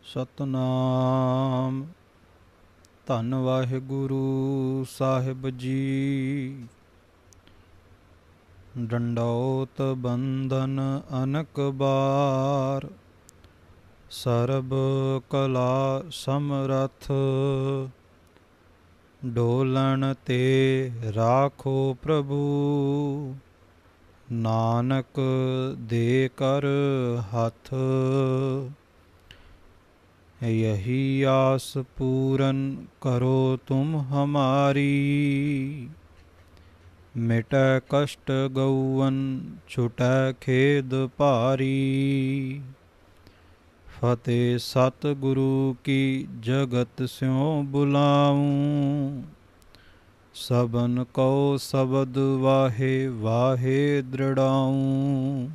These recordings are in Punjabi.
ਸਤਨਾਮ। ਧੰਨ ਵਾਹਿਗੁਰੂ ਸਾਹਿਬ ਜੀ। ਡੰਡੌਤ ਬੰਧਨ ਅਨਕ ਬਾਰ, ਸਰਬ ਕਲਾ ਸਮਰਥ। ਡੋਲਣ ਤੇ ਰਾਖੋ ਪ੍ਰਭੂ, ਨਾਨਕ ਦੇ ਕਰ ਹੱਥ। यही आस पूरन करो तुम हमारी, मिटै कष्ट गौवन छुटै खेद भारी। फतेह सतगुरु की जगत स्यों बुलाऊं, सबन को शब्द वाहे वाहे दृढ़ाऊं।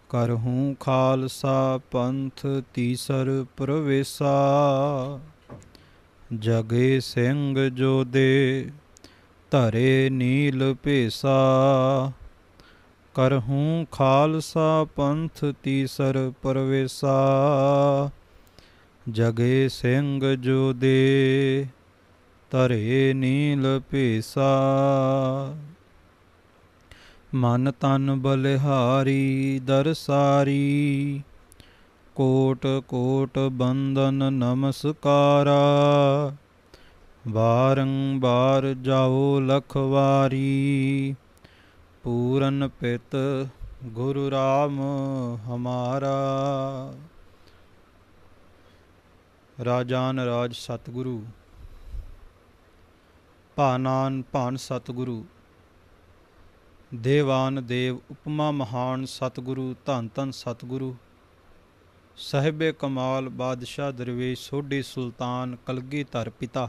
करहूँ खालसा पंथ तीसर प्रवेशा, जगे सिंह जो दे धरे नील भेसा। करहूँ खालसा पंथ तीसर प्रवेशा, जगे सिंह जो दे धरे नील भेसा। मन तन बलिहारी दरसारी, कोट कोट बंदन नमस्कारा। बारंबार जाओ लखवारी, पूरन पित गुरु राम हमारा। राजान राज सतगुरु, भानान भान सतगुरु। देवान देव उपमा महान सतगुरु, धन धन सतगुरु। साहिबे कमाल बादशाह दरवेश सोढी सुल्तान कलगीधर पिता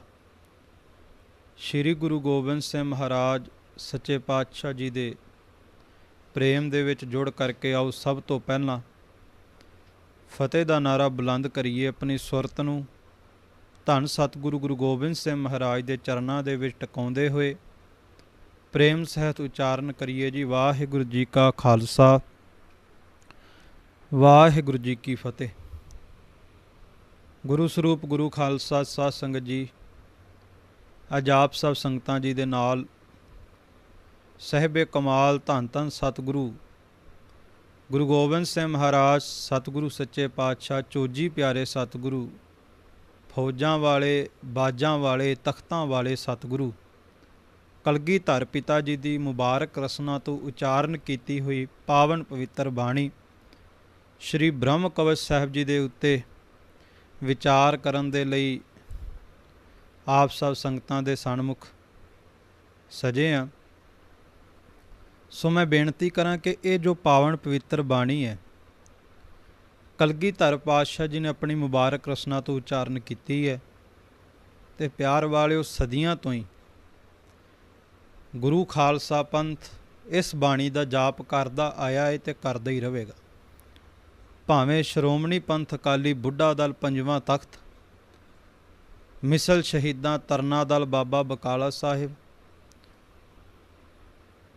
श्री गुरु गोबिंद सिंह महाराज सच्चे पातशाह जी दे प्रेम दे विच जुड़ करके आओ सब तो पहला फतेह दा नारा बुलंद करिए। अपनी सुरत नूं धन सतगुरु गुरु गोबिंद सिंह महाराज दे चरनां दे विच टकाउंदे होए प्रेम सहित उचारण करिए जी। वाहिगुरु जी का खालसा, वाहिगुरु जी की फतेह। गुरु स्वरूप गुरु खालसा साध संगत जी, अज आप सब संगतां जी दे नाल साहिबे कमाल धन धन सतगुरु गुरु गोबिंद सिंह महाराज सतगुरु सच्चे पातशाह चोजी प्यारे सतगुरु, फौजां वाले बाजां वाले तख्तां वाले सतगुरु कलगीधर पिता जी की मुबारक रसना तो उचारण की हुई पावन पवित्र बाणी श्री ब्रह्म कवच साहिब जी के उत्ते विचार करन दे लई आप सब संगतां दे सन्मुख सजे हाँ। सो मैं बेनती करा कि ये जो पावन पवित्र बाणी है कलगीधर पातशाह जी ने अपनी मुबारक रसना तो उचारण की है, तो प्यार वाले सदियां तो ही गुरु खालसा पंथ इस बाणी का जाप करदा आया है तो करदा ही रहेगा। भावें श्रोमणी पंथ अकाली बुढ़ा दल पंजवां तख्त, मिसल शहीदां तरना दल बाबा बकाला साहिब,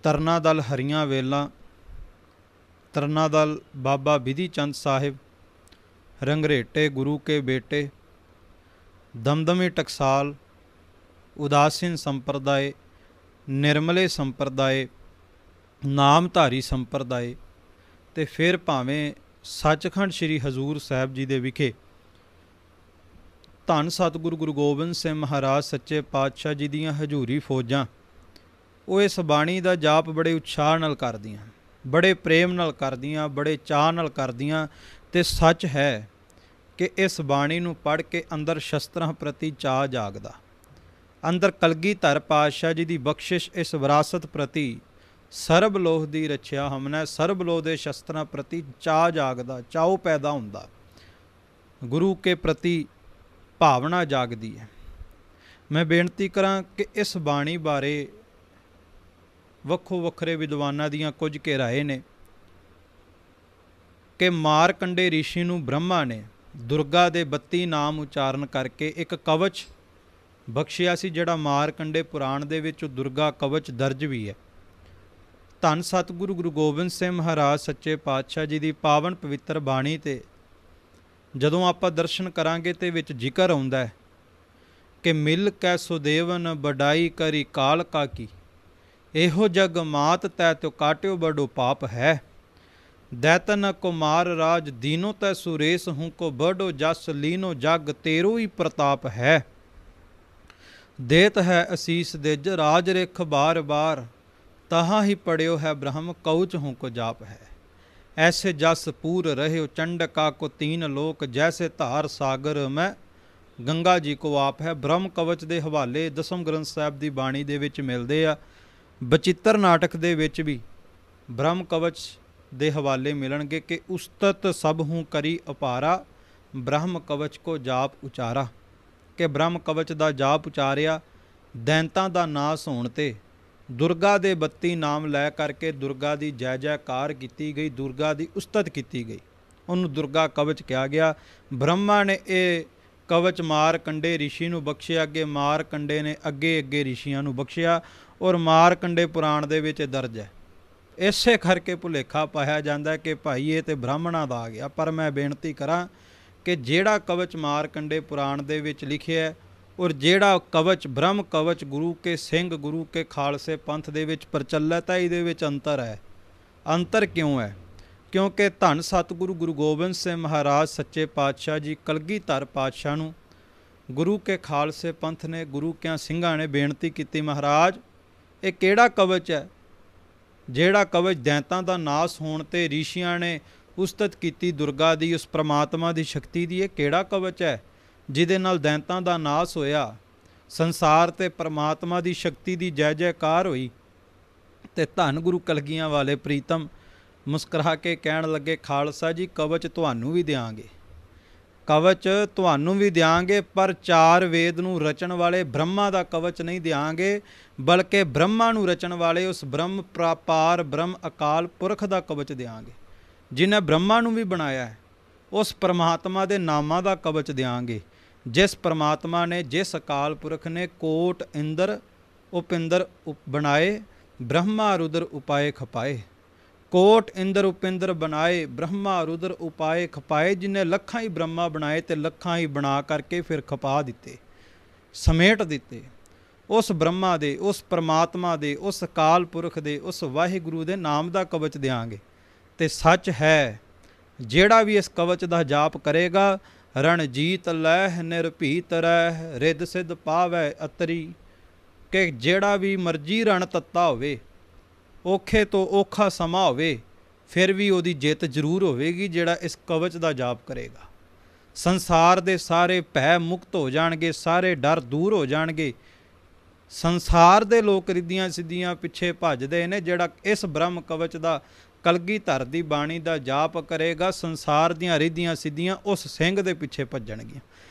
तरना दल हरियां वेलां, तरना दल बाबा विधि चंद साहिब, रंगरेटे गुरु के बेटे, दमदमी टकसाल, उदासीन संप्रदाय, निर्मले संप्रदाय, नामधारी संप्रदाय, ते फिर भावें सचखंड श्री हजूर साहब जी दे विखे धन सतगुरु गुरु गोबिंद सिंह महाराज सच्चे पातशाह जी दियां हजूरी फौजां वो इस बाणी का जाप बड़े उत्साह नाल करदियां, बड़े प्रेम नाल करदियां, बड़े चाह नाल करदियां। ते सच है कि इस बाणी नूं पढ़ के अंदर शस्त्रां प्रति चाह जागदा, अंदर कलगीधर पातशाह जी की बख्शिश इस विरासत प्रति सरब लोह की रचया हमने सरब लोह के शस्त्रां प्रति चाह जागदा, चाओ पैदा हुंदा, गुरु के प्रति भावना जागदी है। मैं बेनती करा कि इस बाणी बारे वक्खो वखरे विद्वानां दीयां कुछ के राय ने कि मारकंडे ऋषि नूं ब्रह्मा ने दुर्गा दे 32 नाम उचारण करके एक कवच बख्शिया सी, जिहड़ा मारकंडे पुराण दे विच दुर्गा कवच दर्ज भी है। धन सतगुरु गुरु गोबिंद सिंह महाराज सच्चे पातशाह जी की पावन पवित्र बाणी ते ਜਦੋਂ ਆਪਾਂ ਦਰਸ਼ਨ ਕਰਾਂਗੇ ਤੇ ਵਿੱਚ ਜ਼ਿਕਰ ਆਉਂਦਾ ਹੈ ਕਿ ਮਿਲ ਕੈ ਸੁਦੇਵਨ ਬਡਾਈ ਕਰੀ ਕਾਲ ਕਾ ਕੀ, ਇਹੋ ਜਗ ਮਾਤ ਤੈ ਤਿਉ ਕਾਟਿਓ ਬੜੋ ਪਾਪ ਹੈ। दैतन कुमार राज दीनो तै सुरेश हूँ को बड़ो जस लीनो जग तेरो ही प्रताप है। देत है असीस दिज राज रेख बार बार, तहाँ ही पढ़ियो है ब्रह्म कउच हूँ को जाप है। ऐसे जस पूर रहे चंडका को तीन लोक, जैसे धार सागर में गंगा जी को आप है। ब्रह्म कवच ਦੇ ਹਵਾਲੇ ਦਸਮ ਗ੍ਰੰਥ ਸਾਹਿਬ ਦੀ ਬਾਣੀ ਦੇ ਵਿੱਚ ਮਿਲਦੇ ਆ। ਬਚਿੱਤਰ ਨਾਟਕ ਦੇ ਵਿੱਚ ਵੀ ਬ੍ਰਹਮ ਕਵਚ ਦੇ ਹਵਾਲੇ ਮਿਲਣਗੇ ਕਿ ਉਸਤਤ ਸਭ ਹੂੰ ਕਰੀ ਅਪਾਰਾ, ਬ੍ਰਹਮ ਕਵਚ ਕੋ ਜਾਪ ਉਚਾਰਾ, ਕਿ ਬ੍ਰਹਮ ਕਵਚ ਦਾ ਜਾਪ ਉਚਾਰਿਆ। ਦੈਂਤਾਂ ਦਾ ਨਾਸ ਹੋਣ ਤੇ ਦੁਰਗਾ ਦੇ 32 ਨਾਮ ਲੈ ਕਰਕੇ ਦੁਰਗਾ ਦੀ ਜੈ ਜੈਕਾਰ ਕੀਤੀ ਗਈ, ਦੁਰਗਾ ਦੀ ਉਸਤਤ ਕੀਤੀ ਗਈ, ਉਹਨੂੰ ਦੁਰਗਾ ਕਵਚ ਕਿਹਾ ਗਿਆ। ਬ੍ਰਹਮਾ ਨੇ ਇਹ ਕਵਚ ਮਾਰਕੰਡੇ ਰਿਸ਼ੀ ਨੂੰ ਬਖਸ਼ਿਆ, ਅੱਗੇ ਮਾਰਕੰਡੇ ਨੇ ਅੱਗੇ ਰਿਸ਼ੀਆਂ ਨੂੰ ਬਖਸ਼ਿਆ, ਔਰ ਮਾਰਕੰਡੇ ਪੁਰਾਣ ਦੇ ਵਿੱਚ ਦਰਜ ਹੈ। ਇਸੇ ਕਰਕੇ ਭੁਲੇਖਾ ਪਾਇਆ ਜਾਂਦਾ ਕਿ ਭਾਈ ਇਹ ਤੇ ਬ੍ਰਾਹਮਣਾਂ ਦਾ ਆ ਗਿਆ। ਪਰ ਮੈਂ ਬੇਨਤੀ ਕਰਾਂ ਕਿ ਜਿਹੜਾ ਕਵਚ ਮਾਰਕੰਡੇ ਪੁਰਾਣ ਦੇ ਵਿੱਚ ਲਿਖਿਆ ਔਰ ਜਿਹੜਾ ਕਵਚ ਬ੍ਰਹਮ ਕਵਚ ਗੁਰੂ ਕੇ ਸਿੰਘ ਗੁਰੂ ਕੇ ਖਾਲਸੇ ਪੰਥ ਦੇ ਵਿੱਚ ਪ੍ਰਚਲਿਤ ਹੈ, ਇਹਦੇ ਵਿੱਚ ਅੰਤਰ ਹੈ। ਅੰਤਰ ਕਿਉਂ ਹੈ? ਕਿਉਂਕਿ ਧੰਨ ਸਤਿਗੁਰੂ ਗੁਰੂ ਗੋਬਿੰਦ ਸਿੰਘ ਮਹਾਰਾਜ ਸੱਚੇ ਪਾਤਸ਼ਾਹ ਜੀ ਕਲਗੀਧਰ ਪਾਤਸ਼ਾਹ ਨੂੰ ਗੁਰੂ ਕੇ ਖਾਲਸੇ ਪੰਥ ਨੇ ਗੁਰੂ ਕਿਆਂ ਸਿੰਘਾਂ ਨੇ ਬੇਨਤੀ ਕੀਤੀ, ਮਹਾਰਾਜ ਇਹ ਕਿਹੜਾ ਕਵਚ ਹੈ ਜਿਹੜਾ ਕਵਚ ਦੈਂਤਾਂ ਦਾ ਨਾਸ ਹੋਣ ਤੇ ਰਿਸ਼ੀਆਂ ਨੇ ਉਸਤਤ ਕੀਤੀ ਦੁਰਗਾ ਦੀ, ਉਸ ਪ੍ਰਮਾਤਮਾ ਦੀ ਸ਼ਕਤੀ ਦੀ? ਇਹ ਕਿਹੜਾ ਕਵਚ ਹੈ ਜਿਹਦੇ ਨਾਲ ਦੈਂਤਾਂ ਦਾ ਨਾਸ ਹੋਇਆ, ਸੰਸਾਰ ਤੇ ਪ੍ਰਮਾਤਮਾ ਦੀ ਸ਼ਕਤੀ ਦੀ ਜੈ ਜੈਕਾਰ ਹੋਈ? ਤੇ ਧੰਨ ਗੁਰੂ ਕਲਗੀਆਂ ਵਾਲੇ ਪ੍ਰੀਤਮ ਮੁਸਕਰਾ ਕੇ ਕਹਿਣ ਲੱਗੇ, ਖਾਲਸਾ ਜੀ ਕਵਚ ਤੁਹਾਨੂੰ ਵੀ ਦਿਆਂਗੇ, ਕਵਚ ਤੁਹਾਨੂੰ ਵੀ ਦਿਆਂਗੇ, ਪਰ 4 ਵੇਦ ਨੂੰ ਰਚਣ ਵਾਲੇ ਬ੍ਰਹਮਾ ਦਾ ਕਵਚ ਨਹੀਂ ਦਿਆਂਗੇ, ਬਲਕਿ ਬ੍ਰਹਮਾ ਨੂੰ ਰਚਣ ਵਾਲੇ ਉਸ ਬ੍ਰਹਮ ਪ੍ਰਾਪਾਰ ਬ੍ਰਹਮ ਅਕਾਲ ਪੁਰਖ ਦਾ ਕਵਚ ਦਿਆਂਗੇ, ਜਿਹਨੇ ਬ੍ਰਹਮਾ ਨੂੰ ਵੀ ਬਣਾਇਆ ਹੈ। ਉਸ ਪਰਮਾਤਮਾ ਦੇ ਨਾਮਾਂ ਦਾ ਕਵਚ ਦਿਆਂਗੇ, ਜਿਸ ਪਰਮਾਤਮਾ ਨੇ, ਜਿਸ ਅਕਾਲ ਪੁਰਖ ਨੇ ਕੋਟ ਇੰਦਰ ਉਪਿੰਦਰ ਬਣਾਏ, ਬ੍ਰਹਮਾ ਰੁਦਰ ਉਪਾਏ ਖਪਾਏ। ਕੋਟ ਇੰਦਰ ਉਪਿੰਦਰ ਬਣਾਏ, ਬ੍ਰਹਮਾ ਰੁਦਰ ਉਪਾਏ ਖਪਾਏ, ਜਿਹਨੇ ਲੱਖਾਂ ਹੀ ਬ੍ਰਹਮਾ ਬਣਾਏ ਤੇ ਲੱਖਾਂ ਹੀ ਬਣਾ ਕਰਕੇ ਫਿਰ ਖਪਾ ਦਿੱਤੇ, ਸਮੇਟ ਦਿੱਤੇ। ਉਸ ਬ੍ਰਹਮਾ ਦੇ, ਉਸ ਪਰਮਾਤਮਾ ਦੇ, ਉਸ ਅਕਾਲ ਪੁਰਖ ਦੇ, ਉਸ ਵਾਹਿਗੁਰੂ ਦੇ ਨਾਮ ਦਾ ਕਵਚ ਦਿਆਂਗੇ। ਤੇ ਸੱਚ ਹੈ ਜਿਹੜਾ ਵੀ ਇਸ ਕਵਚ ਦਾ ਜਾਪ ਕਰੇਗਾ, ਰਣਜੀਤ ਲਹਿ ਨਿਰਭੀਤ ਰਹਿ, ਰਿੱਧ ਸਿੱਧ ਪਾਵੈ ਅਤਰੀ, ਕਿ ਜਿਹੜਾ ਵੀ ਮਰਜੀ ਰਣ ਤੱਤਾ ਹੋਵੇ, ਔਖੇ ਤੋਂ ਔਖਾ ਸਮਾਂ ਹੋਵੇ, ਫਿਰ ਵੀ ਉਹਦੀ ਜਿੱਤ ਜ਼ਰੂਰ ਹੋਵੇਗੀ ਜਿਹੜਾ ਇਸ ਕਵਚ ਦਾ ਜਾਪ ਕਰੇਗਾ। ਸੰਸਾਰ ਦੇ ਸਾਰੇ ਭੈ ਮੁਕਤ ਹੋ ਜਾਣਗੇ, ਸਾਰੇ ਡਰ ਦੂਰ ਹੋ ਜਾਣਗੇ। ਸੰਸਾਰ ਦੇ ਲੋਕ ਰਿੱਧੀਆਂ ਸਿੱਧੀਆਂ ਪਿੱਛੇ ਭੱਜਦੇ ਨੇ, ਜਿਹੜਾ ਇਸ ਬ੍ਰਹਮ ਕਵਚ ਦਾ ਕਲਗੀਧਰ ਦੀ ਬਾਣੀ ਦਾ ਜਾਪ ਕਰੇਗਾ, ਸੰਸਾਰ ਦੀਆਂ ਰਿੱਧੀਆਂ ਸਿੱਧੀਆਂ ਉਸ ਸਿੰਘ ਦੇ ਪਿੱਛੇ ਭੱਜਣਗੀਆਂ।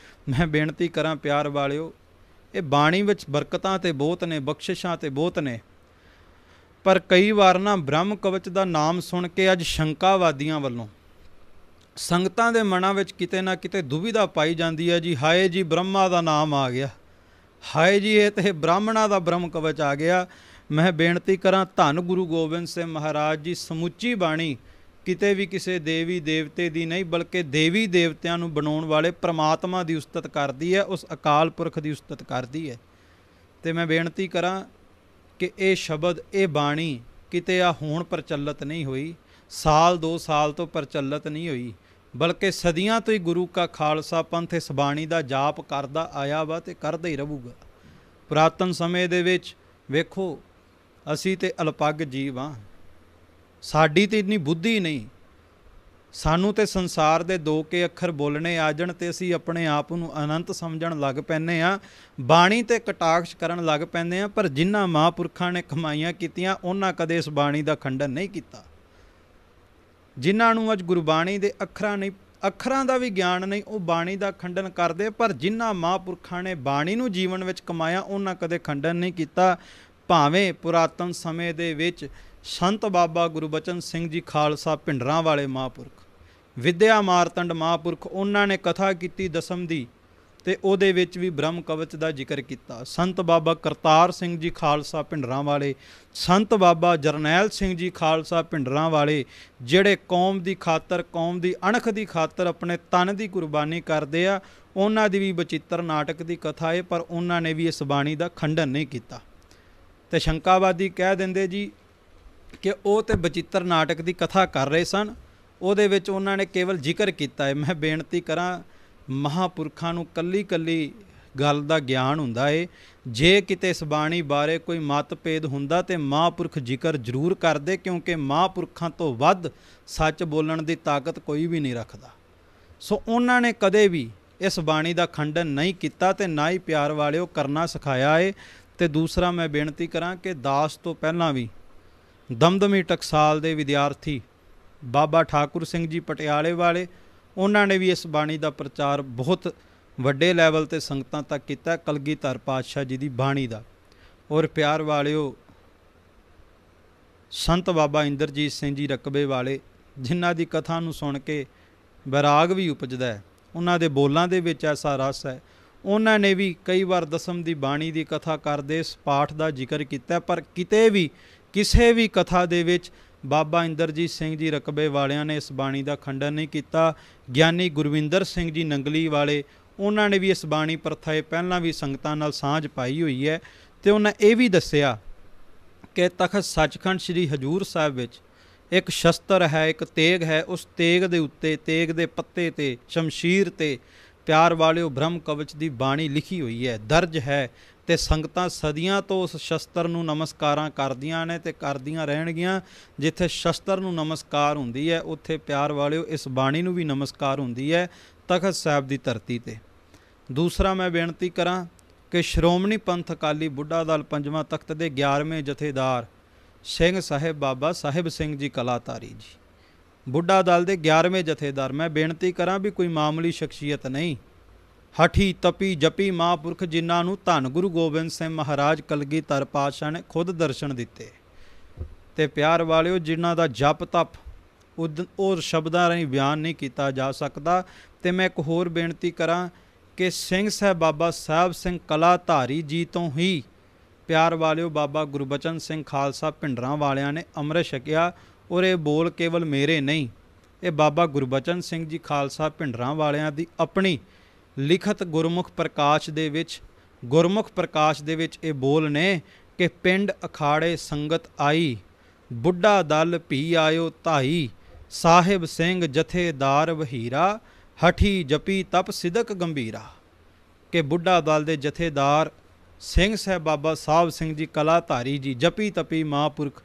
ਮੈਂ ਬੇਨਤੀ ਕਰਾਂ ਪਿਆਰ ਵਾਲਿਓ, ਇਹ ਬਾਣੀ ਵਿੱਚ ਬਰਕਤਾਂ ਤੇ ਬਹੁਤ ਨੇ, ਬਖਸ਼ਿਸ਼ਾਂ ਤੇ ਬਹੁਤ ਨੇ, ਪਰ ਕਈ ਵਾਰ ਨਾ ਬ੍ਰਹਮ ਕਵਚ ਦਾ ਨਾਮ ਸੁਣ ਕੇ ਅੱਜ ਸ਼ੰਕਾਵਾਦੀਆਂ ਵੱਲੋਂ ਸੰਗਤਾਂ ਦੇ ਮਨਾਂ ਵਿੱਚ ਕਿਤੇ ਨਾ ਕਿਤੇ ਦੁਵਿਧਾ ਪਾਈ ਜਾਂਦੀ ਹੈ ਜੀ, ਹਾਏ ਜੀ ਬ੍ਰਹਮਾ ਦਾ ਨਾਮ ਆ ਗਿਆ, ਹਾਏ ਜੀ ਇਹ ਤੇ ਬ੍ਰਾਹਮਣਾਂ ਦਾ ਬ੍ਰਹਮ ਕਵਚ ਆ ਗਿਆ। ਮੈਂ ਬੇਨਤੀ ਕਰਾਂ ਧੰਨ ਗੁਰੂ ਗੋਬਿੰਦ ਸਿੰਘ ਮਹਾਰਾਜ ਜੀ ਸਮੁੱਚੀ ਬਾਣੀ ਕਿਤੇ ਵੀ ਕਿਸੇ ਦੇਵੀ ਦੇਵਤੇ ਦੀ ਨਹੀਂ, ਬਲਕਿ ਦੇਵੀ ਦੇਵਤਿਆਂ ਨੂੰ ਬਣਾਉਣ ਵਾਲੇ ਪ੍ਰਮਾਤਮਾ ਦੀ ਉਸਤਤ ਕਰਦੀ ਹੈ, ਉਸ ਅਕਾਲ ਪੁਰਖ ਦੀ ਉਸਤਤ ਕਰਦੀ ਹੈ। ਤੇ ਮੈਂ ਬੇਨਤੀ ਕਰਾਂ ਕਿ ਇਹ ਸ਼ਬਦ, ਇਹ ਬਾਣੀ ਕਿਤੇ ਆ ਹੁਣ ਪ੍ਰਚਲਿਤ ਨਹੀਂ ਹੋਈ, ਸਾਲ 2 ਸਾਲ ਤੋਂ ਪ੍ਰਚਲਿਤ ਨਹੀਂ ਹੋਈ, ਬਲਕਿ ਸਦੀਆਂ ਤੋਂ ਹੀ ਗੁਰੂ ਕਾ ਖਾਲਸਾ ਪੰਥ ਇਸ ਬਾਣੀ ਦਾ ਜਾਪ ਕਰਦਾ ਆਇਆ ਵਾ ਤੇ ਕਰਦਾ ਹੀ ਰਹੂਗਾ। ਪੁਰਾਤਨ ਸਮੇਂ ਦੇ ਵਿੱਚ ਵੇਖੋ, ਅਸੀਂ ਤੇ ਅਲਪੱਗ ਜੀਵ ਹਾਂ, ਸਾਡੀ ਤੇ ਇੰਨੀ ਬੁੱਧੀ ਨਹੀਂ, ਸਾਨੂੰ ਤੇ ਸੰਸਾਰ ਦੇ 2 ਕੇ ਅੱਖਰ ਬੋਲਣੇ ਆ ਜਾਣ ਤੇ ਅਸੀਂ ਆਪਣੇ ਆਪ ਨੂੰ ਅਨੰਤ ਸਮਝਣ ਲੱਗ ਪੈਂਦੇ ਹਾਂ, ਬਾਣੀ ਤੇ ਕਟਾਕਸ਼ ਕਰਨ ਲੱਗ ਪੈਂਦੇ ਹਾਂ। ਪਰ ਜਿਨ੍ਹਾਂ ਮਹਾਂਪੁਰਖਾਂ ਨੇ ਕਮਾਈਆਂ ਕੀਤੀਆਂ ਉਹਨਾਂ ਕਦੇ ਇਸ ਬਾਣੀ ਦਾ ਖੰਡਨ ਨਹੀਂ ਕੀਤਾ। ਜਿਨ੍ਹਾਂ ਨੂੰ ਅੱਜ ਗੁਰਬਾਣੀ ਦੇ ਅੱਖਰਾਂ ਦਾ ਵੀ ਗਿਆਨ ਨਹੀਂ, ਉਹ ਬਾਣੀ ਦਾ ਖੰਡਨ ਕਰਦੇ, ਪਰ ਜਿਨ੍ਹਾਂ ਮਹਾਂਪੁਰਖਾਂ ਨੇ ਬਾਣੀ ਨੂੰ ਜੀਵਨ ਵਿੱਚ ਕਮਾਇਆ ਉਹਨਾਂ ਕਦੇ ਖੰਡਨ ਨਹੀਂ ਕੀਤਾ। ਭਾਵੇਂ ਪੁਰਾਤਨ ਸਮੇਂ ਦੇ ਵਿੱਚ ਸੰਤ ਬਾਬਾ ਗੁਰਬਚਨ ਸਿੰਘ ਜੀ ਖਾਲਸਾ ਭਿੰਡਰਾਂ ਵਾਲੇ ਮਹਾਂਪੁਰਖ, ਵਿਦਿਆ ਮਾਰਤੰਡ ਮਹਾਂਪੁਰਖ, ਉਹਨਾਂ ਨੇ ਕਥਾ ਕੀਤੀ ਦਸਮ ਦੀ ਤੇ ਉਹਦੇ ਵਿੱਚ ਵੀ ਬ੍ਰਹਮ ਕਵਚ ਦਾ ਜ਼ਿਕਰ ਕੀਤਾ। ਸੰਤ ਬਾਬਾ ਕਰਤਾਰ ਸਿੰਘ ਜੀ ਖਾਲਸਾ ਭਿੰਡਰਾਂ ਵਾਲੇ, ਸੰਤ ਬਾਬਾ ਜਰਨੈਲ ਸਿੰਘ ਜੀ ਖਾਲਸਾ ਭਿੰਡਰਾਂ ਵਾਲੇ, ਜਿਹੜੇ ਕੌਮ ਦੀ ਖਾਤਰ, ਕੌਮ ਦੀ ਅਣਖ ਦੀ ਖਾਤਰ ਆਪਣੇ ਤਨ ਦੀ ਕੁਰਬਾਨੀ ਕਰਦੇ ਆ, ਉਹਨਾਂ ਦੀ ਵੀ ਬਚਿੱਤਰ ਨਾਟਕ ਦੀ ਕਥਾ ਹੈ, ਪਰ ਉਹਨਾਂ ਨੇ ਵੀ ਇਸ ਬਾਣੀ ਦਾ ਖੰਡਨ ਨਹੀਂ ਕੀਤਾ। ਤੇ ਸ਼ੰਕਾਵਾਦੀ ਕਹਿ ਦਿੰਦੇ ਜੀ ਕਿ ਉਹ ਤੇ ਬਚਿੱਤਰ ਨਾਟਕ ਦੀ ਕਥਾ ਕਰ ਰਹੇ ਸਨ, ਉਹਦੇ ਵਿੱਚ ਉਹਨਾਂ ਨੇ ਕੇਵਲ ਜ਼ਿਕਰ ਕੀਤਾ ਹੈ। ਮੈਂ ਬੇਨਤੀ ਕਰਾਂ, ਮਹਾਂਪੁਰਖਾਂ ਨੂੰ ਕੱਲੀ ਕੱਲੀ ਗੱਲ ਦਾ ਗਿਆਨ ਹੁੰਦਾ ਏ। ਜੇ ਕਿਤੇ ਇਸ ਬਾਣੀ ਬਾਰੇ ਕੋਈ ਮਤਭੇਦ ਹੁੰਦਾ ਤੇ ਮਹਾਂਪੁਰਖ ਜ਼ਿਕਰ ਜ਼ਰੂਰ ਕਰਦੇ, ਕਿਉਂਕਿ ਮਹਾਂਪੁਰਖਾਂ ਤੋਂ ਵੱਧ ਸੱਚ ਬੋਲਣ ਦੀ ਤਾਕਤ ਕੋਈ ਵੀ ਨਹੀਂ ਰੱਖਦਾ। ਸੋ ਉਹਨਾਂ ਨੇ ਕਦੇ ਵੀ ਇਸ ਬਾਣੀ ਦਾ ਖੰਡਨ ਨਹੀਂ ਕੀਤਾ ਤੇ ਨਾ ਹੀ ਪਿਆਰ ਵਾਲਿਓ ਕਰਨਾ ਸਿਖਾਇਆ ਏ। ਤੇ ਦੂਸਰਾ ਮੈਂ ਬੇਨਤੀ ਕਰਾਂ ਕਿ ਦਾਸ ਤੋਂ ਪਹਿਲਾਂ ਵੀ ਦਮਦਮੀ ਟਕਸਾਲ ਦੇ ਵਿਦਿਆਰਥੀ ਬਾਬਾ ਠਾਕੁਰ ਸਿੰਘ ਜੀ ਪਟਿਆਲੇ ਵਾਲੇ, ਉਹਨਾਂ ਨੇ ਵੀ ਇਸ ਬਾਣੀ ਦਾ ਪ੍ਰਚਾਰ ਬਹੁਤ ਵੱਡੇ ਲੈਵਲ 'ਤੇ ਸੰਗਤਾਂ ਤੱਕ ਕੀਤਾ, ਕਲਗੀਧਰ ਪਾਤਸ਼ਾਹ ਜੀ ਦੀ ਬਾਣੀ ਦਾ। ਔਰ ਪਿਆਰ ਵਾਲਿਓ, ਸੰਤ ਬਾਬਾ ਇੰਦਰਜੀਤ ਸਿੰਘ ਜੀ ਰਕਬੇ ਵਾਲੇ, ਜਿਨ੍ਹਾਂ ਦੀ ਕਥਾ ਨੂੰ ਸੁਣ ਕੇ ਵੈਰਾਗ ਵੀ ਉਪਜਦਾ ਹੈ, ਉਹਨਾਂ ਦੇ ਬੋਲਾਂ ਦੇ ਵਿੱਚ ਐਸਾ ਰਸ ਹੈ। ਉਹਨਾਂ ਨੇ ਵੀ ਕਈ ਵਾਰ ਦਸਮ ਦੀ ਬਾਣੀ ਦੀ ਕਥਾ ਕਰਦੇ ਇਸ ਪਾਠ ਦਾ ਜ਼ਿਕਰ ਕੀਤਾ, ਪਰ ਕਿਤੇ ਵੀ ਕਿਸੇ ਵੀ ਕਥਾ ਦੇ ਵਿੱਚ ਬਾਬਾ ਇੰਦਰਜੀਤ ਸਿੰਘ ਜੀ ਰਕਬੇ ਵਾਲਿਆਂ ਨੇ ਇਸ ਬਾਣੀ ਦਾ ਖੰਡਨ ਨਹੀਂ ਕੀਤਾ। ਗਿਆਨੀ ਗੁਰਵਿੰਦਰ ਸਿੰਘ ਜੀ ਨੰਗਲੀ ਵਾਲੇ, ਉਹਨਾਂ ਨੇ ਵੀ ਇਸ ਬਾਣੀ ਪ੍ਰਥਾਏ ਪਹਿਲਾਂ ਵੀ ਸੰਗਤਾਂ ਨਾਲ ਸਾਂਝ ਪਾਈ ਹੋਈ ਹੈ। ਤੇ ਉਹਨਾਂ ਇਹ ਵੀ ਦੱਸਿਆ ਕਿ ਤਖਤ ਸੱਚਖੰਡ ਸ੍ਰੀ ਹਜ਼ੂਰ ਸਾਹਿਬ ਵਿੱਚ ਇੱਕ ਸ਼ਸਤਰ ਹੈ, ਇੱਕ ਤੇਗ ਹੈ, ਉਸ ਤੇਗ ਦੇ ਉੱਤੇ, ਤੇਗ ਦੇ ਪੱਤੇ 'ਤੇ, ਸ਼ਮਸ਼ੀਰ 'ਤੇ ਪਿਆਰ ਵਾਲਿਓ ਬ੍ਰਹਮ ਕਵਚ ਦੀ ਬਾਣੀ ਲਿਖੀ ਹੋਈ ਹੈ, ਦਰਜ ਹੈ। ਤੇ ਸੰਗਤਾਂ ਸਦੀਆਂ ਤੋਂ ਉਸ ਸ਼ਸਤਰ ਨੂੰ ਨਮਸਕਾਰਾਂ ਕਰਦੀਆਂ ਨੇ ਤੇ ਕਰਦੀਆਂ ਰਹਿਣਗੀਆਂ। ਜਿੱਥੇ ਸ਼ਸਤਰ ਨੂੰ ਨਮਸਕਾਰ ਹੁੰਦੀ ਹੈ, ਉੱਥੇ ਪਿਆਰ ਵਾਲਿਓ ਇਸ ਬਾਣੀ ਨੂੰ ਵੀ ਨਮਸਕਾਰ ਹੁੰਦੀ ਹੈ, ਤਖਤ ਸਾਹਿਬ ਦੀ ਧਰਤੀ 'ਤੇ। ਦੂਸਰਾ ਮੈਂ ਬੇਨਤੀ ਕਰਾਂ ਕਿ ਸ਼੍ਰੋਮਣੀ ਪੰਥ ਅਕਾਲੀ ਬੁੱਢਾ ਦਲ ਪੰਜਵਾਂ ਤਖਤ ਦੇ 11ਵੇਂ ਜਥੇਦਾਰ ਸਿੰਘ ਸਾਹਿਬ ਬਾਬਾ ਸਾਹਿਬ ਸਿੰਘ ਜੀ ਕਲਾਧਾਰੀ ਜੀ, ਬੁੱਢਾ ਦਲ ਦੇ 11ਵੇਂ ਜਥੇਦਾਰ, ਮੈਂ ਬੇਨਤੀ ਕਰਾਂ ਵੀ ਕੋਈ ਮਾਮੂਲੀ ਸ਼ਖਸੀਅਤ ਨਹੀਂ। ਹਠੀ ਤਪੀ ਜਪੀ ਮਹਾਂਪੁਰਖ, ਜਿਨ੍ਹਾਂ ਨੂੰ ਧੰਨ ਗੁਰੂ ਗੋਬਿੰਦ ਸਿੰਘ ਮਹਾਰਾਜ ਕਲਗੀਧਰ ਪਾਤਸ਼ਾਹ ਨੇ ਖੁਦ ਦਰਸ਼ਨ ਦਿੱਤੇ। ਤੇ ਪਿਆਰ ਵਾਲਿਓ, ਜਿਨ੍ਹਾਂ ਦਾ ਜਪ ਤਪ ਉਹ ਸ਼ਬਦਾਂ ਰਾਹੀਂ ਬਿਆਨ ਨਹੀਂ ਕੀਤਾ ਜਾ ਸਕਦਾ। ਤੇ ਮੈਂ ਇੱਕ ਹੋਰ ਬੇਨਤੀ ਕਰਾਂ ਕਿ ਸਿੰਘ ਸਾਹਿਬ ਬਾਬਾ ਸਾਹਿਬ ਸਿੰਘ ਕਲਾਧਾਰੀ ਜੀ ਤੋਂ ਹੀ ਪਿਆਰ ਵਾਲਿਓ ਬਾਬਾ ਗੁਰਬਚਨ ਸਿੰਘ ਖਾਲਸਾ ਭਿੰਡਰਾਂ ਵਾਲਿਆਂ ਨੇ ਅੰਮ੍ਰਿਤ ਛਕਿਆ। ਔਰ ਇਹ ਬੋਲ ਕੇਵਲ ਮੇਰੇ ਨਹੀਂ, ਇਹ ਬਾਬਾ ਗੁਰਬਚਨ ਸਿੰਘ ਜੀ ਖਾਲਸਾ ਭਿੰਡਰਾਂ ਵਾਲਿਆਂ ਦੀ ਆਪਣੀ ਲਿਖਤ ਗੁਰਮੁਖ ਪ੍ਰਕਾਸ਼ ਦੇ ਵਿੱਚ ਇਹ ਬੋਲ ਨੇ ਕਿ ਪਿੰਡ ਅਖਾੜੇ ਸੰਗਤ ਆਈ, ਬੁੱਢਾ ਦਲ ਭੀ ਆਇਓ ਧਾਈ, ਸਾਹਿਬ ਸਿੰਘ ਜਥੇਦਾਰ ਵਹੀਰਾ, ਹਠੀ ਜਪੀ ਤਪ ਸਿਦਕ ਗੰਭੀਰਾ। ਕਿ ਬੁੱਢਾ ਦਲ ਦੇ ਜਥੇਦਾਰ ਸਿੰਘ ਸਾਹਿਬ ਬਾਬਾ ਸਾਹਿਬ ਸਿੰਘ ਜੀ ਕਲਾਧਾਰੀ ਜੀ, ਜਪੀ ਤਪੀ ਮਹਾਂਪੁਰਖ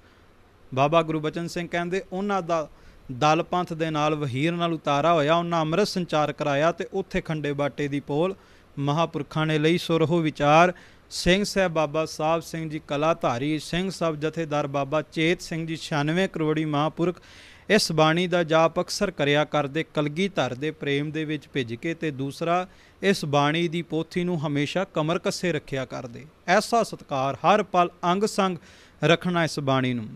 ਬਾਬਾ ਗੁਰਬਚਨ ਸਿੰਘ ਕਹਿੰਦੇ, ਉਹਨਾਂ ਦਾ ਦਲ ਪੰਥ ਦੇ ਨਾਲ ਵਹੀਰ ਨਾਲ ਉਤਾਰਾ ਹੋਇਆ, ਉਹਨਾਂ ਅੰਮ੍ਰਿਤ ਸੰਚਾਰ ਕਰਾਇਆ ਤੇ ਉੱਥੇ ਖੰਡੇ ਬਾਟੇ ਦੀ ਪੋਲ ਮਹਾਂਪੁਰਖਾਂ ਨੇ ਲਈ। ਸੁਰਹੋ ਵਿਚਾਰ ਸਿੰਘ ਸਾਹਿਬ ਬਾਬਾ ਸਾਹਿਬ ਸਿੰਘ ਜੀ ਕਲਾਧਾਰੀ, ਸਿੰਘ ਸਾਹਿਬ ਜਥੇਦਾਰ ਬਾਬਾ ਚੇਤ ਸਿੰਘ ਜੀ 96 ਕਰੋੜੀ ਮਹਾਂਪੁਰਖ ਇਸ ਬਾਣੀ ਦਾ ਜਾਪ ਅਕਸਰ ਕਰਿਆ ਕਰਦੇ, ਕਲਗੀਧਰ ਦੇ ਪ੍ਰੇਮ ਦੇ ਵਿੱਚ ਭਿੱਜ ਕੇ। ਤੇ ਦੂਸਰਾ, ਇਸ ਬਾਣੀ ਦੀ ਪੋਥੀ ਨੂੰ ਹਮੇਸ਼ਾ ਕਮਰ ਕੱਸੇ ਰੱਖਿਆ ਕਰਦੇ। ਐਸਾ ਸਤਿਕਾਰ, ਹਰ ਪਲ ਅੰਗ ਸੰਗ ਰੱਖਣਾ ਇਸ ਬਾਣੀ ਨੂੰ।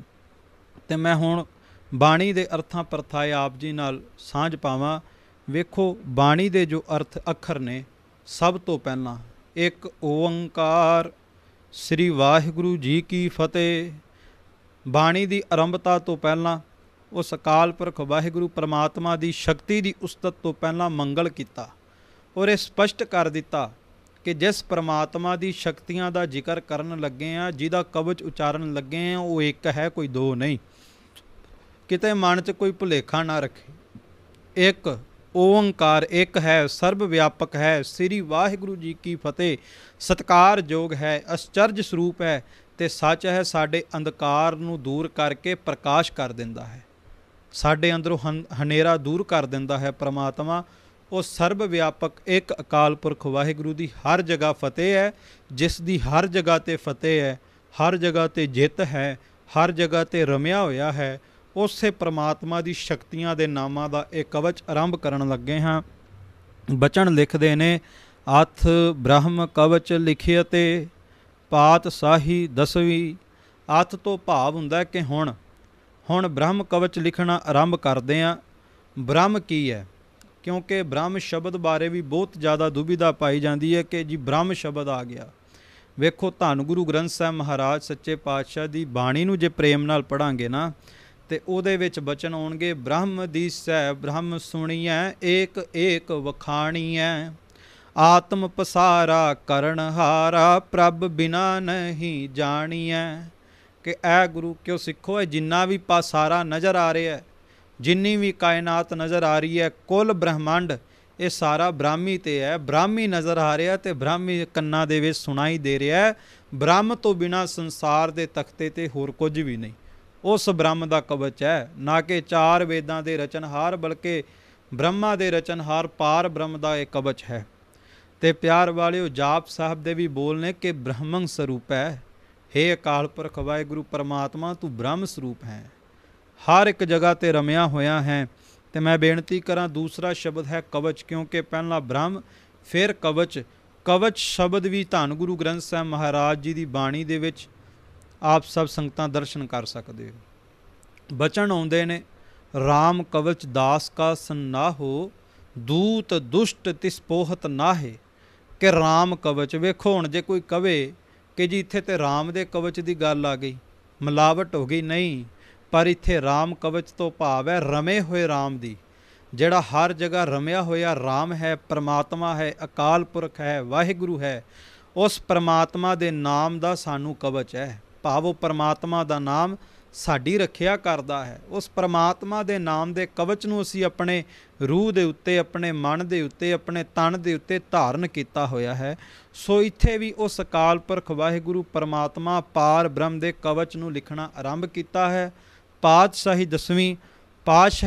ਤੇ ਮੈਂ ਹੁਣ ਬਾਣੀ ਦੇ ਅਰਥਾਂ ਪਰਥਾਏ ਆਪ ਜੀ ਨਾਲ ਸਾਂਝ ਪਾਵਾਂ। ਵੇਖੋ, ਬਾਣੀ ਦੇ ਜੋ ਅਰਥ ਅੱਖਰ ਨੇ, ਸਭ ਤੋਂ ਪਹਿਲਾਂ ਇੱਕ ਓੰਕਾਰ, ਸ੍ਰੀ ਵਾਹਿਗੁਰੂ ਜੀ ਕੀ ਫਤਿਹ। ਬਾਣੀ ਦੀ ਆਰੰਭਤਾ ਤੋਂ ਪਹਿਲਾਂ ਉਸ ਅਕਾਲ ਪੁਰਖ ਵਾਹਿਗੁਰੂ ਪਰਮਾਤਮਾ ਦੀ ਸ਼ਕਤੀ ਦੀ ਉਸਤਤ ਤੋਂ ਪਹਿਲਾਂ ਮੰਗਲ ਕੀਤਾ ਔਰ ਇਹ ਸਪਸ਼ਟ ਕਰ ਦਿੱਤਾ ਕਿ ਜਿਸ ਪਰਮਾਤਮਾ ਦੀ ਸ਼ਕਤੀਆਂ ਦਾ ਜ਼ਿਕਰ ਕਰਨ ਲੱਗੇ ਆ, ਜਿਹਦਾ ਕਵਚ ਉਚਾਰਨ ਲੱਗੇ ਆ, ਉਹ ਇੱਕ ਹੈ, ਕੋਈ ਦੋ ਨਹੀਂ। ਕਿਤੇ ਮਨ 'ਚ ਕੋਈ ਭੁਲੇਖਾ ਨਾ ਰੱਖੇ। ਇੱਕ ਓੰਕਾਰ ਇੱਕ ਹੈ, ਸਰਬ ਵਿਆਪਕ ਹੈ, ਸ੍ਰੀ ਵਾਹਿਗੁਰੂ ਜੀ ਕੀ ਫਤਿਹ, ਸਤਿਕਾਰਯੋਗ ਹੈ, ਅਚਰਜ ਸਰੂਪ ਹੈ ਤੇ ਸੱਚ ਹੈ। ਸਾਡੇ ਅੰਧਕਾਰ ਨੂੰ ਦੂਰ ਕਰਕੇ ਪ੍ਰਕਾਸ਼ ਕਰ ਦਿੰਦਾ ਹੈ, ਸਾਡੇ ਅੰਦਰੋਂ ਹਨੇਰਾ ਦੂਰ ਕਰ ਦਿੰਦਾ ਹੈ ਪਰਮਾਤਮਾ। ਉਹ ਸਰਬ ਵਿਆਪਕ ਇੱਕ ਅਕਾਲ ਪੁਰਖ ਵਾਹਿਗੁਰੂ ਦੀ ਹਰ ਜਗ੍ਹਾ ਫਤਿਹ ਹੈ, ਜਿਸ ਦੀ ਹਰ ਜਗ੍ਹਾ 'ਤੇ ਫਤਿਹ ਹੈ, ਹਰ ਜਗ੍ਹਾ 'ਤੇ ਜਿੱਤ ਹੈ, ਹਰ ਜਗ੍ਹਾ 'ਤੇ ਰਮਿਆ ਹੋਇਆ ਹੈ। ਉਸੇ ਪਰਮਾਤਮਾ ਦੀ ਸ਼ਕਤੀਆਂ ਦੇ ਨਾਮਾਂ ਦਾ ਇਹ ਕਵਚ ਆਰੰਭ ਕਰਨ ਲੱਗੇ ਹਾਂ। ਬਚਨ ਲਿਖਦੇ ਨੇ, ਅਥ ਬ੍ਰਹਮ ਕਵਚ ਲਿਖਿਆ ਤੇ ਪਾਤ ਸਾਹੀ ਦਸਵੀਂ। ਅਥ ਤੋਂ ਭਾਵ ਹੁੰਦਾ ਕਿ ਹੁਣ ਬ੍ਰਹਮ ਕਵਚ ਲਿਖਣਾ ਆਰੰਭ ਕਰਦੇ ਹਾਂ। ਬ੍ਰਹਮ ਕੀ ਹੈ? क्योंकि ब्रह्म शब्द बारे भी बहुत ज़्यादा दुविधा पाई जाती है कि जी ब्रह्म शब्द आ गया। ਵੇਖੋ ਧੰਨ ਗੁਰੂ ਗ੍ਰੰਥ ਸਾਹਿਬ ਮਹਾਰਾਜ ਸੱਚੇ ਪਾਤਸ਼ਾਹ ਦੀ ਬਾਣੀ ਨੂੰ ਜੇ ਪ੍ਰੇਮ ਨਾਲ ਪੜ੍ਹਾਂਗੇ ਨਾ ਤੇ ਉਹਦੇ ਵਿੱਚ ਬਚਨ ਆਉਣਗੇ, ਬ੍ਰਹਮ ਦੀਸੈ ਬ੍ਰਹਮ ਸੁਣੀਐ ਏਕ ਏਕ ਵਖਾਣੀਐ, ਆਤਮ ਪਸਾਰਾ ਕਰਨ ਹਾਰਾ ਪ੍ਰਭ ਬਿਨਾ ਨਹੀਂ ਜਾਣੀਐ। ਕਿ ਐ ਗੁਰੂ ਕਿਉਂ ਸਿੱਖੋ, ਇਹ ਜਿੰਨਾ ਵੀ ਪਾਸਾਰਾ ਨਜ਼ਰ ਆ ਰਿਹਾ ਹੈ, ਜਿੰਨੀ ਵੀ ਕਾਇਨਾਤ ਨਜ਼ਰ ਆ ਰਹੀ ਹੈ, ਕੁੱਲ ਬ੍ਰਹਮੰਡ ਇਹ ਸਾਰਾ ਬ੍ਰਾਹਮੀ ਤੇ ਹੈ। ਬ੍ਰਾਹਮੀ ਨਜ਼ਰ ਆ ਰਿਹਾ ਤੇ ਬ੍ਰਾਹਮੀ ਕੰਨਾਂ ਦੇ ਵਿੱਚ ਸੁਣਾਈ ਦੇ ਰਿਹਾ। ਬ੍ਰਹਮ ਤੋਂ ਬਿਨਾਂ ਸੰਸਾਰ ਦੇ ਤਖਤੇ ਤੇ ਹੋਰ ਕੁਝ ਵੀ ਨਹੀਂ। ਉਸ ਬ੍ਰਹਮ ਦਾ ਕਵਚ ਹੈ, ਨਾ ਕਿ ਚਾਰ ਵੇਦਾਂ ਦੇ ਰਚਨਹਾਰ, ਬਲਕਿ ਬ੍ਰਹਮਾ ਦੇ ਰਚਨਹਾਰ ਪਾਰ ਬ੍ਰਹਮ ਦਾ ਇਹ ਕਵਚ ਹੈ। ਤੇ ਪਿਆਰ ਵਾਲਿਓ, ਜਾਪ ਸਾਹਿਬ ਦੇ ਵੀ ਬੋਲ ਨੇ ਕਿ ਬ੍ਰਹਮੰ ਸਰੂਪ ਹੈ। ਹੇ ਅਕਾਲ ਪੁਰਖ ਵਾਹਿਗੁਰੂ ਪਰਮਾਤਮਾ, ਤੂੰ ਬ੍ਰਹਮ ਸਰੂਪ ਹੈ, ਹਰ ਇੱਕ ਜਗ੍ਹਾ ਤੇ ਰਮਿਆ ਹੋਇਆ ਹੈ। ਤੇ ਮੈਂ ਬੇਨਤੀ ਕਰਾਂ, ਦੂਸਰਾ ਸ਼ਬਦ ਹੈ ਕਵਚ, ਕਿਉਂਕਿ ਪਹਿਲਾਂ ਬ੍ਰਹਮ ਫਿਰ ਕਵਚ। ਕਵਚ ਸ਼ਬਦ ਵੀ ਧੰਨ ਗੁਰੂ ਗ੍ਰੰਥ ਸਾਹਿਬ ਮਹਾਰਾਜ ਜੀ ਦੀ ਬਾਣੀ ਦੇ ਵਿੱਚ ਆਪ ਸਭ ਸੰਗਤਾਂ ਦਰਸ਼ਨ ਕਰ ਸਕਦੇ ਹੋ। ਬਚਨ ਆਉਂਦੇ ਨੇ, ਰਾਮ ਕਵਚ ਦਾਸ ਕਾ ਸੰਨਾਹੋ, ਦੂਤ ਦੁਸ਼ਟ ਤਿਸ ਪੋਹਤ ਨਾਹੇ। ਕਿ ਰਾਮ ਕਵਚ, ਵੇਖੋ ਹੁਣ ਜੇ ਕੋਈ ਕਵੇ ਕਿ ਜੀ ਇੱਥੇ ਤੇ ਰਾਮ ਦੇ ਕਵਚ ਦੀ ਗੱਲ ਆ ਗਈ, ਮਿਲਾਵਟ ਹੋ ਗਈ, ਨਹੀਂ। ਪਰ ਇੱਥੇ ਰਾਮ ਕਵਚ ਤੋਂ ਭਾਵ ਹੈ ਰਮੇ ਹੋਏ ਰਾਮ ਦੀ, ਜਿਹੜਾ ਹਰ ਜਗ੍ਹਾ ਰਮਿਆ ਹੋਇਆ ਰਾਮ ਹੈ, ਪਰਮਾਤਮਾ ਹੈ, ਅਕਾਲ ਪੁਰਖ ਹੈ, ਵਾਹਿਗੁਰੂ ਹੈ। ਉਸ ਪਰਮਾਤਮਾ ਦੇ ਨਾਮ ਦਾ ਸਾਨੂੰ ਕਵਚ ਹੈ, ਭਾਵ ਉਹ ਪਰਮਾਤਮਾ ਦਾ ਨਾਮ ਸਾਡੀ ਰੱਖਿਆ ਕਰਦਾ ਹੈ। ਉਸ ਪਰਮਾਤਮਾ ਦੇ ਨਾਮ ਦੇ ਕਵਚ ਨੂੰ ਅਸੀਂ ਆਪਣੇ ਰੂਹ ਦੇ ਉੱਤੇ, ਆਪਣੇ ਮਨ ਦੇ ਉੱਤੇ, ਆਪਣੇ ਤਨ ਦੇ ਉੱਤੇ ਧਾਰਨ ਕੀਤਾ ਹੋਇਆ ਹੈ। ਸੋ ਇੱਥੇ ਵੀ ਉਸ ਅਕਾਲ ਪੁਰਖ ਵਾਹਿਗੁਰੂ ਪਰਮਾਤਮਾ ਪਾਰ ਬ੍ਰਹਮ ਦੇ ਕਵਚ ਨੂੰ ਲਿਖਣਾ ਆਰੰਭ ਕੀਤਾ ਹੈ। ਪਾਤਸ਼ਾਹੀ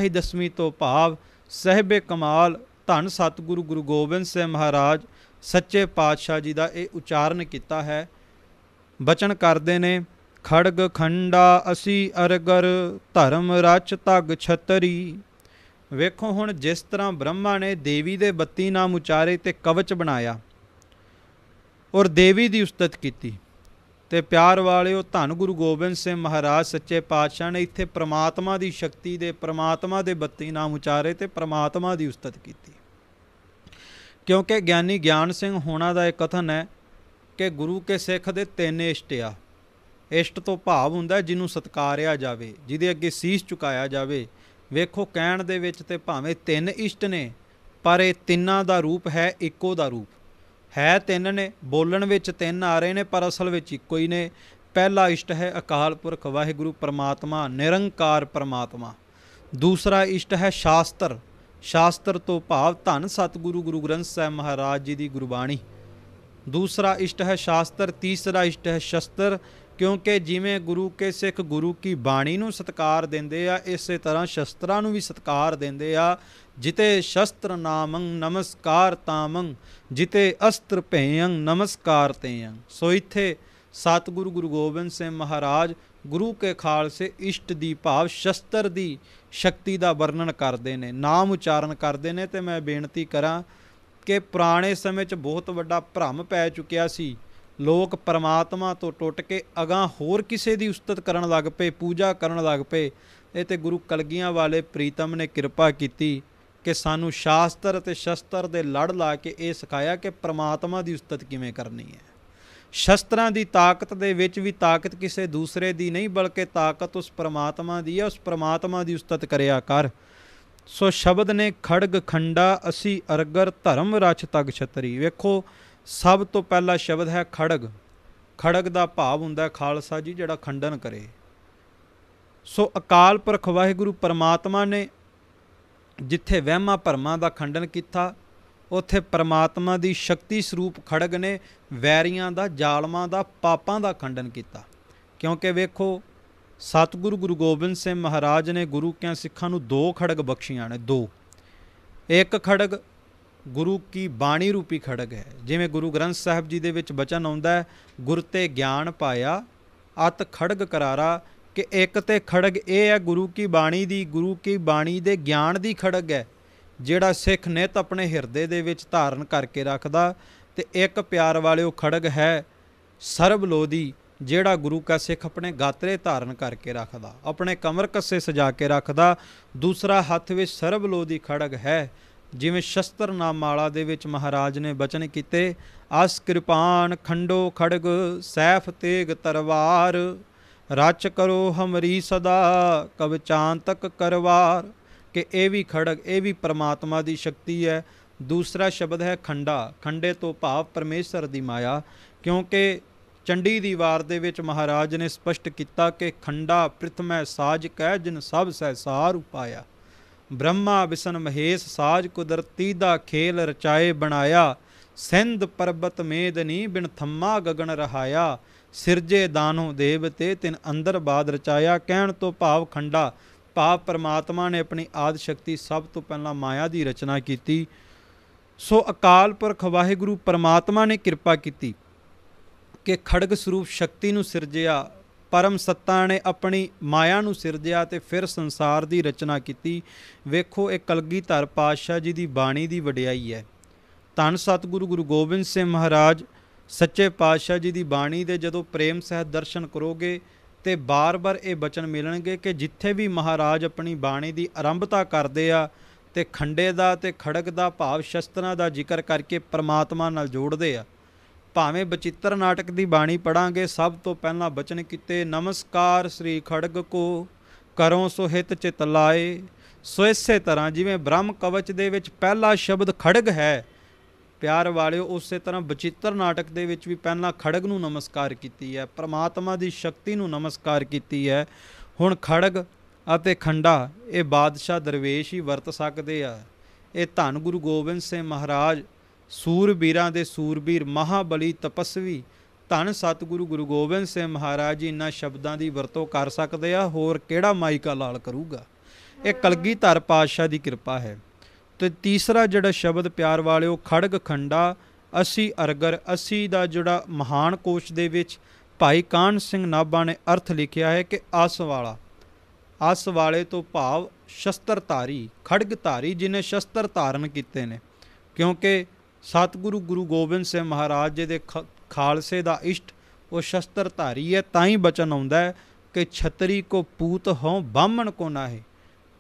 ਦਸਵੀਂ ਤੋਂ ਭਾਵ ਸਾਹਿਬੇ ਕਮਾਲ ਧੰਨ ਸਤਿਗੁਰੂ ਗੁਰੂ ਗੋਬਿੰਦ ਸਿੰਘ ਮਹਾਰਾਜ ਸੱਚੇ ਪਾਤਸ਼ਾਹ ਜੀ ਦਾ ਇਹ ਉਚਾਰਨ ਕੀਤਾ ਹੈ। ਬਚਨ ਕਰਦੇ ਨੇ, ਖੜਗ ਖੰਡਾ ਅਸੀਂ ਅਰਗਰ ਧਰਮ ਰਚ ਧਗ ਛਤਰੀ। ਵੇਖੋ ਹੁਣ ਜਿਸ ਤਰ੍ਹਾਂ ਬ੍ਰਹਮਾ ਨੇ ਦੇਵੀ ਦੇ 32 ਨਾਮ ਉਚਾਰੇ ਤੇ ਕਵਚ ਬਣਾਇਆ ਔਰ ਦੇਵੀ ਦੀ ਉਸਤਤ ਕੀਤੀ, ਤੇ ਪਿਆਰ ਵਾਲਿਓ ਧੰਨ ਗੁਰੂ ਗੋਬਿੰਦ ਸਿੰਘ ਮਹਾਰਾਜ ਸੱਚੇ ਪਾਤਸ਼ਾਹ ਨੇ ਇੱਥੇ ਪ੍ਰਮਾਤਮਾ ਦੀ ਸ਼ਕਤੀ ਦੇ, ਪ੍ਰਮਾਤਮਾ ਦੇ 32 ਨਾਮ ਉਚਾਰੇ ਤੇ ਪ੍ਰਮਾਤਮਾ ਦੀ ਉਸਤਤ ਕੀਤੀ। ਕਿਉਂਕਿ ਗਿਆਨੀ ਗਿਆਨ ਸਿੰਘ ਹੋਣਾ ਦਾ ਇਹ ਕਥਨ ਹੈ ਕਿ ਗੁਰੂ ਕੇ ਸਿੱਖ ਦੇ 3 ਇਸ਼ਟ ਆ। ਇਸ਼ਟ ਤੋਂ ਭਾਵ ਹੁੰਦਾ ਜਿਹਨੂੰ ਸਤਕਾਰਿਆ ਜਾਵੇ, ਜਿਹਦੇ ਅੱਗੇ ਸੀਸ ਝੁਕਾਇਆ ਜਾਵੇ। ਵੇਖੋ ਕਹਿਣ ਦੇ ਵਿੱਚ ਤੇ ਭਾਵੇਂ 3 ਇਸ਼ਟ ਨੇ, ਪਰ ਇਹ ਤਿੰਨਾਂ ਦਾ ਰੂਪ ਹੈ ਇੱਕੋ ਦਾ ਰੂਪ ਹੈ। 3 ਨੇ, ਬੋਲਣ ਵਿੱਚ 3 ਆ ਰਹੇ ਨੇ, ਪਰ ਅਸਲ ਵਿੱਚ ਇੱਕੋ ਹੀ ਨੇ। ਪਹਿਲਾ ਇਸ਼ਟ ਹੈ ਅਕਾਲ ਪੁਰਖ ਵਾਹਿਗੁਰੂ ਪਰਮਾਤਮਾ, ਨਿਰੰਕਾਰ ਪਰਮਾਤਮਾ। ਦੂਸਰਾ ਇਸ਼ਟ ਹੈ ਸ਼ਾਸਤਰ, ਸ਼ਾਸਤਰ ਤੋਂ ਭਾਵ ਧੰਨ ਸਤਿਗੁਰੂ ਗੁਰੂ ਗ੍ਰੰਥ ਸਾਹਿਬ ਮਹਾਰਾਜ ਜੀ ਦੀ ਗੁਰਬਾਣੀ। ਦੂਸਰਾ ਇਸ਼ਟ ਹੈ ਸ਼ਾਸਤਰ। ਤੀਸਰਾ ਇਸ਼ਟ ਹੈ ਸ਼ਸਤਰ, ਕਿਉਂਕਿ ਜਿਵੇਂ ਗੁਰੂ ਕੇ ਸਿੱਖ ਗੁਰੂ ਕੀ ਬਾਣੀ ਨੂੰ ਸਤਿਕਾਰ ਦਿੰਦੇ ਆ, ਇਸੇ ਤਰ੍ਹਾਂ ਸ਼ਸਤਰਾਂ ਨੂੰ ਵੀ ਸਤਿਕਾਰ ਦਿੰਦੇ ਆ। ਜਿਤੇ ਸ਼ਸਤਰ ਨਾਮੰ ਨਮਸਕਾਰ ਤਾਮੰ, ਜਿਤੇ ਅਸਤਰ ਭੇਯੰ ਨਮਸਕਾਰ ਤੇਯੰ। ਸੋ ਇੱਥੇ ਸਤਿਗੁਰੂ ਗੁਰੂ ਗੋਬਿੰਦ ਸਿੰਘ ਮਹਾਰਾਜ ਗੁਰੂ ਕੇ ਖਾਲਸੇ ਇਸ਼ਟ ਦੀ ਭਾਵ ਸ਼ਸਤਰ ਦੀ ਸ਼ਕਤੀ ਦਾ ਵਰਣਨ ਕਰਦੇ ਨੇ, ਨਾਮ ਉਚਾਰਨ ਕਰਦੇ ਨੇ। ਤੇ ਮੈਂ ਬੇਨਤੀ ਕਰਾਂ ਕਿ ਪੁਰਾਣੇ ਸਮੇਂ 'ਚ ਬਹੁਤ ਵੱਡਾ ਭਰਮ ਪੈ ਚੁੱਕਿਆ ਸੀ। ਲੋਕ ਪਰਮਾਤਮਾ ਤੋਂ ਟੁੱਟ ਕੇ ਅਗਾਂਹ ਹੋਰ ਕਿਸੇ ਦੀ ਉਸਤਤ ਕਰਨ ਲੱਗ ਪਏ, ਪੂਜਾ ਕਰਨ ਲੱਗ ਪਏ। ਇਹ ਤੇ ਗੁਰੂ ਕਲਗੀਆਂ ਵਾਲੇ ਪ੍ਰੀਤਮ ਨੇ ਕਿਰਪਾ ਕੀਤੀ ਕਿ ਸਾਨੂੰ ਸ਼ਾਸਤਰ ਅਤੇ ਸ਼ਸਤਰ ਦੇ ਲੜ ਲਾ ਕੇ ਇਹ ਸਿਖਾਇਆ ਕਿ ਪਰਮਾਤਮਾ ਦੀ ਉਸਤਤ ਕਿਵੇਂ ਕਰਨੀ ਹੈ। ਸ਼ਸਤਰਾਂ ਦੀ ਤਾਕਤ ਦੇ ਵਿੱਚ ਵੀ ਤਾਕਤ ਕਿਸੇ ਦੂਸਰੇ ਦੀ ਨਹੀਂ, ਬਲਕਿ ਤਾਕਤ ਉਸ ਪਰਮਾਤਮਾ ਦੀ ਹੈ। ਉਸ ਪਰਮਾਤਮਾ ਦੀ ਉਸਤਤ ਕਰਿਆ ਕਰ। ਸੋ ਸ਼ਬਦ ਨੇ ਖੜਗ ਖੰਡਾ ਅਸੀਂ ਅਰਗਰ ਧਰਮ ਰਚ ਤਗ ਛਤਰੀ। ਵੇਖੋ ਸਭ ਤੋਂ ਪਹਿਲਾ ਸ਼ਬਦ ਹੈ ਖੜਗ। ਖੜਗ ਦਾ ਭਾਵ ਹੁੰਦਾ ਖਾਲਸਾ ਜੀ, ਜਿਹੜਾ ਖੰਡਨ ਕਰੇ। ਸੋ ਅਕਾਲ ਪੁਰਖ ਵਾਹਿਗੁਰੂ ਪਰਮਾਤਮਾ ਨੇ ਜਿੱਥੇ ਵਹਿਮਾਂ ਭਰਮਾਂ ਦਾ ਖੰਡਨ ਕੀਤਾ, ਉੱਥੇ ਪਰਮਾਤਮਾ ਦੀ ਸ਼ਕਤੀ ਸਰੂਪ ਖੜਗ ਨੇ ਵੈਰੀਆਂ ਦਾ, ਜ਼ਾਲਮਾਂ ਦਾ, ਪਾਪਾਂ ਦਾ ਖੰਡਨ ਕੀਤਾ। ਕਿਉਂਕਿ ਵੇਖੋ ਸਤਿਗੁਰੂ ਗੁਰੂ ਗੋਬਿੰਦ ਸਿੰਘ ਮਹਾਰਾਜ ਨੇ ਗੁਰੂ ਕਿਆਂ ਸਿੱਖਾਂ ਨੂੰ 2 ਖੜਗ ਬਖਸ਼ੀਆਂ ਨੇ। 2, ਇੱਕ ਖੜਗ ਗੁਰੂ ਕੀ ਬਾਣੀ ਰੂਪੀ ਖੜਗ ਹੈ। ਜਿਵੇਂ ਗੁਰੂ ਗ੍ਰੰਥ ਸਾਹਿਬ ਜੀ ਦੇ ਵਿੱਚ ਬਚਨ ਆਉਂਦਾ ਹੈ, ਗੁਰ ਤੇ ਗਿਆਨ ਪਾਇਆ ਅਤ ਖੜਗ ਕਰਾਰਾ। ਕਿ ਇੱਕ ਤੇ ਖੜਗ ਇਹ ਹੈ ਗੁਰੂ ਕੀ ਬਾਣੀ ਦੀ, ਗੁਰੂ ਕੀ ਬਾਣੀ ਦੇ ਗਿਆਨ ਦੀ ਖੜਗ ਹੈ, ਜਿਹੜਾ ਸਿੱਖ ਨਿਤ ਆਪਣੇ ਹਿਰਦੇ ਦੇ ਵਿੱਚ ਧਾਰਨ ਕਰਕੇ ਰੱਖਦਾ। ਤੇ ਇੱਕ ਪਿਆਰ ਵਾਲਿਓ ਖੜਗ ਹੈ ਸਰਬ ਲੋਧੀ, ਜਿਹੜਾ ਗੁਰੂ ਕਾ ਸਿੱਖ ਆਪਣੇ ਗਾਤਰੇ ਧਾਰਨ ਕਰਕੇ ਰੱਖਦਾ, ਆਪਣੇ ਕਮਰ ਕੱਸੇ ਸਜਾ ਕੇ ਰੱਖਦਾ। ਦੂਸਰਾ ਹੱਥ ਵਿੱਚ ਸਰਬ ਲੋਧੀ ਖੜਗ ਹੈ ਜਿਵੇਂ ਸ਼ਸਤਰ ਨਾਮਾਲਾ ਦੇ ਵਿੱਚ ਮਹਾਰਾਜ ਨੇ ਬਚਨ ਕੀਤੇ, ਅਸ ਕਿਰਪਾਨ ਖੰਡੋ ਖੜਗ ਸੈਫ ਤੇਗ ਤਰਵਾਰ, ਰਚ ਕਰੋ ਹਮਰੀ ਸਦਾ ਕਵਚਾਂਤਕ ਕਰਵਾਰ। ਕਿ ਇਹ ਵੀ ਖੜਗ, ਇਹ ਵੀ ਪਰਮਾਤਮਾ ਦੀ ਸ਼ਕਤੀ ਹੈ। ਦੂਸਰਾ ਸ਼ਬਦ ਹੈ ਖੰਡਾ। ਖੰਡੇ ਤੋਂ ਭਾਵ ਪਰਮੇਸ਼ਰ ਦੀ ਮਾਇਆ, ਕਿਉਂਕਿ ਚੰਡੀ ਦੀ ਵਾਰ ਦੇ ਵਿੱਚ ਮਹਾਰਾਜ ਨੇ ਸਪਸ਼ਟ ਕੀਤਾ ਕਿ ਖੰਡਾ ਪ੍ਰਿਥਮੈ ਸਾਜ ਕਹਿ ਜਿਨ ਸਭ ਸਹਿਸਾਰ ਉਪਾਇਆ, ਬ੍ਰਹਮਾ ਵਿਸ਼ਨ ਮਹੇਸ਼ ਸਾਜ ਕੁਦਰਤੀ ਦਾ ਖੇਲ ਰਚਾਏ ਬਣਾਇਆ, ਸਿੰਧ ਪਰਬਤ ਮੇਦਨੀ ਬਿਨ ਥੰਮਾ ਗਗਨ ਰਹਾਇਆ, ਸਿਰਜੇ ਦਾਨੋ ਦੇਵ ਤੇ ਤਿਨ ਅੰਦਰ ਬਾਦ ਰਚਾਇਆ। ਕਹਿਣ ਤੋਂ ਭਾਵ ਖੰਡਾ ਭਾਵ ਪਰਮਾਤਮਾ ਨੇ ਆਪਣੀ ਆਦਿ ਸ਼ਕਤੀ ਸਭ ਤੋਂ ਪਹਿਲਾਂ ਮਾਇਆ ਦੀ ਰਚਨਾ ਕੀਤੀ। ਸੋ ਅਕਾਲ ਪੁਰਖ ਵਾਹਿਗੁਰੂ ਪਰਮਾਤਮਾ ਨੇ ਕਿਰਪਾ ਕੀਤੀ ਕਿ ਖੜਗ ਸਰੂਪ ਸ਼ਕਤੀ ਨੂੰ ਸਿਰਜਿਆ, ਪਰਮ ਸੱਤਾ ਨੇ ਆਪਣੀ ਮਾਇਆ ਨੂੰ ਸਿਰਜਿਆ ਤੇ ਫਿਰ ਸੰਸਾਰ ਦੀ ਰਚਨਾ ਕੀਤੀ। ਵੇਖੋ ਇਹ ਕਲਗੀਧਰ ਪਾਤਸ਼ਾਹ ਜੀ ਦੀ ਬਾਣੀ ਦੀ ਵਡਿਆਈ ਹੈ। ਧੰਨ ਸਤਿਗੁਰੂ ਗੁਰੂ ਗੋਬਿੰਦ ਸਿੰਘ ਮਹਾਰਾਜ ਸੱਚੇ ਪਾਤਸ਼ਾਹ ਜੀ ਦੀ ਬਾਣੀ ਦੇ ਜਦੋਂ ਪ੍ਰੇਮ ਸਹਿਤ ਦਰਸ਼ਨ ਕਰੋਗੇ ਤੇ ਬਾਰ-ਬਾਰ ਇਹ ਬਚਨ ਮਿਲਣਗੇ ਕਿ ਜਿੱਥੇ ਵੀ ਮਹਾਰਾਜ ਆਪਣੀ ਬਾਣੀ ਦੀ ਆਰੰਭਤਾ ਕਰਦੇ ਆ ਤੇ ਖੰਡੇ ਦਾ ਤੇ ਖੜਗ ਦਾ ਭਾਵ ਸ਼ਸਤਰਾਂ ਦਾ ਜ਼ਿਕਰ ਕਰਕੇ ਪਰਮਾਤਮਾ ਨਾਲ ਜੋੜਦੇ ਆ। ਭਾਵੇਂ ਬਚਿੱਤਰ ਨਾਟਕ ਦੀ ਬਾਣੀ ਪੜਾਂਗੇ, ਸਭ ਤੋਂ ਪਹਿਲਾਂ ਬਚਨ ਕੀਤੇ, ਨਮਸਕਾਰ ਸ੍ਰੀ ਖੜਗ ਕੋ ਕਰੋ ਸੋ ਹਿਤ ਚਿਤ ਲਾਏ। ਸੋ ਇਸੇ ਤਰ੍ਹਾਂ ਜਿਵੇਂ ਬ੍ਰਹਮ ਕਵਚ ਦੇ ਵਿੱਚ ਪਹਿਲਾ ਸ਼ਬਦ ਖੜਗ ਹੈ ਪਿਆਰ ਵਾਲਿਓ, ਉਸੇ ਤਰ੍ਹਾਂ ਬਚਿੱਤਰ ਨਾਟਕ ਦੇ ਵਿੱਚ ਵੀ ਪਹਿਲਾਂ ਖੜਗ ਨੂੰ ਨਮਸਕਾਰ ਕੀਤੀ ਹੈ, ਪਰਮਾਤਮਾ ਦੀ ਸ਼ਕਤੀ ਨੂੰ ਨਮਸਕਾਰ ਕੀਤੀ ਹੈ। ਹੁਣ ਖੜਗ ਅਤੇ ਖੰਡਾ ਇਹ ਬਾਦਸ਼ਾਹ ਦਰਵੇਸ਼ ਹੀ ਵਰਤ ਸਕਦੇ ਆ। ਇਹ ਧੰਨ ਗੁਰੂ ਗੋਬਿੰਦ ਸਿੰਘ ਮਹਾਰਾਜ ਸੂਰਬੀਰਾਂ ਦੇ ਸੂਰਬੀਰ ਮਹਾਬਲੀ ਤਪਸਵੀ ਧੰਨ ਸਤਿਗੁਰੂ ਗੁਰੂ ਗੋਬਿੰਦ ਸਿੰਘ ਮਹਾਰਾਜ ਜੀ ਇਹਨਾਂ ਸ਼ਬਦਾਂ ਦੀ ਵਰਤੋਂ ਕਰ ਸਕਦੇ ਆ। ਹੋਰ ਕਿਹੜਾ ਮਾਈਕਾ ਲਾਲ ਕਰੂਗਾ? ਇਹ ਕਲਗੀਧਰ ਪਾਤਸ਼ਾਹ ਦੀ ਕਿਰਪਾ ਹੈ। ਤੇ ਤੀਸਰਾ ਜਿਹੜਾ ਸ਼ਬਦ ਪਿਆਰ ਵਾਲਿਓ ਖੜਗ ਖੰਡਾ ਅਸੀਂ ਅਰਗਰ, ਅਸੀਂ ਦਾ ਜਿਹੜਾ ਮਹਾਨ ਕੋਸ਼ ਦੇ ਵਿੱਚ ਭਾਈ ਕਾਹਨ ਸਿੰਘ ਨਾਭਾ ਨੇ ਅਰਥ ਲਿਖਿਆ ਹੈ ਕਿ ਆਸ ਵਾਲਾ। ਆਸ ਵਾਲੇ ਤੋਂ ਭਾਵ ਸ਼ਸਤਰਧਾਰੀ, ਖੜਗਧਾਰੀ ਜਿਹਨੇ ਸ਼ਸਤਰ ਧਾਰਨ ਕੀਤੇ ਨੇ, ਕਿਉਂਕਿ ਸਤਿਗੁਰੂ ਗੁਰੂ ਗੋਬਿੰਦ ਸਿੰਘ ਮਹਾਰਾਜ ਜੀ ਦੇ ਖਾਲਸੇ ਦਾ ਇਸ਼ਟ ਉਹ ਸ਼ਸਤਰਧਾਰੀ ਹੈ। ਤਾਂ ਹੀ ਬਚਨ ਆਉਂਦਾ ਹੈ ਕਿ ਛਤਰੀ ਕੋ ਪੂਤ ਹੋਂ ਬਾਹਮਣ ਕੋ ਨਾਹੇ,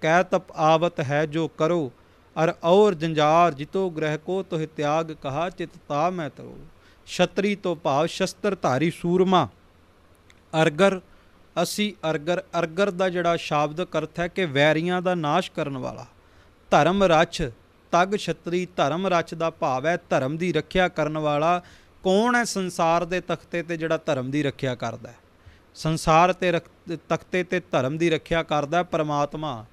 ਕਹਿ ਤਪ ਆਵਤ ਹੈ ਜੋ ਕਰੋ, ਅਰ ਔਰ ਜੰਜਾਰ ਜਿਤੋ ਗ੍ਰਹਿ ਕੋ ਤੋਹਿ ਤਿਆਗ ਕਹਾ ਚਿਤ ਤਾ ਮੈਂ ਤਰੋ। ਛਤਰੀ ਤੋਂ ਭਾਵ ਸ਼ਸਤਰਧਾਰੀ ਸੂਰਮਾ। ਅਰਗਰ, ਅਸੀਂ ਅਰਗਰ, ਅਰਗਰ ਦਾ ਜਿਹੜਾ ਸ਼ਾਬਦਿਕ ਅਰਥ ਹੈ ਕਿ ਵੈਰੀਆਂ ਦਾ ਨਾਸ਼ ਕਰਨ ਵਾਲਾ। ਧਰਮ ਰਛ, ਤਗ ਛਤਰੀ, ਧਰਮ ਰਛ ਦਾ ਭਾਵ ਹੈ ਧਰਮ ਦੀ ਰੱਖਿਆ ਕਰਨ ਵਾਲਾ। ਕੌਣ ਹੈ ਸੰਸਾਰ ਦੇ ਤਖਤੇ ਤੇ ਜਿਹੜਾ ਧਰਮ ਦੀ ਰੱਖਿਆ ਕਰਦਾ ਹੈ? ਸੰਸਾਰ ਤੇ ਤਖਤੇ ਤੇ ਧਰਮ ਦੀ ਰੱਖਿਆ ਕਰਦਾ ਪਰਮਾਤਮਾ।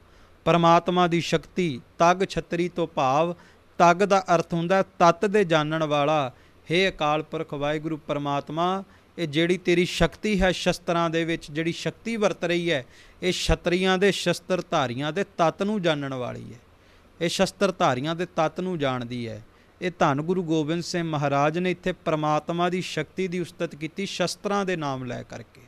ਪਰਮਾਤਮਾ ਦੀ ਸ਼ਕਤੀ। ਤਗ ਛਤਰੀ ਤੋਂ ਭਾਵ ਤਗ ਦਾ ਅਰਥ ਹੁੰਦਾ ਤੱਤ ਦੇ ਜਾਣਨ ਵਾਲਾ। ਹੇ ਅਕਾਲ ਪੁਰਖ ਵਾਹਿਗੁਰੂ ਪਰਮਾਤਮਾ, ਇਹ ਜਿਹੜੀ ਤੇਰੀ ਸ਼ਕਤੀ ਹੈ ਸ਼ਸਤਰਾਂ ਦੇ ਵਿੱਚ, ਜਿਹੜੀ ਸ਼ਕਤੀ ਵਰਤ ਰਹੀ ਹੈ, ਇਹ ਛਤਰੀਆਂ ਦੇ ਸ਼ਸਤਰਧਾਰੀਆਂ ਦੇ ਤੱਤ ਨੂੰ ਜਾਣਨ ਵਾਲੀ ਹੈ। ਇਹ ਸ਼ਸਤਰਧਾਰੀਆਂ ਦੇ ਤੱਤ ਨੂੰ ਜਾਣਦੀ ਹੈ। ਇਹ ਧੰਨ ਗੁਰੂ ਗੋਬਿੰਦ ਸਿੰਘ ਮਹਾਰਾਜ ਨੇ ਇੱਥੇ ਪਰਮਾਤਮਾ ਦੀ ਸ਼ਕਤੀ ਦੀ ਉਸਤਤ ਕੀਤੀ ਸ਼ਸਤਰਾਂ ਦੇ ਨਾਮ ਲੈ ਕਰਕੇ,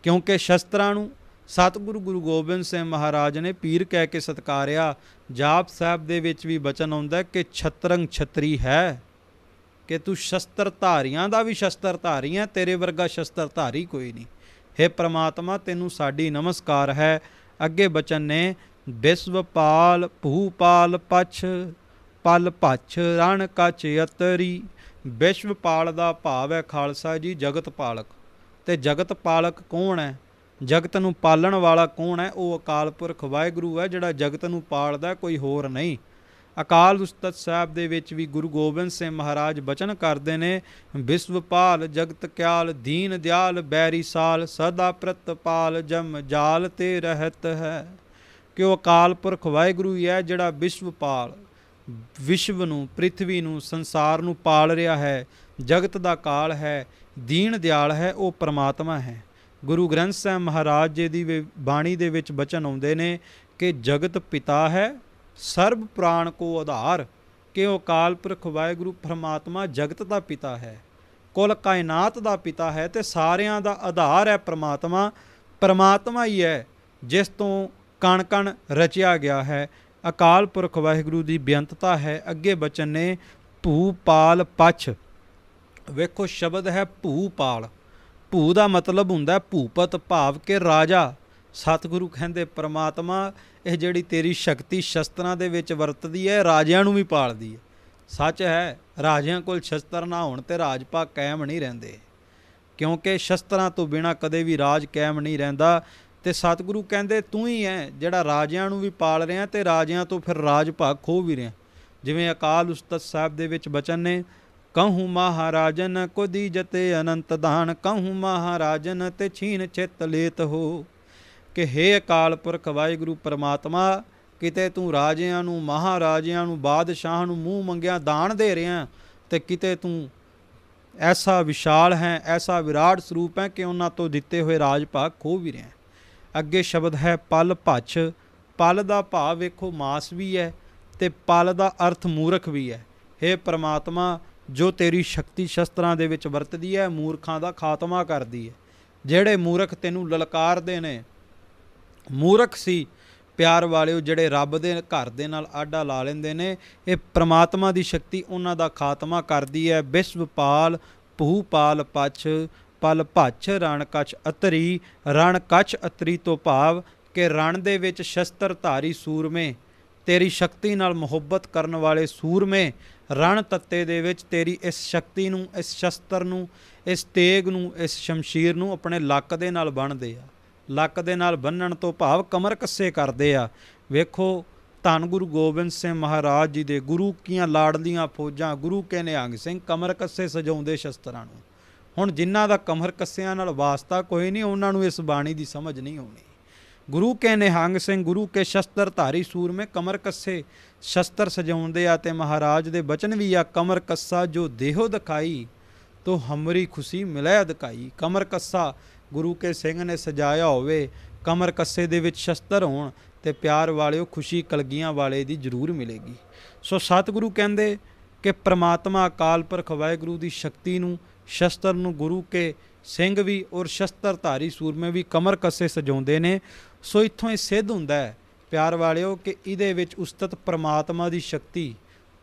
ਕਿਉਂਕਿ ਸ਼ਸਤਰਾਂ ਨੂੰ ਸਤਿਗੁਰੂ ਗੁਰੂ ਗੋਬਿੰਦ ਸਿੰਘ ਮਹਾਰਾਜ ਨੇ ਪੀਰ ਕਹਿ ਕੇ ਸਤਕਾਰਿਆ। ਜਾਪ ਸਾਹਿਬ ਦੇ ਵਿੱਚ ਵੀ ਬਚਨ ਆਉਂਦਾ ਕਿ ਛਤਰੰਗ ਛਤਰੀ ਹੈ, ਕਿ ਤੂੰ ਸ਼ਸਤਰਧਾਰੀਆਂ ਦਾ ਵੀ ਸ਼ਸਤਰਧਾਰੀ ਹੈ, ਤੇਰੇ ਵਰਗਾ ਸ਼ਸਤਰਧਾਰੀ ਕੋਈ ਨਹੀਂ। ਹੇ ਪ੍ਰਮਾਤਮਾ ਤੈਨੂੰ ਸਾਡੀ ਨਮਸਕਾਰ ਹੈ। ਅੱਗੇ ਬਚਨ ਨੇ ਵਿਸ਼ਵਪਾਲ ਭੂਪਾਲ ਪਛ ਪਲ ਭਛ ਰਣ ਕਛ ਅਤਰੀ। ਵਿਸ਼ਵਪਾਲ ਦਾ ਭਾਵ ਹੈ ਖਾਲਸਾ ਜੀ ਜਗਤ ਪਾਲਕ। ਤੇ ਜਗਤ ਪਾਲਕ ਕੌਣ ਹੈ? ਜਗਤ ਨੂੰ ਪਾਲਣ ਵਾਲਾ ਕੌਣ ਹੈ? ਉਹ ਅਕਾਲ ਪੁਰਖ ਵਾਹਿਗੁਰੂ ਹੈ ਜਿਹੜਾ ਜਗਤ ਨੂੰ ਪਾਲਦਾ, ਕੋਈ ਹੋਰ ਨਹੀਂ। ਅਕਾਲ ਉਸਤਤ ਸਾਹਿਬ ਦੇ ਵਿੱਚ ਵੀ ਗੁਰੂ ਗੋਬਿੰਦ ਸਿੰਘ ਮਹਾਰਾਜ ਬਚਨ ਕਰਦੇ ਨੇ, ਵਿਸ਼ਵਪਾਲ ਜਗਤ ਕਿਆਲ ਦੀਨ ਦਿਆਲ ਬੈਰੀ ਸਾਲ, ਸਦਾ ਪ੍ਰਤਪਾਲ ਜਮ ਜਾਲ ਤੇ ਰਹਿਤ ਹੈ। ਕਿ ਉਹ ਅਕਾਲ ਪੁਰਖ ਵਾਹਿਗੁਰੂ ਹੀ ਹੈ ਜਿਹੜਾ ਵਿਸ਼ਵਪਾਲ, ਵਿਸ਼ਵ ਨੂੰ, ਪ੍ਰਿਥਵੀ ਨੂੰ, ਸੰਸਾਰ ਨੂੰ ਪਾਲ ਰਿਹਾ ਹੈ। ਜਗਤ ਦਾ ਕਾਲ ਹੈ, ਦੀਨ ਦਿਆਲ ਹੈ, ਉਹ ਪਰਮਾਤਮਾ ਹੈ। ਗੁਰੂ ਗ੍ਰੰਥ ਸਾਹਿਬ ਮਹਾਰਾਜ ਜੀ ਦੀ ਬਾਣੀ ਦੇ ਵਿੱਚ ਬਚਨ ਆਉਂਦੇ ਨੇ ਕਿ ਜਗਤ ਪਿਤਾ ਹੈ ਸਰਬ ਪ੍ਰਾਣ ਕੋ ਆਧਾਰ। ਕਿ ਉਹ ਅਕਾਲ ਪੁਰਖ ਵਾਹਿਗੁਰੂ ਪਰਮਾਤਮਾ ਜਗਤ ਦਾ ਪਿਤਾ ਹੈ, ਕੁੱਲ ਕਾਇਨਾਤ ਦਾ ਪਿਤਾ ਹੈ ਤੇ ਸਾਰਿਆਂ ਦਾ ਆਧਾਰ ਹੈ ਪਰਮਾਤਮਾ। ਪਰਮਾਤਮਾ ਹੀ ਹੈ ਜਿਸ ਤੋਂ ਕਣ ਕਣ ਰਚਿਆ ਗਿਆ ਹੈ। ਅਕਾਲ ਪੁਰਖ ਵਾਹਿਗੁਰੂ ਦੀ ਬੇਅੰਤਤਾ ਹੈ। ਅੱਗੇ ਬਚਨ ਨੇ ਭੂਪਾਲ ਪਛ। ਵੇਖੋ ਸ਼ਬਦ ਹੈ ਭੂਪਾਲ। ਭੂ ਦਾ ਮਤਲਬ ਹੁੰਦਾ ਭੂਪਤ, ਭਾਵ ਕਿ ਰਾਜਾ। ਸਤਿਗੁਰੂ ਕਹਿੰਦੇ ਪ੍ਰਮਾਤਮਾ ਇਹ ਜਿਹੜੀ ਤੇਰੀ ਸ਼ਕਤੀ ਸ਼ਸਤਰਾਂ ਦੇ ਵਿੱਚ ਵਰਤਦੀ ਹੈ, ਰਾਜਿਆਂ ਨੂੰ ਵੀ ਪਾਲਦੀ ਹੈ। ਸੱਚ ਹੈ, ਰਾਜਿਆਂ ਕੋਲ ਸ਼ਸਤਰ ਨਾ ਹੋਣ ਤੇ ਰਾਜ ਭਾਗ ਕਾਇਮ ਨਹੀਂ ਰਹਿੰਦੇ, ਕਿਉਂਕਿ ਸ਼ਸਤਰਾਂ ਤੋਂ ਬਿਨਾਂ ਕਦੇ ਵੀ ਰਾਜ ਕਾਇਮ ਨਹੀਂ ਰਹਿੰਦਾ। ਤੇ ਸਤਿਗੁਰੂ ਕਹਿੰਦੇ ਤੂੰ ਹੀ ਹੈ ਜਿਹੜਾ ਰਾਜਿਆਂ ਨੂੰ ਵੀ ਪਾਲ ਰਿਹਾ ਤੇ ਰਾਜਿਆਂ ਤੋਂ ਫਿਰ ਰਾਜ ਭਾਗ ਖੋਹ ਵੀ ਰਿਹਾ। ਜਿਵੇਂ ਅਕਾਲ ਉਸਤਤ ਸਾਹਿਬ ਦੇ ਵਿੱਚ ਬਚਨ ਨੇ, कहूँ महाराजन को दीजते अनंत दान, कहूँ महाराजन ते छीन चित लेत हो। कि हे अकाल पुरख वाहिगुरू परमात्मा, किते तू राजियां नूं, महाराजियां नूं, बादशाह नूं मूँह मंगिया दान दे रहा, ते किते तू ऐसा विशाल है, ऐसा विराट स्वरूप है कि उन्हां तो दिते हुए राज भाग खो भी रहा। अगे शब्द है पल भछ। पल का भाव वेखो मास भी है ते पल का अर्थ मूर्ख भी है। हे परमात्मा, जो तेरी शक्ति शस्त्रां दे विच वरतदी है, मूर्खां दा खात्मा करदी है। ਜਿਹੜੇ ਮੂਰਖ ਤੈਨੂੰ ਲਲਕਾਰਦੇ ਨੇ, ਮੂਰਖ ਸੀ ਪਿਆਰ ਵਾਲਿਓ, ਜਿਹੜੇ ਰੱਬ ਦੇ ਘਰ ਦੇ ਨਾਲ ਆਡਾ ਲਾ ਲੈਂਦੇ ਨੇ, ਇਹ ਪ੍ਰਮਾਤਮਾ ਦੀ ਸ਼ਕਤੀ ਉਹਨਾਂ ਦਾ ਖਾਤਮਾ ਕਰਦੀ ਹੈ। ਵਿਸ਼ਵਪਾਲ ਭੂਪਾਲ ਪਛ, ਪਲ ਭਛ ਰਣ ਕਛ ਅਤਰੀ। ਰਣ ਕਛ ਅਤਰੀ ਤੋਂ ਭਾਵ ਕਿ ਰਣ ਦੇ ਵਿੱਚ ਸ਼ਸਤਰਧਾਰੀ ਸੂਰਮੇ, ਤੇਰੀ ਸ਼ਕਤੀ ਨਾਲ ਮੁਹੱਬਤ ਕਰਨ ਵਾਲੇ ਸੂਰਮੇ ਰਣ ਤੱਤੇ ਦੇ ਵਿੱਚ ਤੇਰੀ ਇਸ ਸ਼ਕਤੀ ਨੂੰ, ਇਸ ਸ਼ਸਤਰ ਨੂੰ, ਇਸ ਤੇਗ ਨੂੰ, ਇਸ ਸ਼ਮਸ਼ੀਰ ਨੂੰ ਆਪਣੇ ਲੱਕ ਦੇ ਨਾਲ ਬੰਨ੍ਹਦੇ ਆ। ਲੱਕ ਦੇ ਨਾਲ ਬੰਨਣ ਤੋਂ ਭਾਵ ਕਮਰ ਕੱਸੇ ਕਰਦੇ ਆ। ਵੇਖੋ ਧੰਨ ਗੁਰੂ ਗੋਬਿੰਦ ਸਿੰਘ ਮਹਾਰਾਜ ਜੀ ਦੇ ਗੁਰੂ ਕੀਆਂ ਲਾੜਲੀਆਂ ਫੌਜਾਂ, ਗੁਰੂ ਕੇ ਨਿਹੰਗ ਸਿੰਘ ਕਮਰ ਕੱਸੇ ਸਜਾਉਂਦੇ ਸ਼ਸਤਰਾਂ ਨੂੰ। ਹੁਣ ਜਿਨ੍ਹਾਂ ਦਾ ਕਮਰ ਕੱਸਿਆਂ ਨਾਲ ਵਾਸਤਾ ਕੋਈ ਨਹੀਂ, ਉਹਨਾਂ ਨੂੰ ਇਸ ਬਾਣੀ ਦੀ ਸਮਝ ਨਹੀਂ ਆਉਣੀ। ਗੁਰੂ ਕੇ ਨਿਹੰਗ ਸਿੰਘ, ਗੁਰੂ ਕੇ ਸ਼ਸਤਰਧਾਰੀ ਸੂਰਮੇ ਕਮਰ ਕੱਸੇ ਸ਼ਸਤਰ ਸਜਾਉਂਦੇ ਆ। ਤੇ ਮਹਾਰਾਜ ਦੇ ਬਚਨ ਵੀ ਆ, ਕਮਰ ਕੱਸਾ ਜੋ ਦੇਹੋ ਦਿਖਾਈ, ਤੋ ਹਮਰੀ ਖੁਸ਼ੀ ਮਿਲੈ ਦਿਖਾਈ। ਕਮਰ ਕੱਸਾ ਗੁਰੂ ਕੇ ਸਿੰਘ ਨੇ ਸਜਾਇਆ ਹੋਵੇ, ਕਮਰ ਕੱਸੇ ਦੇ ਵਿੱਚ ਸ਼ਸਤਰ ਹੋਣ, ਤੇ ਪਿਆਰ ਵਾਲਿਓ ਖੁਸ਼ੀ ਕਲਗੀਆਂ ਵਾਲੇ ਦੀ ਜ਼ਰੂਰ ਮਿਲੇਗੀ। ਸੋ ਸਤਿਗੁਰੂ ਕਹਿੰਦੇ ਕਿ ਪ੍ਰਮਾਤਮਾ ਅਕਾਲ ਪੁਰਖ ਵਾਹਿਗੁਰੂ ਦੀ ਸ਼ਕਤੀ ਨੂੰ, ਸ਼ਸਤਰ ਨੂੰ ਗੁਰੂ ਕੇ ਸਿੰਘ ਵੀ ਔਰ ਸ਼ਸਤਰਧਾਰੀ ਸੂਰਮੇ ਵੀ ਕਮਰ ਕੱਸੇ ਸਜਾਉਂਦੇ ਨੇ। ਸੋ ਇੱਥੋਂ ਇਹ ਸਿੱਧ ਹੁੰਦਾ ਹੈ ਪਿਆਰ ਵਾਲਿਓ ਕਿ ਇਹਦੇ ਵਿੱਚ ਉਸਤਤ ਪਰਮਾਤਮਾ ਦੀ ਸ਼ਕਤੀ,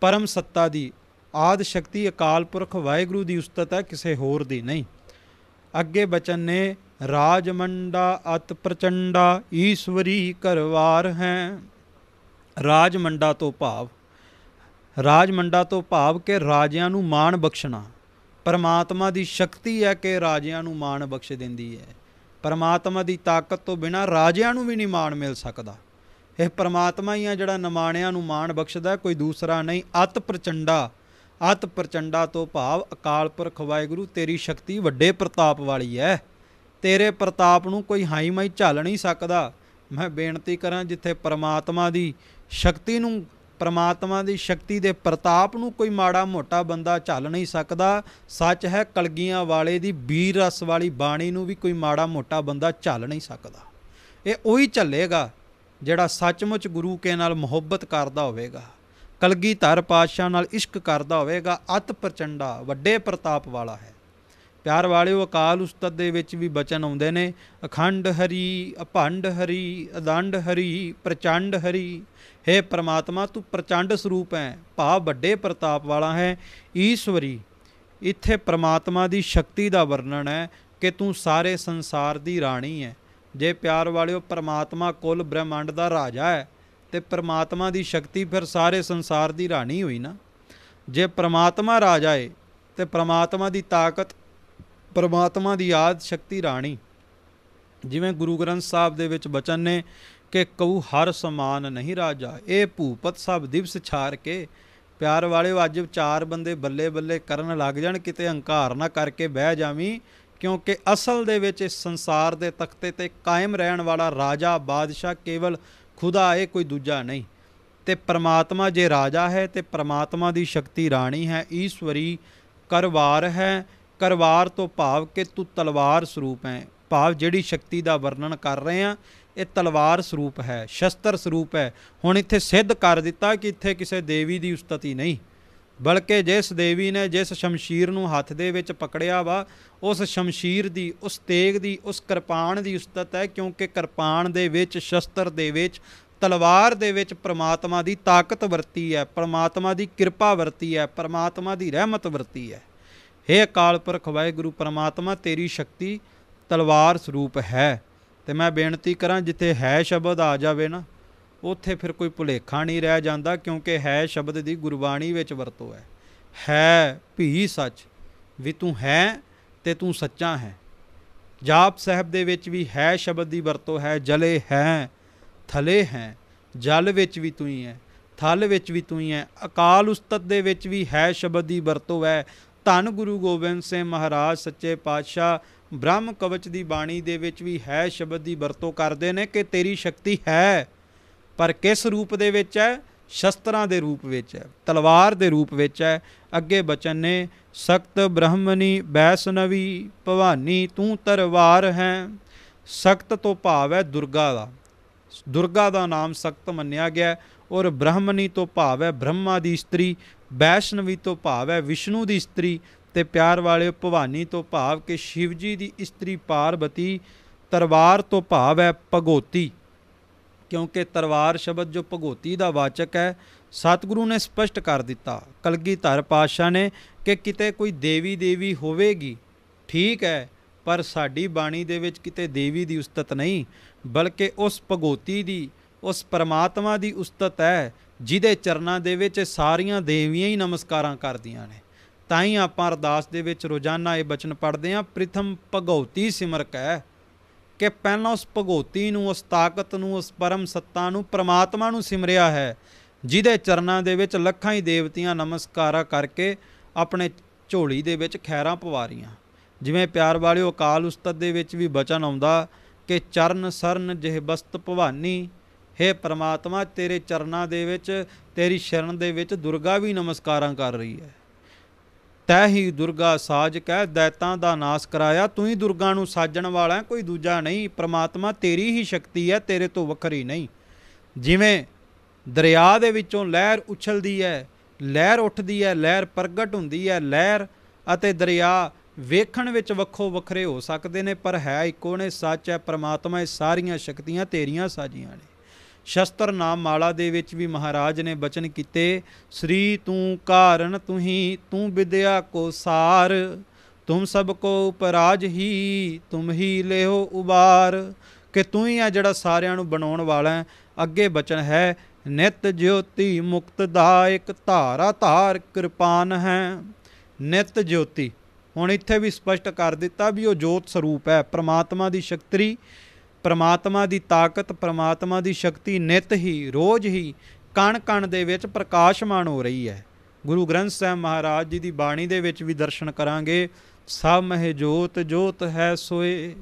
ਪਰਮ ਸੱਤਾ ਦੀ ਆਦ ਸ਼ਕਤੀ ਅਕਾਲ ਪੁਰਖ ਵਾਹਿਗੁਰੂ ਦੀ ਉਸਤਤ ਹੈ, ਕਿਸੇ ਹੋਰ ਦੀ ਨਹੀਂ। ਅੱਗੇ ਬਚਨ ਨੇ, ਰਾਜਮੰਡਾ ਅਤ ਪ੍ਰਚੰਡਾ ਈਸ਼ਵਰੀ ਕਰਵਾਰ ਹੈ। ਰਾਜਮੰਡਾ ਤੋਂ ਭਾਵ, ਰਾਜਮੰਡਾ ਤੋਂ ਭਾਵ ਕਿ ਰਾਜਿਆਂ ਨੂੰ ਮਾਣ ਬਖਸ਼ਣਾ। ਪਰਮਾਤਮਾ ਦੀ ਸ਼ਕਤੀ ਹੈ ਕਿ ਰਾਜਿਆਂ ਨੂੰ ਮਾਣ ਬਖਸ਼ ਦਿੰਦੀ ਹੈ। ਪਰਮਾਤਮਾ ਦੀ ਤਾਕਤ ਤੋਂ ਬਿਨਾਂ ਰਾਜਿਆਂ ਨੂੰ ਵੀ ਨਹੀਂ ਮਾਣ ਮਿਲ ਸਕਦਾ। ਇਹ ਪਰਮਾਤਮਾ ਹੀ ਆ ਜਿਹੜਾ ਨਿਮਾਣਿਆਂ ਨੂੰ ਮਾਣ ਬਖਸ਼ਦਾ, ਕੋਈ ਦੂਸਰਾ ਨਹੀਂ। ਅਤ ਪ੍ਰਚੰਡਾ, ਅਤ ਪ੍ਰਚੰਡਾ ਤੋਂ ਭਾਵ ਅਕਾਲ ਪੁਰਖ ਵਾਹਿਗੁਰੂ ਤੇਰੀ ਸ਼ਕਤੀ ਵੱਡੇ ਪ੍ਰਤਾਪ ਵਾਲੀ ਹੈ। ਤੇਰੇ ਪ੍ਰਤਾਪ ਨੂੰ ਕੋਈ ਹਾਈ ਮਾਈ ਝੱਲ ਨਹੀਂ ਸਕਦਾ। ਮੈਂ ਬੇਨਤੀ ਕਰਾਂ, ਜਿੱਥੇ ਪਰਮਾਤਮਾ ਦੀ ਸ਼ਕਤੀ ਨੂੰ, ਪਰਮਾਤਮਾ ਦੀ ਸ਼ਕਤੀ ਦੇ ਪ੍ਰਤਾਪ ਨੂੰ ਕੋਈ ਮਾੜਾ ਮੋਟਾ ਬੰਦਾ ਝੱਲ ਨਹੀਂ ਸਕਦਾ। ਸੱਚ ਹੈ, ਕਲਗੀਆਂ ਵਾਲੇ ਦੀ ਬੀਰ ਰਸ ਵਾਲੀ ਬਾਣੀ ਨੂੰ ਵੀ ਕੋਈ ਮਾੜਾ ਮੋਟਾ ਬੰਦਾ ਝੱਲ ਨਹੀਂ ਸਕਦਾ। ਇਹ ਉਹੀ ਝੱਲੇਗਾ ਜਿਹੜਾ ਸੱਚਮੁੱਚ ਗੁਰੂ ਕੇ ਨਾਲ ਮੁਹੱਬਤ ਕਰਦਾ ਹੋਵੇਗਾ, ਕਲਗੀਧਰ ਪਾਤਸ਼ਾਹ ਨਾਲ ਇਸ਼ਕ ਕਰਦਾ ਹੋਵੇਗਾ। ਅਤ ਪ੍ਰਚੰਡਾ ਵੱਡੇ ਪ੍ਰਤਾਪ ਵਾਲਾ ਹੈ। ਪਿਆਰ ਵਾਲਿਓ, ਅਕਾਲ ਉਸਤਤ ਦੇ ਵਿੱਚ ਵੀ ਬਚਨ ਆਉਂਦੇ ਨੇ, ਅਖੰਡ ਹਰੀ, ਅਭੰਡ ਹਰੀ, ਅਦੰਡ ਹਰੀ, ਪ੍ਰਚੰਡ ਹਰੀ। हे परमात्मा तू प्रचंड स्वरूप है, भाव ਵੱਡੇ प्रताप वाला है। ईश्वरी, इत्थे परमात्मा की शक्ति का वर्णन है कि तू सारे संसार की राणी है। जे प्यार वालियो परमात्मा कुल ब्रह्मांड का राजा है तो परमात्मा की शक्ति फिर सारे संसार की राणी हुई ना। जे परमात्मा राजा है तो परमात्मा की ताकत, परमात्मा की आद शक्ति राणी। जिवें गुरु ग्रंथ साहब दे विच बचन ने कि कऊ हर समान नहीं राजा, ये भूपत सब दिवस छार के। प्यार वाले अज चार बंदे बल्ले बल्ले करन लग जाण, किते हंकार ना करके बह जावीं, क्योंकि असल दे विच इस संसार दे तख्ते ते कायम रहन वाला राजा बादशाह केवल खुदा है, कोई दूजा नहीं। ते परमात्मा जे राजा है तो परमात्मा की शक्ति राणी है। ईश्वरी करवार है। करवार तो भाव कि तू तलवार स्वरूप है, भाव जिहड़ी शक्ति का वर्णन कर रहे हैं ये तलवार स्वरूप है, शस्त्र स्वरूप है। हुण इत्थे सिद्ध कर दिता कि इत्थे किसी देवी की उस्तति नहीं, बल्कि जिस देवी ने जिस शमशीर नूं हत्थ दे विच पकड़िया वा, उस शमशीर दी, उस तेग दी, उस किरपान दी उस्तत है। क्योंकि किरपान दे विच, शस्त्र दे विच, तलवार दे विच परमात्मा की ताकत वरती है, परमात्मा की किरपा वरती है, परमात्मा की रहमत वरती है। हे अकाल पुरख वाहिगुरू परमात्मा तेरी शक्ति तलवार स्वरूप है। ਤੇ ਮੈਂ ਬੇਨਤੀ ਕਰਾਂ ਜਿੱਥੇ ਹੈ ਸ਼ਬਦ ਆ ਜਾਵੇ ਨਾ, ਉੱਥੇ ਫਿਰ ਕੋਈ ਭੁਲੇਖਾ ਨਹੀਂ ਰਹਿ ਜਾਂਦਾ, ਕਿਉਂਕਿ ਹੈ ਸ਼ਬਦ ਦੀ ਗੁਰਬਾਣੀ ਵਿੱਚ ਵਰਤੋਂ ਹੈ ਭੀ ਸੱਚ, ਵੀ ਤੂੰ ਹੈ ਤੇ ਤੂੰ ਸੱਚਾ ਹੈ। ਜਾਪ ਸਾਹਿਬ ਦੇ ਵਿੱਚ ਵੀ ਹੈ ਸ਼ਬਦ ਦੀ ਵਰਤੋਂ ਹੈ। ਜਲੇ ਹੈ, ਥਲੇ ਹੈ, ਜਲ ਵਿੱਚ ਵੀ ਤੂੰ ਹੀ ਹੈ, ਥਲ ਵਿੱਚ ਵੀ ਤੂੰ ਹੀ ਹੈ। ਅਕਾਲ ਉਸਤਤ ਦੇ ਵਿੱਚ ਵੀ ਹੈ ਸ਼ਬਦ ਦੀ ਵਰਤੋਂ ਹੈ। ਧੰਨ ਗੁਰੂ ਗੋਬਿੰਦ ਸਿੰਘ ਮਹਾਰਾਜ ਸੱਚੇ ਪਾਤਸ਼ਾਹ ਬ੍ਰਹਮ ਕਵਚ ਦੀ ਬਾਣੀ ਦੇ ਵਿੱਚ ਵੀ ਹੈ ਸ਼ਬਦ ਦੀ ਵਰਤੋਂ ਕਰਦੇ ਨੇ ਕਿ ਤੇਰੀ ਸ਼ਕਤੀ ਹੈ, ਪਰ ਕਿਸ ਰੂਪ ਦੇ ਵਿੱਚ ਹੈ? ਸ਼ਸਤਰਾਂ ਦੇ ਰੂਪ ਵਿੱਚ ਹੈ, ਤਲਵਾਰ ਦੇ ਰੂਪ ਵਿੱਚ ਹੈ। ਅੱਗੇ ਬਚਨ ਨੇ, ਸਖਤ ਬ੍ਰਹਮਣੀ ਵੈਸ਼ਨਵੀ ਭਵਾਨੀ ਤੂੰ ਤਰਵਾਰ ਹੈ। ਸਖਤ ਤੋਂ ਭਾਵ ਹੈ ਦੁਰਗਾ ਦਾ, ਦੁਰਗਾ ਦਾ ਨਾਮ ਸਖਤ ਮੰਨਿਆ ਗਿਆ। ਔਰ ਬ੍ਰਹਮਣੀ ਤੋਂ ਭਾਵ ਹੈ ਬ੍ਰਹਮਾ ਦੀ ਇਸਤਰੀ, ਵੈਸ਼ਨਵੀ ਤੋਂ ਭਾਵ ਹੈ ਵਿਸ਼ਨੂੰ ਦੀ ਇਸਤਰੀ, ਤੇ ਪਿਆਰ ਵਾਲੇ ਭਵਾਨੀ ਤੋਂ ਭਾਵ ਕਿ ਸ਼ਿਵ ਜੀ ਦੀ ਇਸਤਰੀ ਪਾਰਵਤੀ। ਤਰਵਾਰ ਤੋਂ ਭਾਵ ਹੈ ਭਗੋਤੀ, ਕਿਉਂਕਿ ਤਰਵਾਰ ਸ਼ਬਦ ਜੋ ਭਗੋਤੀ ਦਾ ਵਾਚਕ ਹੈ, ਸਤਿਗੁਰੂ ਨੇ ਸਪਸ਼ਟ ਕਰ ਦਿੱਤਾ ਕਲਗੀਧਰ ਪਾਤਸ਼ਾਹ ਨੇ ਕਿ ਕਿਤੇ ਕੋਈ ਦੇਵੀ ਹੋਵੇਗੀ, ਠੀਕ ਹੈ, ਪਰ ਸਾਡੀ ਬਾਣੀ ਦੇ ਵਿੱਚ ਕਿਤੇ ਦੇਵੀ ਦੀ ਉਸਤਤ ਨਹੀਂ, ਬਲਕਿ ਉਸ ਭਗੋਤੀ ਦੀ, ਉਸ ਪਰਮਾਤਮਾ ਦੀ ਉਸਤਤ ਹੈ ਜਿਹਦੇ ਚਰਨਾਂ ਦੇ ਵਿੱਚ ਸਾਰੀਆਂ ਦੇਵੀਆਂ ਹੀ ਨਮਸਕਾਰਾਂ ਕਰਦੀਆਂ ਨੇ। ਤਾਂ ਹੀ ਆਪਾਂ ਅਰਦਾਸ ਦੇ ਵਿੱਚ ਰੋਜ਼ਾਨਾ ਇਹ ਬਚਨ ਪੜ੍ਹਦੇ ਹਾਂ, ਪ੍ਰਿਥਮ ਭਗਉਤੀ ਸਿਮਰਕ ਹੈ, ਕਿ ਪਹਿਲਾਂ ਉਸ ਭਗੋਤੀ ਨੂੰ, ਉਸ ਤਾਕਤ ਨੂੰ, ਉਸ ਪਰਮ ਸੱਤਾ ਨੂੰ, ਪਰਮਾਤਮਾ ਨੂੰ ਸਿਮਰਿਆ ਹੈ, ਜਿਹਦੇ ਚਰਨਾਂ ਦੇ ਵਿੱਚ ਲੱਖਾਂ ਹੀ ਦੇਵਤੀਆਂ ਨਮਸਕਾਰਾਂ ਕਰਕੇ ਆਪਣੇ ਝੋਲੀ ਦੇ ਵਿੱਚ ਖੈਰਾਂ ਪਵਾ ਰਹੀਆਂ। ਜਿਵੇਂ ਪਿਆਰ ਵਾਲਿਓ ਅਕਾਲ ਉਸਤਤ ਦੇ ਵਿੱਚ ਵੀ ਬਚਨ ਆਉਂਦਾ ਕਿ ਚਰਨ ਸਰਨ ਜਿਹ ਬਸਤ ਭਵਾਨੀ, ਹੇ ਪਰਮਾਤਮਾ ਤੇਰੇ ਚਰਨਾਂ ਦੇ ਵਿੱਚ, ਤੇਰੀ ਸ਼ਰਨ ਦੇ ਵਿੱਚ ਦੁਰਗਾ ਵੀ ਨਮਸਕਾਰਾਂ ਕਰ ਰਹੀ ਹੈ। ਤੈ ਹੀ ਦੁਰਗਾ ਸਾਜ ਕਹਿ ਦੈਤਾਂ ਦਾ ਨਾਸ ਕਰਾਇਆ, ਤੂੰ ਹੀ ਦੁਰਗਾ ਨੂੰ ਸਾਜਣ ਵਾਲਾ, ਕੋਈ ਦੂਜਾ ਨਹੀਂ। ਪਰਮਾਤਮਾ ਤੇਰੀ ਹੀ ਸ਼ਕਤੀ ਹੈ, ਤੇਰੇ ਤੋਂ ਵੱਖਰੀ ਨਹੀਂ। ਜਿਵੇਂ ਦਰਿਆ ਦੇ ਵਿੱਚੋਂ ਲਹਿਰ ਉਛਲਦੀ ਹੈ, ਲਹਿਰ ਉੱਠਦੀ ਹੈ, ਲਹਿਰ ਪ੍ਰਗਟ ਹੁੰਦੀ ਹੈ, ਲਹਿਰ ਅਤੇ ਦਰਿਆ ਵੇਖਣ ਵਿੱਚ ਵੱਖੋ ਵੱਖਰੇ ਹੋ ਸਕਦੇ ਨੇ, ਪਰ ਹੈ ਇੱਕੋ ਨੇ, ਸੱਚ ਹੈ ਪਰਮਾਤਮਾ। ਇਹ ਸਾਰੀਆਂ ਸ਼ਕਤੀਆਂ ਤੇਰੀਆਂ ਸਾਜੀਆਂ ਨੇ। ਸ਼ਸਤਰ ਨਾਮ ਮਾਲਾ ਦੇ ਵਿੱਚ ਵੀ ਮਹਾਰਾਜ ਨੇ ਬਚਨ ਕੀਤੇ, ਸ੍ਰੀ ਤੂੰ ਕਾਰਨ ਤੁਹੀਂ ਤੂੰ ਵਿਦਿਆ ਕੋ ਸਾਰ, ਤੁਮ ਸਭ ਕੋ ਉਪਰਾਜ ਹੀ ਤੁਮ ਹੀ ਲਿਓ ਉਬਾਰ, ਕਿ ਤੂੰ ਹੀ ਆ ਜਿਹੜਾ ਸਾਰਿਆਂ ਨੂੰ ਬਣਾਉਣ ਵਾਲਾ ਹੈ। ਅੱਗੇ ਬਚਨ ਹੈ, ਨਿਤ ਜੋਤੀ ਮੁਕਤਦਾਇਕ ਧਾਰਾ ਧਾਰ ਕਿਰਪਾਨ ਹੈ। ਨਿਤ ਜੋਤੀ, ਹੁਣ ਇੱਥੇ ਵੀ ਸਪਸ਼ਟ ਕਰ ਦਿੱਤਾ ਵੀ ਉਹ ਜੋਤ ਸਰੂਪ ਹੈ, ਪਰਮਾਤਮਾ ਦੀ ਸ਼ਕਤੀ, ਪਰਮਾਤਮਾ ਦੀ ਤਾਕਤ, ਪਰਮਾਤਮਾ ਦੀ ਸ਼ਕਤੀ ਨਿਤ ਹੀ, ਰੋਜ਼ ਹੀ ਕਣ ਕਣ ਦੇ ਵਿੱਚ ਪ੍ਰਕਾਸ਼ਮਾਨ ਹੋ ਰਹੀ ਹੈ। ਗੁਰੂ ਗ੍ਰੰਥ ਸਾਹਿਬ ਮਹਾਰਾਜ ਜੀ ਦੀ ਬਾਣੀ ਦੇ ਵਿੱਚ ਵੀ ਦਰਸ਼ਨ ਕਰਾਂਗੇ, ਸਭ ਮਹਿ ਜੋਤ ਜੋਤ ਹੈ ਸੋਏ,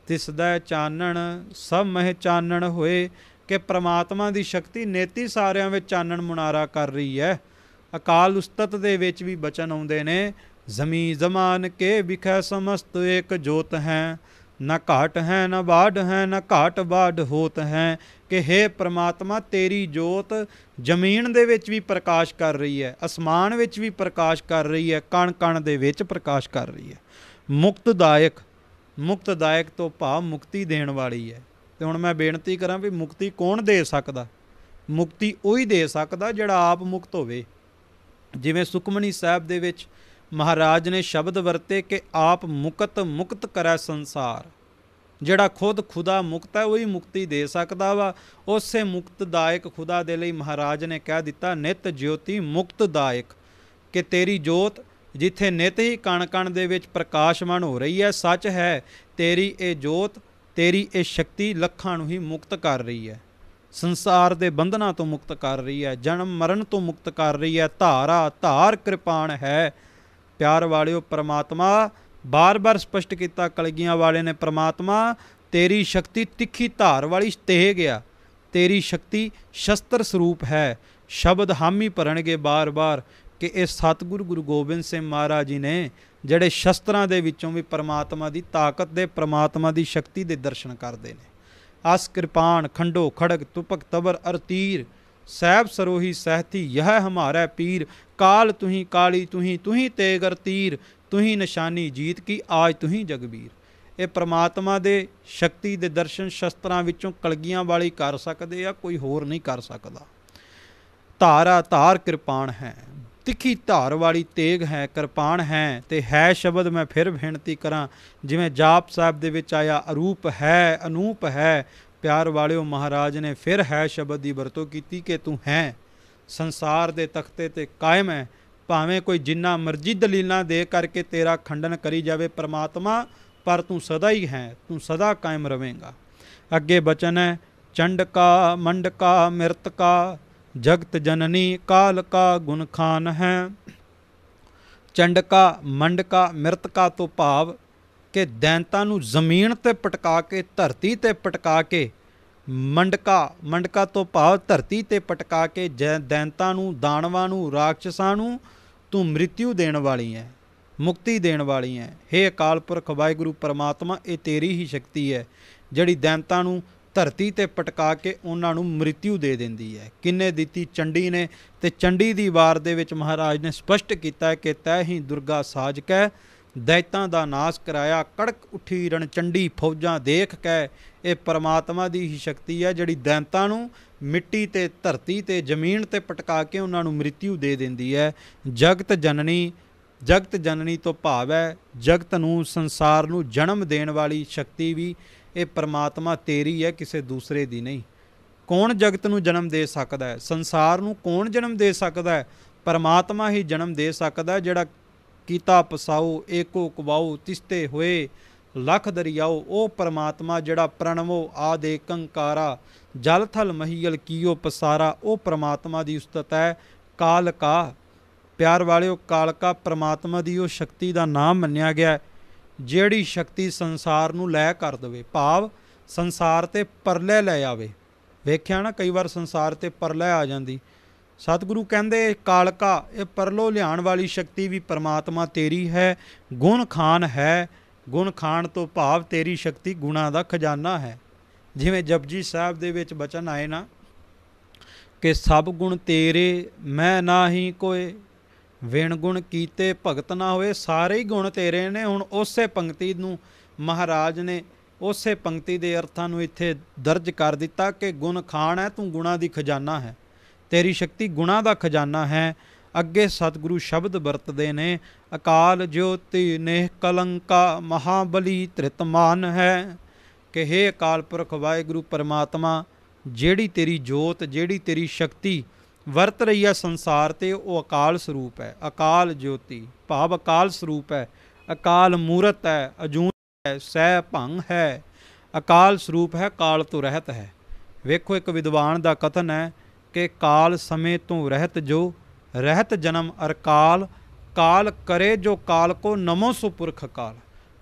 ਤਿਸਦਾ ਚਾਨਣ ਸਭ ਮਹਿ ਚਾਨਣ ਹੋਏ, ਕਿ ਪਰਮਾਤਮਾ ਦੀ ਸ਼ਕਤੀ ਨੇਤੀ ਸਾਰਿਆਂ ਵਿੱਚ ਚਾਨਣ ਮੁਨਾਰਾ ਕਰ ਰਹੀ ਹੈ। ਅਕਾਲ ਉਸਤਤ ਦੇ ਵਿੱਚ ਵੀ ਬਚਨ ਆਉਂਦੇ ਨੇ, ਜ਼ਮੀ ਜ਼ਮਾਨ ਕੇ ਵਿਖੈ ਸਮਸਤ ਏਕ ਜੋਤ ਹੈ, ਨਾ ਘਾਟ ਹੈ ਨਾ ਬਾਢ ਹੈ ਨਾ ਘਾਟ ਬਾਢ ਹੋਤ ਹੈ, ਕਿ ਹੇ ਪ੍ਰਮਾਤਮਾ ਤੇਰੀ ਜੋਤ ਜ਼ਮੀਨ ਦੇ ਵਿੱਚ ਵੀ ਪ੍ਰਕਾਸ਼ ਕਰ ਰਹੀ ਹੈ, ਅਸਮਾਨ ਵਿੱਚ ਵੀ ਪ੍ਰਕਾਸ਼ ਕਰ ਰਹੀ ਹੈ, ਕਣ ਕਣ ਦੇ ਵਿੱਚ ਪ੍ਰਕਾਸ਼ ਕਰ ਰਹੀ ਹੈ। ਮੁਕਤਦਾਇਕ, ਮੁਕਤਦਾਇਕ ਤੋਂ ਭਾਵ ਮੁਕਤੀ ਦੇਣ ਵਾਲੀ ਹੈ। ਤੇ ਹੁਣ ਮੈਂ ਬੇਨਤੀ ਕਰਾਂ ਵੀ ਮੁਕਤੀ ਕੌਣ ਦੇ ਸਕਦਾ? ਮੁਕਤੀ ਉਹੀ ਦੇ ਸਕਦਾ ਜਿਹੜਾ ਆਪ ਮੁਕਤ ਹੋਵੇ। ਜਿਵੇਂ ਸੁਖਮਨੀ ਸਾਹਿਬ ਦੇ ਵਿੱਚ ਮਹਾਰਾਜ ਨੇ ਸ਼ਬਦ ਵਰਤੇ ਕਿ ਆਪ ਮੁਕਤ ਕਰੈ ਸੰਸਾਰ, ਜਿਹੜਾ ਖੁਦ ਖੁਦਾ ਮੁਕਤ ਹੈ ਉਹੀ ਮੁਕਤੀ ਦੇ ਸਕਦਾ ਵਾ। ਉਸੇ ਮੁਕਤਦਾਇਕ ਖੁਦਾ ਦੇ ਲਈ ਮਹਾਰਾਜ ਨੇ ਕਹਿ ਦਿੱਤਾ, ਨਿਤ ਜੋਤੀ ਮੁਕਤਦਾਇਕ, ਕਿ ਤੇਰੀ ਜੋਤ ਜਿੱਥੇ ਨਿਤ ਹੀ ਕਣ ਕਣ ਦੇ ਵਿੱਚ ਪ੍ਰਕਾਸ਼ਮਾਨ ਹੋ ਰਹੀ ਹੈ, ਸੱਚ ਹੈ ਤੇਰੀ ਇਹ ਜੋਤ, ਤੇਰੀ ਇਹ ਸ਼ਕਤੀ ਲੱਖਾਂ ਨੂੰ ਹੀ ਮੁਕਤ ਕਰ ਰਹੀ ਹੈ, ਸੰਸਾਰ ਦੇ ਬੰਧਨਾਂ ਤੋਂ ਮੁਕਤ ਕਰ ਰਹੀ ਹੈ, ਜਨਮ ਮਰਨ ਤੋਂ ਮੁਕਤ ਕਰ ਰਹੀ ਹੈ। ਧਾਰਾ ਧਾਰ ਕਿਰਪਾਨ ਹੈ। ਪਿਆਰ ਵਾਲਿਓ ਪਰਮਾਤਮਾ ਬਾਰ-ਬਾਰ ਸਪਸ਼ਟ ਕੀਤਾ ਕਲਗੀਆਂ ਵਾਲੇ ਨੇ, ਪਰਮਾਤਮਾ ਤੇਰੀ ਸ਼ਕਤੀ ਤਿੱਖੀ ਧਾਰ ਵਾਲੀ ਤੇਗ ਆ, ਤੇਰੀ ਸ਼ਕਤੀ ਸ਼ਸਤਰ ਸਰੂਪ ਹੈ। ਸ਼ਬਦ ਹਾਮੀ ਭਰਨਗੇ ਬਾਰ-ਬਾਰ ਕਿ ਇਹ ਸਤਿਗੁਰੂ ਗੁਰੂ ਗੋਬਿੰਦ ਸਿੰਘ ਮਹਾਰਾਜ ਜੀ ਨੇ ਜਿਹੜੇ ਸ਼ਸਤਰਾਂ ਦੇ ਵਿੱਚੋਂ ਵੀ ਪਰਮਾਤਮਾ ਦੀ ਤਾਕਤ ਦੇ, ਪਰਮਾਤਮਾ ਦੀ ਸ਼ਕਤੀ ਦੇ ਦਰਸ਼ਨ ਕਰਦੇ ਨੇ। ਅਸ ਕਿਰਪਾਨ ਖੰਡੋ ਖੜਗ ਤੁਪਕ ਤਬਰ ਅਰ ਤੀਰ, ਸਹਿਬ ਸਰੋਹੀ ਸਹਿਤੀ ਯਹ ਹਮਾਰਾ ਪੀਰ, ਕਾਲ ਤੁਹੀਂ ਕਾਲੀ ਤੁਹੀਂ ਤੇਗ ਅਰ ਤੀਰ, ਤੁਹੀਂ ਨਿਸ਼ਾਨੀ ਜੀਤ ਕੀ ਆਜ ਤੁਹੀਂ ਜਗਬੀਰ। ਇਹ ਪਰਮਾਤਮਾ ਦੇ ਸ਼ਕਤੀ ਦੇ ਦਰਸ਼ਨ ਸ਼ਸਤਰਾਂ ਵਿੱਚੋਂ ਕਲਗੀਆਂ ਵਾਲੀ ਕਰ ਸਕਦੇ ਆ, ਕੋਈ ਹੋਰ ਨਹੀਂ ਕਰ ਸਕਦਾ। ਧਾਰਾ ਧਾਰ ਕਿਰਪਾਨ ਹੈ, ਤਿੱਖੀ ਧਾਰ ਵਾਲੀ ਤੇਗ ਹੈ, ਕਿਰਪਾਨ ਹੈ ਤੇ ਹੈ ਸ਼ਬਦ ਮੈਂ ਫਿਰ ਬੇਨਤੀ ਕਰਾਂ, ਜਿਵੇਂ ਜਾਪ ਸਾਹਿਬ ਦੇ ਵਿੱਚ ਆਇਆ ਅਰੂਪ ਹੈ, ਅਨੂਪ ਹੈ। ਪਿਆਰ ਵਾਲਿਓ, ਮਹਾਰਾਜ ਨੇ ਫਿਰ ਹੈ ਸ਼ਬਦ ਦੀ ਵਰਤੋਂ ਕੀਤੀ ਕਿ ਤੂੰ ਹੈ, ਸੰਸਾਰ ਦੇ ਤਖਤੇ ਤੇ ਕਾਇਮ ਹੈ। ਭਾਵੇਂ ਕੋਈ ਜਿੰਨਾ ਮਰਜ਼ੀ ਦਲੀਲਾਂ ਦੇ ਕਰਕੇ ਤੇਰਾ ਖੰਡਨ ਕਰੀ ਜਾਵੇ ਪਰਮਾਤਮਾ, ਪਰ ਤੂੰ ਸਦਾ ਹੀ ਹੈ, ਤੂੰ ਸਦਾ ਕਾਇਮ ਰਵੇਂਗਾ। ਅੱਗੇ ਬਚਨ ਹੈ, ਚੰਡਕਾ ਮੰਡਕਾ ਮਿਰਤਕਾ ਜਗਤ ਜਨਨੀ ਕਾਲ ਕਾ ਗੁਣ ਖਾਨ ਹੈ। ਚੰਡਕਾ ਮੰਡਕਾ ਮਿਰਤਕਾ ਤੋਂ ਭਾਵ ਕਿ ਦੈਂਤਾਂ ਨੂੰ ਜ਼ਮੀਨ ਤੇ ਪਟਕਾ ਕੇ, ਧਰਤੀ ਤੇ ਪਟਕਾ ਕੇ, ਮੰਡਕਾ ਤੋਂ ਭਾਵ ਧਰਤੀ ਤੇ ਪਟਕਾ ਕੇ ਦੈਂਤਾਂ ਨੂੰ, ਦਾਨਵਾਂ ਨੂੰ, ਰਾਖਸ਼ਾਂ ਨੂੰ ਤੂੰ ਮ੍ਰਿਤਿੂ ਦੇਣ ਵਾਲੀ ਹੈ, ਮੁਕਤੀ ਦੇਣ ਵਾਲੀ ਹੈ। ਹੇ ਅਕਾਲ ਪੁਰਖ ਵਾਹਿਗੁਰੂ ਪਰਮਾਤਮਾ, ਇਹ ਤੇਰੀ ਹੀ ਸ਼ਕਤੀ ਹੈ ਜਿਹੜੀ ਦੈਂਤਾਂ ਨੂੰ ਧਰਤੀ ਤੇ ਪਟਕਾ ਕੇ ਉਹਨਾਂ ਨੂੰ ਮ੍ਰਿਤਿੂ ਦੇ ਦਿੰਦੀ ਹੈ। ਕਿੰਨੇ ਦਿੱਤੀ ਚੰਡੀ ਨੇ, ਤੇ ਚੰਡੀ ਦੀ ਵਾਰ ਦੇ ਵਿੱਚ ਮਹਾਰਾਜ ਨੇ ਸਪਸ਼ਟ ਕੀਤਾ ਕਿ ਤੈ ਹੀ ਦੁਰਗਾ ਸਾਜ ਕੈ ਦੈਤਾਂ ਦਾ ਨਾਸ ਕਰਾਇਆ, ਕੜਕ ਉੱਠੀ ਰਣਚੰਡੀ ਫੌਜਾਂ ਦੇਖ ਕੈ। ਇਹ ਪਰਮਾਤਮਾ ਦੀ ਹੀ ਸ਼ਕਤੀ ਹੈ ਜਿਹੜੀ ਦੈਂਤਾਂ ਨੂੰ ਮਿੱਟੀ ਤੇ, ਧਰਤੀ ਤੇ, ਜ਼ਮੀਨ ਤੇ ਪਟਕਾ ਕੇ ਉਹਨਾਂ ਨੂੰ ਮ੍ਰਿਤਿੂ ਦੇ ਦਿੰਦੀ ਹੈ। ਜਗਤ ਜਨਨੀ, ਜਗਤ ਜਨਨੀ ਤੋਂ ਭਾਵ ਹੈ ਜਗਤ ਨੂੰ, ਸੰਸਾਰ ਨੂੰ ਜਨਮ ਦੇਣ ਵਾਲੀ ਸ਼ਕਤੀ ਵੀ ਇਹ ਪਰਮਾਤਮਾ ਤੇਰੀ ਹੈ, ਕਿਸੇ ਦੂਸਰੇ ਦੀ ਨਹੀਂ। ਕੌਣ ਜਗਤ ਨੂੰ ਜਨਮ ਦੇ ਸਕਦਾ ਹੈ? ਸੰਸਾਰ ਨੂੰ ਕੌਣ ਜਨਮ ਦੇ ਸਕਦਾ ਹੈ? ਪਰਮਾਤਮਾ ਹੀ ਜਨਮ ਦੇ ਸਕਦਾ ਹੈ, ਜਿਹੜਾ ਕੀਤਾ ਪਸਾਓ ਏਕੋ ਕਵਾਓ ਤਿਸਤੇ ਹੋਏ ਲੱਖ ਦਰਿਆਓ। ਉਹ ਪਰਮਾਤਮਾ ਜਿਹੜਾ ਪ੍ਰਣਵੋ ਆਦਿ ਕੰਕਾਰਾ ਜਲ ਥਲ ਮਹੀਲ ਕੀਓ ਪਸਾਰਾ, ਉਹ ਪਰਮਾਤਮਾ ਦੀ ਉਸਤਤ ਹੈ। ਕਾਲਕਾ, ਪਿਆਰ ਵਾਲਿਓ, ਕਾਲਕਾ ਪਰਮਾਤਮਾ ਦੀ ਉਹ ਸ਼ਕਤੀ ਦਾ ਨਾਮ ਮੰਨਿਆ ਗਿਆ ਜਿਹੜੀ ਸ਼ਕਤੀ ਸੰਸਾਰ ਨੂੰ ਲੈ ਕਰ ਦੇਵੇ, ਭਾਵ ਸੰਸਾਰ ਤੇ ਪਰਲੇ ਲੈ ਆਵੇ। ਵੇਖਿਆ ਨਾ, ਕਈ ਵਾਰ ਸੰਸਾਰ ਤੇ ਪਰਲੇ ਆ ਜਾਂਦੀ। ਸਤਿਗੁਰੂ ਕਹਿੰਦੇ ਕਾਲਕਾ, ਇਹ ਪਰਲੋ ਲਿਆਉਣ ਵਾਲੀ ਸ਼ਕਤੀ ਵੀ ਪਰਮਾਤਮਾ ਤੇਰੀ ਹੈ। ਗੁਣ ਖਾਨ ਹੈ, ਗੁਣ ਖਾਨ ਤੋਂ ਭਾਵ ਤੇਰੀ ਸ਼ਕਤੀ ਗੁਣਾਂ ਦਾ ਖਜ਼ਾਨਾ ਹੈ। ਜਿਵੇਂ ਜਪਜੀ ਸਾਹਿਬ ਦੇ ਵਿੱਚ ਬਚਨ ਆਏ ਨਾ ਕਿ ਸਭ ਗੁਣ ਤੇਰੇ ਮੈਂ ਨਾਹੀ ਕੋਏ, ਵਿਣ ਗੁਣ ਕੀਤੇ ਭਗਤ ਨਾ ਹੋਏ। ਸਾਰੇ ਹੀ ਗੁਣ ਤੇਰੇ ਨੇ। ਹੁਣ ਉਸੇ ਪੰਕਤੀ ਨੂੰ ਮਹਾਰਾਜ ਨੇ, ਉਸੇ ਪੰਕਤੀ ਦੇ ਅਰਥਾਂ ਨੂੰ ਇੱਥੇ ਦਰਜ ਕਰ ਦਿੱਤਾ ਕਿ ਗੁਣ ਖਾਨ ਹੈ, ਤੂੰ ਗੁਣਾਂ ਦੀ ਖਜ਼ਾਨਾ ਹੈ, ਤੇਰੀ ਸ਼ਕਤੀ ਗੁਣਾਂ ਦਾ ਖਜ਼ਾਨਾ ਹੈ। ਅੱਗੇ ਸਤਿਗੁਰੂ ਸ਼ਬਦ ਵਰਤਦੇ ਨੇ, ਅਕਾਲ ਜੋਤੀ ਨੇਹ ਕਲੰਕਾ ਮਹਾਬਲੀ ਧ੍ਰਿਤਮਾਨ ਹੈ, ਕਿ ਹੇ ਅਕਾਲ ਪੁਰਖ ਵਾਹਿਗੁਰੂ ਪਰਮਾਤਮਾ, ਜਿਹੜੀ ਤੇਰੀ ਜੋਤ, ਜਿਹੜੀ ਤੇਰੀ ਸ਼ਕਤੀ ਵਰਤ ਰਹੀ ਹੈ ਸੰਸਾਰ ਤੇ, ਉਹ ਅਕਾਲ ਸਰੂਪ ਹੈ। ਅਕਾਲ ਜੋਤੀ ਭਾਵ ਅਕਾਲ ਸਰੂਪ ਹੈ, ਅਕਾਲ ਮੂਰਤ ਹੈ, ਅਜੂਨ ਹੈ, ਸਹਿ ਭੰਗ ਹੈ, ਅਕਾਲ ਸਰੂਪ ਹੈ, ਕਾਲ ਤੋਂ ਰਹਿਤ ਹੈ। ਵੇਖੋ, ਇੱਕ ਵਿਦਵਾਨ ਦਾ ਕਥਨ ਹੈ ਕਿ ਕਾਲ ਸਮੇਂ ਤੋਂ ਰਹਿਤ ਜੋ ਰਹਿਤ ਜਨਮ ਅਰ ਕਾਲ, ਕਾਲ ਕਰੇ ਜੋ ਕਾਲ ਕੋ ਨਮੋ ਸੋ ਪੁਰਖ ਕਾਲ,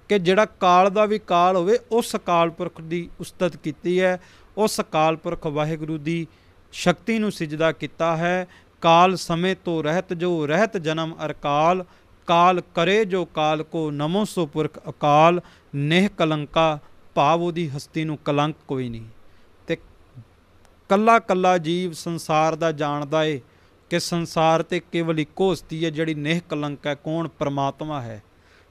ਕਿ ਜਿਹੜਾ ਕਾਲ ਦਾ ਵੀ ਕਾਲ ਹੋਵੇ, ਉਸ ਅਕਾਲ ਪੁਰਖ ਦੀ ਉਸਤਤ ਕੀਤੀ ਹੈ, ਉਸ ਅਕਾਲ ਪੁਰਖ ਵਾਹਿਗੁਰੂ ਦੀ ਸ਼ਕਤੀ ਨੂੰ ਸਿਜਦਾ ਕੀਤਾ ਹੈ। ਕਾਲ ਸਮੇਂ ਤੋਂ ਰਹਿਤ ਜੋ ਰਹਿਤ ਜਨਮ ਅਰ ਕਾਲ, ਕਾਲ ਕਰੇ ਜੋ ਕਾਲ ਕੋ ਨਮੋ ਸੋ ਪੁਰਖ ਅਕਾਲ। ਨੇਹ ਕਲੰਕਾ ਭਾਵ ਉਹਦੀ ਹਸਤੀ ਨੂੰ ਕਲੰਕ ਕੋਈ ਨਹੀਂ। ਤੇ ਕੱਲਾ ਕੱਲਾ ਜੀਵ ਸੰਸਾਰ ਦਾ ਜਾਣਦਾ ਏ ਕਿ ਸੰਸਾਰ ਤੇ ਕੇਵਲ ਇੱਕੋ ਹਸਤੀ ਹੈ ਜਿਹੜੀ ਨੇਹ ਕਲੰਕ ਹੈ। ਕੌਣ? ਪਰਮਾਤਮਾ ਹੈ।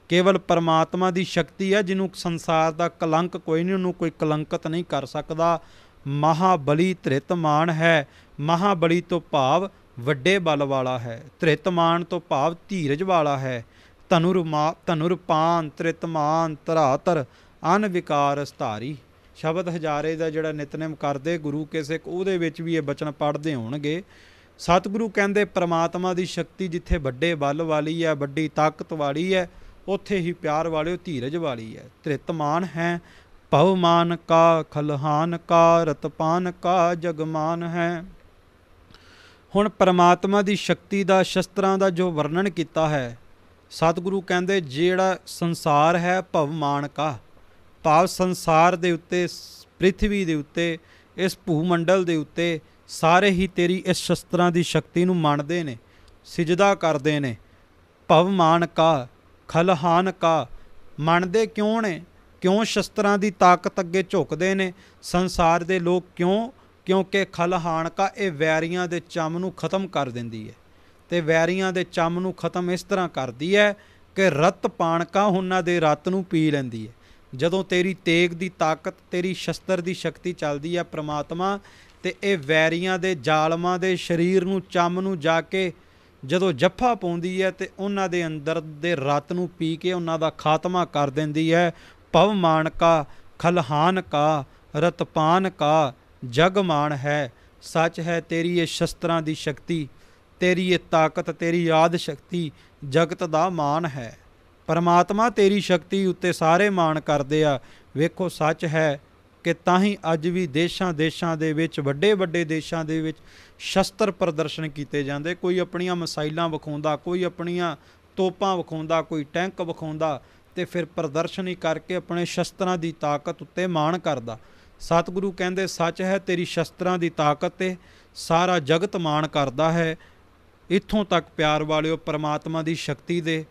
ਕੇਵਲ ਪਰਮਾਤਮਾ ਦੀ ਸ਼ਕਤੀ ਹੈ ਜਿਹਨੂੰ ਸੰਸਾਰ ਦਾ ਕਲੰਕ ਕੋਈ ਨਹੀਂ, ਉਹਨੂੰ ਕੋਈ ਕਲੰਕਤ ਨਹੀਂ ਕਰ ਸਕਦਾ। ਮਹਾਬਲੀ ਧ੍ਰਿਤਮਾਨ ਹੈ। ਮਹਾਬਲੀ ਤੋਂ ਭਾਵ ਵੱਡੇ ਬਲ ਵਾਲਾ ਹੈ। ਧ੍ਰਿਤਮਾਨ ਤੋਂ ਭਾਵ ਧੀਰਜ ਵਾਲਾ ਹੈ। ਧਨੁਰਪਾਨ ਧ੍ਰਿਤਮਾਨ ਧਰਾਤਰ ਅਨਵਿਕਾਰ ਸਧਾਰੀ। ਸ਼ਬਦ ਹਜ਼ਾਰੇ ਦਾ ਜਿਹੜਾ ਨਿਤਨੇਮ ਕਰਦੇ ਗੁਰੂ ਕੇ ਸਿੱਖ, ਉਹਦੇ ਵਿੱਚ ਵੀ ਇਹ ਬਚਨ ਪੜ੍ਹਦੇ ਹੋਣਗੇ। ਸਤਿਗੁਰੂ ਕਹਿੰਦੇ ਪਰਮਾਤਮਾ ਦੀ ਸ਼ਕਤੀ ਜਿੱਥੇ ਵੱਡੇ ਬਲ ਵਾਲੀ ਹੈ, ਵੱਡੀ ਤਾਕਤ ਵਾਲੀ ਹੈ, ਉੱਥੇ ਹੀ ਪਿਆਰ ਵਾਲਿਓ ਧੀਰਜ ਵਾਲੀ ਹੈ। ਧ੍ਰਿਤਮਾਨ ਹੈ। ਭਵਮਾਨ ਕਾ ਖਲਹਾਨ ਕਾ ਰਤਪਾਨ ਕਾ ਜਗਮਾਨ ਹੈ। ਹੁਣ ਪਰਮਾਤਮਾ ਦੀ ਸ਼ਕਤੀ ਦਾ, ਸ਼ਸਤਰਾਂ ਦਾ ਜੋ ਵਰਣਨ ਕੀਤਾ ਹੈ, ਸਤਿਗੁਰੂ ਕਹਿੰਦੇ ਜਿਹੜਾ ਸੰਸਾਰ ਹੈ ਭਵਮਾਨ ਕਾ, ਭਾਵ ਸੰਸਾਰ ਦੇ ਉੱਤੇ, ਪ੍ਰਿਥਵੀ ਦੇ ਉੱਤੇ, ਇਸ ਭੂਮੰਡਲ ਦੇ ਉੱਤੇ ਸਾਰੇ ਹੀ ਤੇਰੀ ਇਸ ਸ਼ਸਤਰਾਂ ਦੀ ਸ਼ਕਤੀ ਨੂੰ ਮੰਨਦੇ ਨੇ, ਸਿਜਦਾ ਕਰਦੇ ਨੇ। ਭਵਮਾਨ ਕਾ ਖਲਹਾਨ ਕਾ, ਮੰਨਦੇ ਕਿਉਂ ਨੇ? ਕਿਉਂ ਸ਼ਸਤਰਾਂ ਦੀ ਤਾਕਤ ਅੱਗੇ ਝੁਕਦੇ ਨੇ ਸੰਸਾਰ ਦੇ ਲੋਕ? ਕਿਉਂ? ਕਿਉਂਕਿ ਖਲਹਾਨ ਕਾ, ਇਹ ਵੈਰੀਆਂ ਦੇ ਚੰਮ ਨੂੰ ਖਤਮ ਕਰ ਦਿੰਦੀ ਹੈ। ਤੇ ਵੈਰੀਆਂ ਦੇ ਚੰਮ ਨੂੰ ਖਤਮ ਇਸ ਤਰ੍ਹਾਂ ਕਰਦੀ ਹੈ ਕਿ ਰਤ ਪਾਣ ਕਾ, ਉਹਨਾਂ ਦੇ ਰਤ ਨੂੰ ਪੀ ਲੈਂਦੀ ਹੈ। ਜਦੋਂ ਤੇਰੀ ਤੇਗ ਦੀ ਤਾਕਤ, ਤੇਰੀ ਸ਼ਸਤਰ ਦੀ ਸ਼ਕਤੀ ਚੱਲਦੀ ਹੈ ਪ੍ਰਮਾਤਮਾ, ਤੇ ਇਹ ਵੈਰੀਆਂ ਦੇ, ਜ਼ਾਲਮਾਂ ਦੇ ਸਰੀਰ ਨੂੰ, ਚੰਮ ਨੂੰ ਜਾ ਕੇ ਜਦੋਂ ਜੱਫਾ ਪਾਉਂਦੀ ਹੈ ਤੇ ਉਹਨਾਂ ਦੇ ਅੰਦਰ ਦੇ ਰਤ ਨੂੰ ਪੀ ਕੇ ਉਹਨਾਂ ਦਾ ਖਾਤਮਾ ਕਰ ਦਿੰਦੀ ਹੈ। ਭਵਮਾਨ ਕਾ ਖਲਹਾਨ ਕਾ ਰਤਪਾਨ ਕਾ ਜਗਮਾਨ ਹੈ। ਸੱਚ ਹੈ ਤੇਰੀ ਇਹ ਸ਼ਸਤਰਾਂ ਦੀ ਸ਼ਕਤੀ, ਤੇਰੀ ਇਹ ਤਾਕਤ, ਤੇਰੀ ਯਾਦ ਸ਼ਕਤੀ ਜਗਤ ਦਾ ਮਾਣ ਹੈ। ਪਰਮਾਤਮਾ ਤੇਰੀ ਸ਼ਕਤੀ ਉੱਤੇ ਸਾਰੇ ਮਾਣ ਕਰਦੇ ਆ। ਵੇਖੋ ਸੱਚ ਹੈ ਕਿ ਤਾਂ ਹੀ ਅੱਜ ਵੀ ਦੇਸ਼ਾਂ ਦੇ ਵਿੱਚ, ਵੱਡੇ ਵੱਡੇ ਦੇਸ਼ਾਂ ਦੇ ਵਿੱਚ ਸ਼ਸਤਰ ਪ੍ਰਦਰਸ਼ਨ ਕੀਤੇ ਜਾਂਦੇ। ਕੋਈ ਆਪਣੀਆਂ ਮਿਸਾਈਲਾਂ ਵਿਖਾਉਂਦਾ, ਕੋਈ ਆਪਣੀਆਂ ਤੋਪਾਂ ਵਿਖਾਉਂਦਾ, ਕੋਈ ਟੈਂਕ ਵਿਖਾਉਂਦਾ, ਤੇ ਫਿਰ ਪ੍ਰਦਰਸ਼ਨੀ ਕਰਕੇ ਆਪਣੇ ਸ਼ਸਤਰਾਂ ਦੀ ਤਾਕਤ ਉੱਤੇ ਮਾਣ ਕਰਦਾ। ਸਤਿਗੁਰੂ ਕਹਿੰਦੇ ਸੱਚ ਹੈ ਤੇਰੀ ਸ਼ਸਤਰਾਂ ਦੀ ਤਾਕਤ 'ਤੇ ਸਾਰਾ ਜਗਤ ਮਾਣ ਕਰਦਾ ਹੈ। ਇੱਥੋਂ ਤੱਕ ਪਿਆਰ ਵਾਲਿਓ, ਪਰਮਾਤਮਾ ਦੀ ਸ਼ਕਤੀ ਦੇ,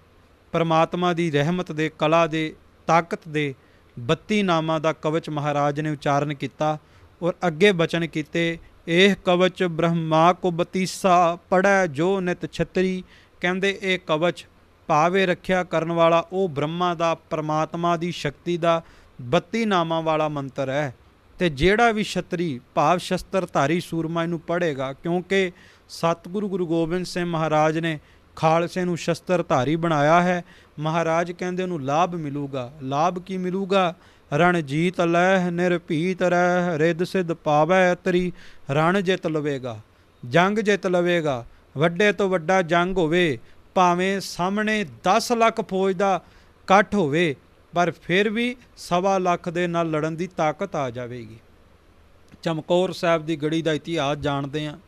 ਪਰਮਾਤਮਾ ਦੀ ਰਹਿਮਤ ਦੇ, ਕਲਾ ਦੇ, ਤਾਕਤ ਦੇ 32 ਨਾਮਾਂ ਦਾ ਕਵਚ ਮਹਾਰਾਜ ਨੇ ਉਚਾਰਨ ਕੀਤਾ ਔਰ ਅੱਗੇ ਬਚਨ ਕੀਤੇ। ਇਹ ਕਵਚ ਬ੍ਰਹਮਾ ਕੋ ਬਤੀਸਾ ਪੜ੍ਹੈ ਜੋ ਨਿਤ ਛਤਰੀ। ਕਹਿੰਦੇ ਇਹ ਕਵਚ ਭਾਵੇ ਰੱਖਿਆ ਕਰਨ ਵਾਲਾ ਉਹ ਬ੍ਰਹਮਾ ਦਾ, ਪਰਮਾਤਮਾ ਦੀ ਸ਼ਕਤੀ ਦਾ 32 ਨਾਮਾਂ ਵਾਲਾ ਮੰਤਰ ਹੈ। ਤੇ ਜਿਹੜਾ ਵੀ ਛਤਰੀ ਭਾਵ ਸ਼ਸਤਰਧਾਰੀ ਸੂਰਮਾ ਇਹਨੂੰ ਪੜ੍ਹੇਗਾ, ਕਿਉਂਕਿ ਸਤਿਗੁਰੂ ਗੁਰੂ ਗੋਬਿੰਦ ਸਿੰਘ ਮਹਾਰਾਜ ਨੇ ਖਾਲਸੇ ਨੂੰ ਸ਼ਸਤਰਧਾਰੀ ਬਣਾਇਆ ਹੈ। ਮਹਾਰਾਜ ਕਹਿੰਦੇ ਉਹਨੂੰ ਲਾਭ ਮਿਲੂਗਾ। ਲਾਭ ਕੀ ਮਿਲੂਗਾ? ਰਣਜੀਤ ਲਹਿ ਨਿਰਭੀਤ ਰਹਿ, ਰਿੱਧ ਸਿੱਧ ਪਾਵੈ ਤਰੀ। ਰਣ ਜਿੱਤ ਲਵੇਗਾ, ਜੰਗ ਜਿੱਤ ਲਵੇਗਾ। ਵੱਡੇ ਤੋਂ ਵੱਡਾ ਜੰਗ ਹੋਵੇ, ਭਾਵੇਂ ਸਾਹਮਣੇ 10 ਲੱਖ ਫੌਜ ਦਾ ਇਕੱਠ ਹੋਵੇ, ਪਰ ਫਿਰ ਵੀ 1.25 ਲੱਖ ਦੇ ਨਾਲ ਲੜਨ ਦੀ ਤਾਕਤ ਆ ਜਾਵੇਗੀ। ਚਮਕੌਰ ਸਾਹਿਬ ਦੀ ਗੜੀ ਦਾ ਇਤਿਹਾਸ ਜਾਣਦੇ ਹਾਂ।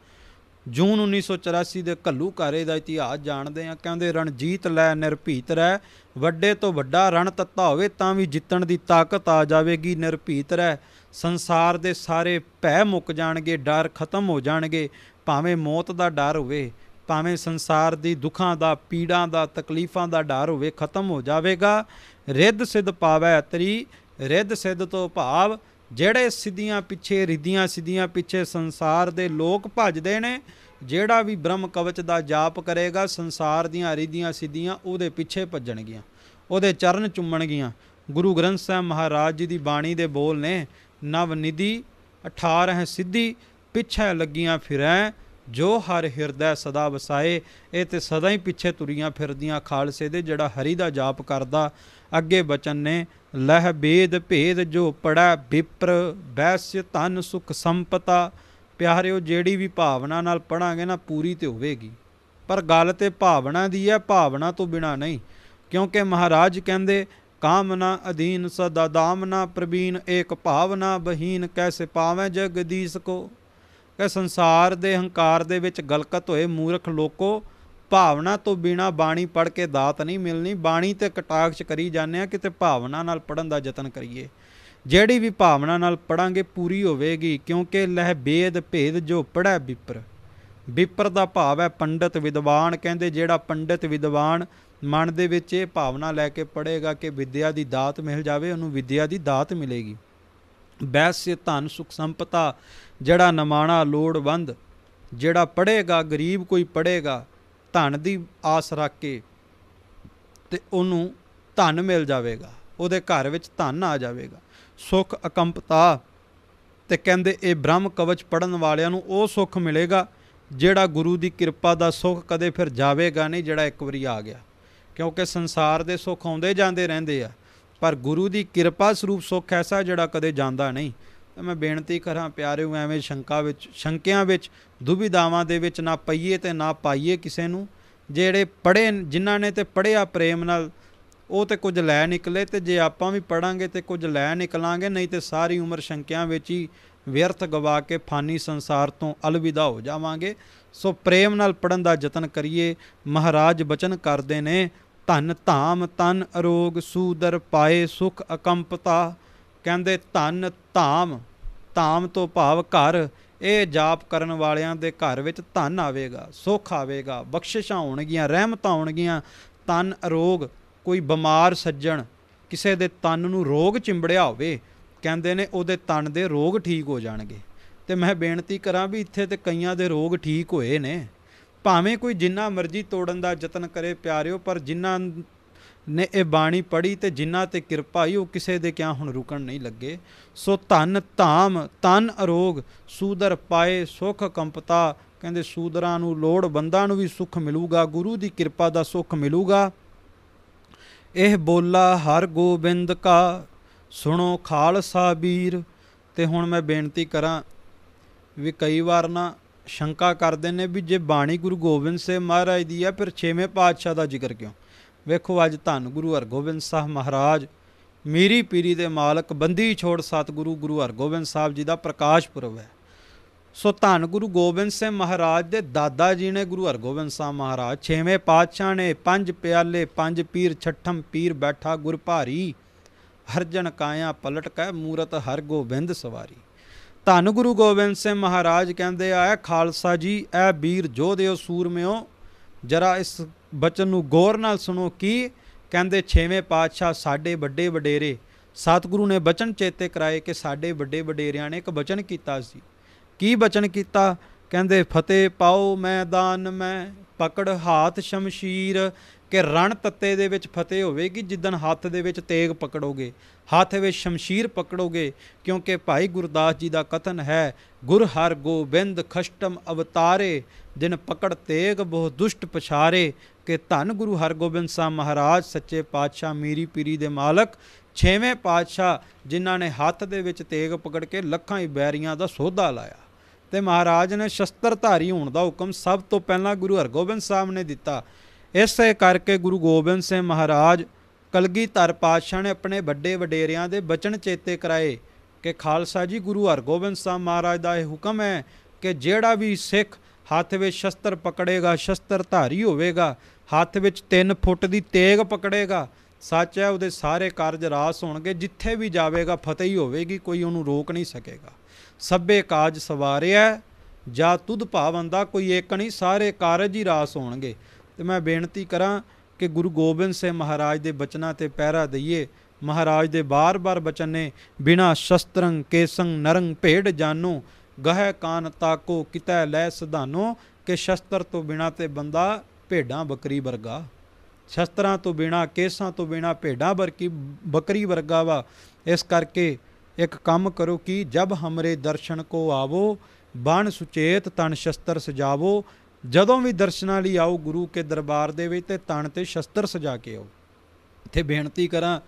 ਜੂਨ 1984 ਦੇ ਘੱਲੂਘਾਰੇ ਦਾ ਇਤਿਹਾਸ ਜਾਣਦੇ ਹਾਂ। ਕਹਿੰਦੇ ਰਣਜੀਤ ਲੈ ਨਿਰਭੀਤ ਰਹਿ, ਵੱਡੇ ਤੋਂ ਵੱਡਾ ਰਣ ਤੱਤਾ ਹੋਵੇ ਤਾਂ ਵੀ ਜਿੱਤਣ ਦੀ ਤਾਕਤ ਆ ਜਾਵੇਗੀ। ਨਿਰਭੀਤ ਰਹਿ, ਸੰਸਾਰ ਦੇ ਸਾਰੇ ਭੈ ਮੁੱਕ ਜਾਣਗੇ, ਡਰ ਖਤਮ ਹੋ ਜਾਣਗੇ। ਭਾਵੇਂ ਮੌਤ ਦਾ ਡਰ ਹੋਵੇ, ਭਾਵੇਂ ਸੰਸਾਰ ਦੀ ਦੁੱਖਾਂ ਦਾ, ਪੀੜਾਂ ਦਾ, ਤਕਲੀਫਾਂ ਦਾ ਡਰ ਹੋਵੇ, ਖਤਮ ਹੋ ਜਾਵੇਗਾ। ਰਿੱਧ ਸਿੱਧ ਪਾਵੈ ਤਰੀ। ਰਿੱਧ ਸਿੱਧ ਤੋਂ ਭਾਵ ਜਿਹੜੇ ਸਿੱਧੀਆਂ ਪਿੱਛੇ, ਰਿੱਧੀਆਂ ਸਿੱਧੀਆਂ ਪਿੱਛੇ ਸੰਸਾਰ ਦੇ ਲੋਕ ਭੱਜਦੇ ਨੇ, ਜਿਹੜਾ ਵੀ ਬ੍ਰਹਮ ਕਵਚ ਦਾ ਜਾਪ ਕਰੇਗਾ, ਸੰਸਾਰ ਦੀਆਂ ਰਿੱਧੀਆਂ ਸਿੱਧੀਆਂ ਉਹਦੇ ਪਿੱਛੇ ਭੱਜਣਗੀਆਂ, ਉਹਦੇ ਚਰਨ ਚੁੰਮਣਗੀਆਂ। ਗੁਰੂ ਗ੍ਰੰਥ ਸਾਹਿਬ ਮਹਾਰਾਜ ਜੀ ਦੀ ਬਾਣੀ ਦੇ ਬੋਲ ਨੇ, ਨਵ ਨਿਧੀ 18 ਸਿੱਧੀ ਪਿੱਛੇ ਲੱਗੀਆਂ ਫਿਰੈ, ਜੋ ਹਰ ਹਿਰਦੈ ਸਦਾ ਵਸਾਏ। ਇਹ ਤੇ ਸਦਾ ਹੀ ਪਿੱਛੇ ਤੁਰੀਆਂ ਫਿਰਦੀਆਂ ਖਾਲਸੇ ਦੇ, ਜਿਹੜਾ ਹਰੀ ਦਾ ਜਾਪ ਕਰਦਾ। ਅੱਗੇ ਬਚਨ ਨੇ, ਲਹਿ ਬੇਦ ਭੇਦ ਜੋ ਪੜੈ ਵਿਪਰ, ਬੈਸਯ ਧਨ ਸੁਖ ਸੰਪਤਾ। ਪਿਆਰਿਓ, ਜਿਹੜੀ ਵੀ ਭਾਵਨਾ ਨਾਲ ਪੜਾਂਗੇ ਨਾ, ਪੂਰੀ ਤੇ ਹੋਵੇਗੀ। ਪਰ ਗੱਲ ਤੇ ਭਾਵਨਾ ਦੀ ਹੈ, ਭਾਵਨਾ ਤੋਂ ਬਿਨਾ ਨਹੀਂ। ਕਿਉਂਕਿ ਮਹਾਰਾਜ ਕਹਿੰਦੇ ਕਾਮਨਾ ਅਧੀਨ ਸਦਾ ਦਾਮਨਾ ਪ੍ਰਵੀਨ, ਏਕ ਭਾਵਨਾ ਬਹੀਨ ਕੈਸੇ ਪਾਵੈ ਜਗਦੀਸ਼ ਕੋ। ਕਿ ਸੰਸਾਰ ਦੇ ਹੰਕਾਰ ਦੇ ਵਿੱਚ ਗਲਕਤ ਹੋਏ ਮੂਰਖ ਲੋਕੋ, ਭਾਵਨਾ ਤੋਂ ਬਿਨਾ ਬਾਣੀ ਪੜ੍ਹ ਕੇ ਦਾਤ ਨਹੀਂ ਮਿਲਣੀ। ਬਾਣੀ ਤੇ ਕਟਾਕਸ਼ ਕਰੀ ਜਾਂਦੇ ਆ, ਕਿਤੇ ਭਾਵਨਾ ਨਾਲ ਪੜ੍ਹਨ ਦਾ ਯਤਨ ਕਰੀਏ। ਜਿਹੜੀ ਵੀ ਭਾਵਨਾ ਨਾਲ ਪੜਾਂਗੇ ਪੂਰੀ ਹੋਵੇਗੀ। ਕਿਉਂਕਿ ਲਹਿ ਬੇਦ ਭੇਦ ਜੋ ਪੜ੍ਹੈ ਵਿਪਰ। ਵਿਪਰ ਦਾ ਭਾਵ ਹੈ ਪੰਡਿਤ ਵਿਦਵਾਨ। ਕਹਿੰਦੇ ਜਿਹੜਾ ਪੰਡਿਤ ਵਿਦਵਾਨ ਮਨ ਦੇ ਵਿੱਚ ਇਹ ਭਾਵਨਾ ਲੈ ਕੇ ਪੜ੍ਹੇਗਾ ਕਿ ਵਿਦਿਆ ਦੀ ਦਾਤ ਮਿਲ ਜਾਵੇ, ਉਹਨੂੰ ਵਿਦਿਆ ਦੀ ਦਾਤ ਮਿਲੇਗੀ। ਬੈਸਯ ਧਨ ਸੁਖ ਸੰਪਤਾ, ਜਿਹੜਾ ਨਿਮਾਣਾ ਲੋੜਵੰਦ, ਜਿਹੜਾ ਪੜ੍ਹੇਗਾ, ਗਰੀਬ ਕੋਈ ਪੜ੍ਹੇਗਾ ਧਨ ਦੀ ਆਸ ਰੱਖ ਕੇ, ਤੇ ਉਹਨੂੰ ਧਨ ਮਿਲ ਜਾਵੇਗਾ, ਉਹਦੇ ਘਰ ਵਿੱਚ ਧਨ ਆ ਜਾਵੇਗਾ। ਸੁਖ ਅਕੰਪਤਾ, ਤੇ ਕਹਿੰਦੇ ਇਹ ਬ੍ਰਹਮ ਕਵਚ ਪੜ੍ਹਨ ਵਾਲਿਆਂ ਨੂੰ ਉਹ ਸੁੱਖ ਮਿਲੇਗਾ ਜਿਹੜਾ ਗੁਰੂ ਦੀ ਕਿਰਪਾ ਦਾ ਸੁੱਖ ਕਦੇ ਫਿਰ ਜਾਵੇਗਾ ਨਹੀਂ, ਜਿਹੜਾ ਇੱਕ ਵਾਰੀ ਆ ਗਿਆ। ਕਿਉਂਕਿ ਸੰਸਾਰ ਦੇ ਸੁੱਖ ਆਉਂਦੇ ਜਾਂਦੇ ਰਹਿੰਦੇ ਆ, ਪਰ ਗੁਰੂ ਦੀ ਕਿਰਪਾ ਸਰੂਪ ਸੁੱਖ ਐਸਾ ਜਿਹੜਾ ਕਦੇ ਜਾਂਦਾ ਨਹੀਂ। ਤਾਂ ਮੈਂ ਬੇਨਤੀ ਕਰਾਂ ਪਿਆਰਿਓ, ਐਵੇਂ ਸ਼ੰਕਿਆਂ ਵਿੱਚ ਦੁਬਿਧਾਵਾਂ ਦੇ ਵਿੱਚ ਨਾ ਪਈਏ ਤੇ ਨਾ ਪਾਈਏ ਕਿਸੇ ਨੂੰ। ਜਿਹੜੇ ਪੜ੍ਹੇ, ਜਿਨ੍ਹਾਂ ਨੇ ਤੇ ਪੜ੍ਹਿਆ ਪ੍ਰੇਮ ਨਾਲ, ਉਹ ਤੇ ਕੁਝ ਲੈ ਨਿਕਲੇ, ਤੇ ਜੇ ਆਪਾਂ ਵੀ ਪੜਾਂਗੇ ਤੇ ਕੁਝ ਲੈ ਨਿਕਲਾਂਗੇ, ਨਹੀਂ ਤੇ ਸਾਰੀ ਉਮਰ ਸ਼ੰਕਿਆਂ ਵਿੱਚ ਹੀ ਵਿਅਰਥ ਗਵਾ ਕੇ ਫਾਨੀ ਸੰਸਾਰ ਤੋਂ ਅਲਵਿਦਾ ਹੋ ਜਾਵਾਂਗੇ। ਸੋ ਪ੍ਰੇਮ ਨਾਲ ਪੜ੍ਹਨ ਦਾ ਯਤਨ ਕਰੀਏ। ਮਹਾਰਾਜ ਬਚਨ ਕਰਦੇ ਨੇ, ਧਨ ਧਾਮ ਤਨ ਅਰੋਗ, ਸੂਦਰ ਪਾਏ ਸੁਖ ਅਕੰਪਤਾ। ਕਹਿੰਦੇ ਧਨ ਧਾਮ, ਧਾਮ ਤੋਂ ਭਾਵ ਘਰ। ਇਹ ਜਾਪ ਕਰਨ ਵਾਲਿਆਂ ਦੇ ਘਰ ਵਿੱਚ ਧਨ ਆਵੇਗਾ, ਸੁੱਖ ਆਵੇਗਾ, ਬਖਸ਼ਿਸ਼ਾਂ ਹੋਣਗੀਆਂ, ਰਹਿਮਤਾਂ ਹੋਣਗੀਆਂ। ਤਨ ਅਰੋਗ, ਕੋਈ ਬਿਮਾਰ ਸੱਜਣ, ਕਿਸੇ ਦੇ ਤਨ ਨੂੰ ਰੋਗ ਚਿੰਬੜਿਆ ਹੋਵੇ, ਕਹਿੰਦੇ ਨੇ ਉਹਦੇ ਤਨ ਦੇ ਰੋਗ ਠੀਕ ਹੋ ਜਾਣਗੇ। ਤੇ ਮੈਂ ਬੇਨਤੀ ਕਰਾਂ ਵੀ ਇੱਥੇ ਤੇ ਕਈਆਂ ਦੇ ਰੋਗ ਠੀਕ ਹੋਏ ਨੇ। ਭਾਵੇਂ ਕੋਈ ਜਿੰਨਾ ਮਰਜ਼ੀ ਤੋੜਨ ਦਾ ਯਤਨ ਕਰੇ ਪਿਆਰਿਓ, ਪਰ ਜਿਨ੍ਹਾਂ ਨੇ ਇਹ ਬਾਣੀ ਪੜ੍ਹੀ ਤੇ ਜਿਨ੍ਹਾਂ ਤੇ ਕਿਰਪਾ ਹੋਈ, ਉਹ ਕਿਸੇ ਦੇ ਕਿਆ ਹੁਣ ਰੁਕਣ ਨਹੀਂ ਲੱਗੇ। ਸੋ ਧਨ ਧਾਮ ਤਨ ਅਰੋਗ, ਸੂਦਰ ਪਾਏ ਸੁਖ ਕੰਪਤਾ। ਕਹਿੰਦੇ ਸੂਦਰਾਂ ਨੂੰ, ਲੋੜਵੰਦਾਂ ਨੂੰ ਵੀ ਸੁੱਖ ਮਿਲੂਗਾ, ਗੁਰੂ ਦੀ ਕਿਰਪਾ ਦਾ ਸੁੱਖ ਮਿਲੂਗਾ। ਇਹ ਬੋਲਾ ਹਰ ਗੋਬਿੰਦ ਕਾ, ਸੁਣੋ ਖਾਲਸਾ ਵੀਰ। ਤੇ ਹੁਣ ਮੈਂ ਬੇਨਤੀ ਕਰਾਂ ਵੀ ਕਈ ਵਾਰ ਨਾ ਸ਼ੰਕਾ ਕਰਦੇ ਨੇ ਵੀ ਜੇ ਬਾਣੀ ਗੁਰੂ ਗੋਬਿੰਦ ਸਿੰਘ ਮਹਾਰਾਜ ਦੀ ਆ ਫਿਰ 6ਵੇਂ ਪਾਤਸ਼ਾਹ ਦਾ ਜ਼ਿਕਰ ਕਿਉਂ? ਵੇਖੋ ਅੱਜ ਧੰਨ ਗੁਰੂ ਹਰਗੋਬਿੰਦ ਸਾਹਿਬ ਮਹਾਰਾਜ ਮੀਰੀ ਪੀਰੀ ਦੇ ਮਾਲਕ ਬੰਦੀ ਛੋੜ ਸਤਿਗੁਰੂ ਗੁਰੂ ਹਰਗੋਬਿੰਦ ਸਾਹਿਬ ਜੀ ਦਾ ਪ੍ਰਕਾਸ਼ ਪੁਰਬ ਹੈ। ਸੋ ਧੰਨ ਗੁਰੂ ਗੋਬਿੰਦ ਸਿੰਘ ਮਹਾਰਾਜ ਦੇ ਦਾਦਾ ਜੀ ਨੇ ਗੁਰੂ ਹਰਗੋਬਿੰਦ ਸਾਹਿਬ ਮਹਾਰਾਜ 6ਵੇਂ ਪਾਤਸ਼ਾਹ ਨੇ 5 ਪਿਆਲੇ 5 ਪੀਰ, 6ਠਮ ਪੀਰ ਬੈਠਾ ਗੁਰ ਭਾਰੀ, ਹਰਜਨ ਕਾਇਆ ਪਲਟ ਕੈ ਮੂਰਤ ਹਰਗੋਬਿੰਦ ਸਵਾਰੀ। ਧੰਨ ਗੁਰੂ ਗੋਬਿੰਦ ਸਿੰਘ ਮਹਾਰਾਜ ਕਹਿੰਦੇ ਆ ਖਾਲਸਾ ਜੀ, ਇਹ ਵੀਰ ਜੋਧਿਓ ਸੂਰਮਿਓ, ਜਰਾ ਇਸ ਬਚਨ ਨੂੰ ਗੌਰ ਨਾਲ ਸੁਣੋ। ਕੀ ਕਹਿੰਦੇ? 6ਵੇਂ ਪਾਤਸ਼ਾਹ ਸਾਡੇ ਵੱਡੇ ਵਡੇਰੇ ਸਤਿਗੁਰੂ ਨੇ ਬਚਨ ਚੇਤੇ ਕਰਾਏ ਕਿ ਸਾਡੇ ਵੱਡੇ ਵਡੇਰਿਆਂ ਨੇ ਇੱਕ ਬਚਨ ਕੀਤਾ ਸੀ। ਕੀ ਬਚਨ ਕੀਤਾ? ਕਹਿੰਦੇ ਫਤਿਹ ਪਾਓ ਮੈਦਾਨ ਮੈਂ, ਪਕੜ ਹਾਥ ਸ਼ਮਸ਼ੀਰ। ਕਿ ਰਣ ਤੱਤੇ ਦੇ ਵਿੱਚ ਫਤਿਹ ਹੋਵੇਗੀ ਜਿੱਦਣ ਹੱਥ ਦੇ ਵਿੱਚ ਤੇਗ ਪਕੜੋਗੇ, ਹੱਥ ਵਿੱਚ ਸ਼ਮਸ਼ੀਰ ਪਕੜੋਗੇ। ਕਿਉਂਕਿ ਭਾਈ ਗੁਰਦਾਸ ਜੀ ਦਾ ਕਥਨ ਹੈ, ਗੁਰ ਹਰ ਗੋਬਿੰਦ ਖਸ਼ਟਮ ਅਵਤਾਰੇ, ਜਿਨ ਪਕੜ ਤੇਗ ਬਹੁ ਦੁਸ਼ਟ ਪਛਾਰੇ। ਕਿ ਧੰਨ ਗੁਰੂ ਹਰਗੋਬਿੰਦ ਸਾਹਿਬ ਮਹਾਰਾਜ ਸੱਚੇ ਪਾਤਸ਼ਾਹ ਮੀਰੀ ਪੀਰੀ ਦੇ ਮਾਲਕ 6ਵੇਂ ਪਾਤਸ਼ਾਹ, ਜਿਨ੍ਹਾਂ ਨੇ ਹੱਥ ਦੇ ਵਿੱਚ ਤੇਗ ਪਕੜ ਕੇ ਲੱਖਾਂ ਹੀ ਬੈਰੀਆਂ ਦਾ ਸੋਧਾ ਲਾਇਆ। ਤੇ ਮਹਾਰਾਜ ਨੇ ਸ਼ਸਤਰਧਾਰੀ ਹੋਣ ਦਾ ਹੁਕਮ ਸਭ ਤੋਂ ਪਹਿਲਾਂ ਗੁਰੂ ਹਰਗੋਬਿੰਦ ਸਾਹਿਬ ਨੇ ਦਿੱਤਾ। ਇਸੇ ਕਰਕੇ ਗੁਰੂ ਗੋਬਿੰਦ ਸਿੰਘ ਮਹਾਰਾਜ ਕਲਗੀਧਰ ਪਾਤਸ਼ਾਹ ਨੇ ਆਪਣੇ ਵੱਡੇ ਵਡੇਰਿਆਂ ਦੇ ਬਚਨ ਚੇਤੇ ਕਰਾਏ ਕਿ ਖਾਲਸਾ ਜੀ, ਗੁਰੂ ਹਰਗੋਬਿੰਦ ਸਾਹਿਬ ਮਹਾਰਾਜ ਦਾ ਇਹ ਹੁਕਮ ਹੈ ਕਿ ਜਿਹੜਾ ਵੀ ਸਿੱਖ ਹੱਥ ਵਿੱਚ ਸ਼ਸਤਰ ਪਕੜੇਗਾ, ਸ਼ਸਤਰਧਾਰੀ ਹੋਵੇਗਾ, ਹੱਥ ਵਿੱਚ 3 ਫੁੱਟ ਦੀ ਤੇਗ ਪਕੜੇਗਾ, ਸੱਚ ਹੈ ਉਹਦੇ ਸਾਰੇ ਕਾਰਜ ਰਾਸ ਹੋਣਗੇ। ਜਿੱਥੇ ਵੀ ਜਾਵੇਗਾ ਫਤਿਹ ਹੀ ਹੋਵੇਗੀ, ਕੋਈ ਉਹਨੂੰ ਰੋਕ ਨਹੀਂ ਸਕੇਗਾ। ਸਭੇ ਕਾਜ ਸਵਾਰਿਆ ਜਾਂ ਤੁਧ ਭਾਵੰਦਾ, ਕੋਈ ਇੱਕ ਨਹੀਂ, ਸਾਰੇ ਕਾਰਜ ਹੀ ਰਾਸ ਹੋਣਗੇ। ਤੇ ਮੈਂ ਬੇਨਤੀ ਕਰਾਂ ਕਿ ਗੁਰੂ ਗੋਬਿੰਦ ਸਿੰਘ ਮਹਾਰਾਜ ਦੇ ਬਚਨਾਂ ਤੇ ਪਹਿਰਾ ਦਈਏ। ਮਹਾਰਾਜ ਦੇ ਬਾਰ-ਬਾਰ ਬਚਨ ਨੇ, ਬਿਨਾ ਸ਼ਸਤਰੰ ਕੇਸੰ ਨਰੰ ਭੇਡ ਜਾਨੋ, ਗਹਿ ਕਾਨ ਤਾਕੋ ਕਿਤੈ ਲੈ ਸਧਾਨੋ। ਕਿ ਸ਼ਸਤਰ ਤੋਂ ਬਿਨਾ ਤੇ ਬੰਦਾ ਭੇਡਾਂ ਬੱਕਰੀ ਵਰਗਾ, ਸ਼ਸਤਰਾਂ ਤੋਂ ਬਿਨਾ, ਕੇਸਾਂ ਤੋਂ ਬਿਨਾ ਭੇਡਾਂ ਬੱਕਰੀ ਵਰਗਾ ਵਾ। ਇਸ ਕਰਕੇ ਇੱਕ ਕੰਮ ਕਰੋ ਕਿ ਜਬ ਹਮਰੇ ਦਰਸ਼ਨ ਕੋ ਆਵੋ, ਬਣ ਸੁਚੇਤ ਤਨ ਸ਼ਸਤਰ ਸਜਾਵੋ। ਜਦੋਂ ਵੀ ਦਰਸ਼ਨਾਂ ਲਈ ਆਓ ਗੁਰੂ ਕੇ ਦਰਬਾਰ ਦੇ ਵਿੱਚ, ਤੇ ਤਨ ਤੇ ਸ਼ਸਤਰ ਸਜਾ ਕੇ ਆਓ। ਇੱਥੇ ਬੇਨਤੀ ਕਰਾਂ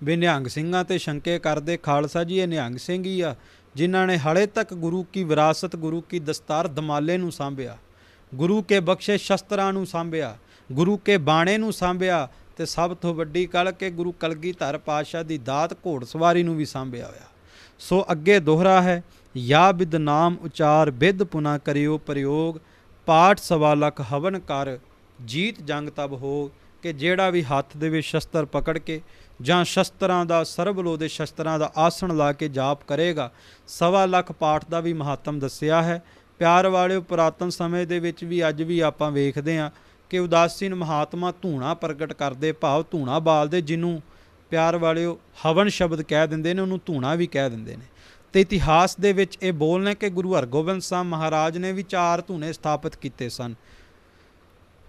ਵੀ ਨਿਹੰਗ ਸਿੰਘਾਂ ਤੇ ਸ਼ੰਕੇ ਕਰਦੇ, ਖਾਲਸਾ ਜੀ ਇਹ ਨਿਹੰਗ ਸਿੰਘ ਹੀ ਆ ਜਿਨ੍ਹਾਂ ਨੇ ਹਾਲੇ ਤੱਕ ਗੁਰੂ ਕੀ ਵਿਰਾਸਤ, ਗੁਰੂ ਕੀ ਦਸਤਾਰ ਦਮਾਲੇ ਨੂੰ ਸਾਂਭਿਆ, ਗੁਰੂ ਕੇ ਬਖਸ਼ੇ ਸ਼ਸਤਰਾਂ ਨੂੰ ਸਾਂਭਿਆ, ਗੁਰੂ ਕੇ ਬਾਣੇ ਨੂੰ ਸਾਂਭਿਆ, ਤੇ ਸਭ ਤੋਂ ਵੱਡੀ ਗੱਲ ਕਿ ਗੁਰੂ ਕਲਗੀਧਰ ਪਾਤਸ਼ਾਹ ਦੀ ਦਾਤ ਘੋੜਸਵਾਰੀ ਨੂੰ ਵੀ ਸਾਂਭਿਆ ਹੋਇਆ। ਸੋ ਅੱਗੇ ਦੋਹਰਾ ਹੈ, ਯਾ ਬਿਦ ਨਾਮ ਉਚਾਰ ਬਿਦ ਪੁਨਾ ਕਰਿਓ ਪ੍ਰਯੋਗ, ਪਾਠ 1.25 ਲੱਖ ਹਵਨ ਕਰ ਜੀਤ ਜੰਗ ਤਬ ਹੋ। ਕਿ ਜਿਹੜਾ ਵੀ ਹੱਥ ਦੇ ਵਿੱਚ ਸ਼ਸਤਰ ਪਕੜ ਕੇ ਜਾਂ ਸ਼ਸਤਰਾਂ ਦਾ ਸਰਬਲੋ ਦੇ ਸ਼ਸਤਰਾਂ ਦਾ ਆਸਣ ਲਾ ਕੇ ਜਾਪ ਕਰੇਗਾ, 1.25 ਲੱਖ ਪਾਠ ਦਾ ਵੀ ਮਹੱਤਮ ਦੱਸਿਆ ਹੈ। ਪਿਆਰ ਵਾਲਿਓ, ਪੁਰਾਤਨ ਸਮੇਂ ਦੇ ਵਿੱਚ ਵੀ ਅੱਜ ਵੀ ਆਪਾਂ ਵੇਖਦੇ ਹਾਂ ਕਿ ਉਦਾਸੀਨ ਮਹਾਤਮਾ ਧੂਣਾ ਪ੍ਰਗਟ ਕਰਦੇ, ਭਾਵ ਧੂਣਾ ਬਾਲਦੇ, ਜਿਹਨੂੰ ਪਿਆਰ ਵਾਲਿਓ ਹਵਨ ਸ਼ਬਦ ਕਹਿ ਦਿੰਦੇ ਨੇ, ਉਹਨੂੰ ਧੂਣਾ ਵੀ ਕਹਿ ਦਿੰਦੇ ਨੇ। ਤੇ ਇਤਿਹਾਸ ਦੇ ਵਿੱਚ ਇਹ ਬੋਲਨੇ ਕਿ ਗੁਰੂ ਹਰਗੋਬਿੰਦ ਸਾਹਿਬ ਮਹਾਰਾਜ ਨੇ ਵੀ 4 ਧੂਣੇ ਸਥਾਪਿਤ ਕੀਤੇ ਸਨ।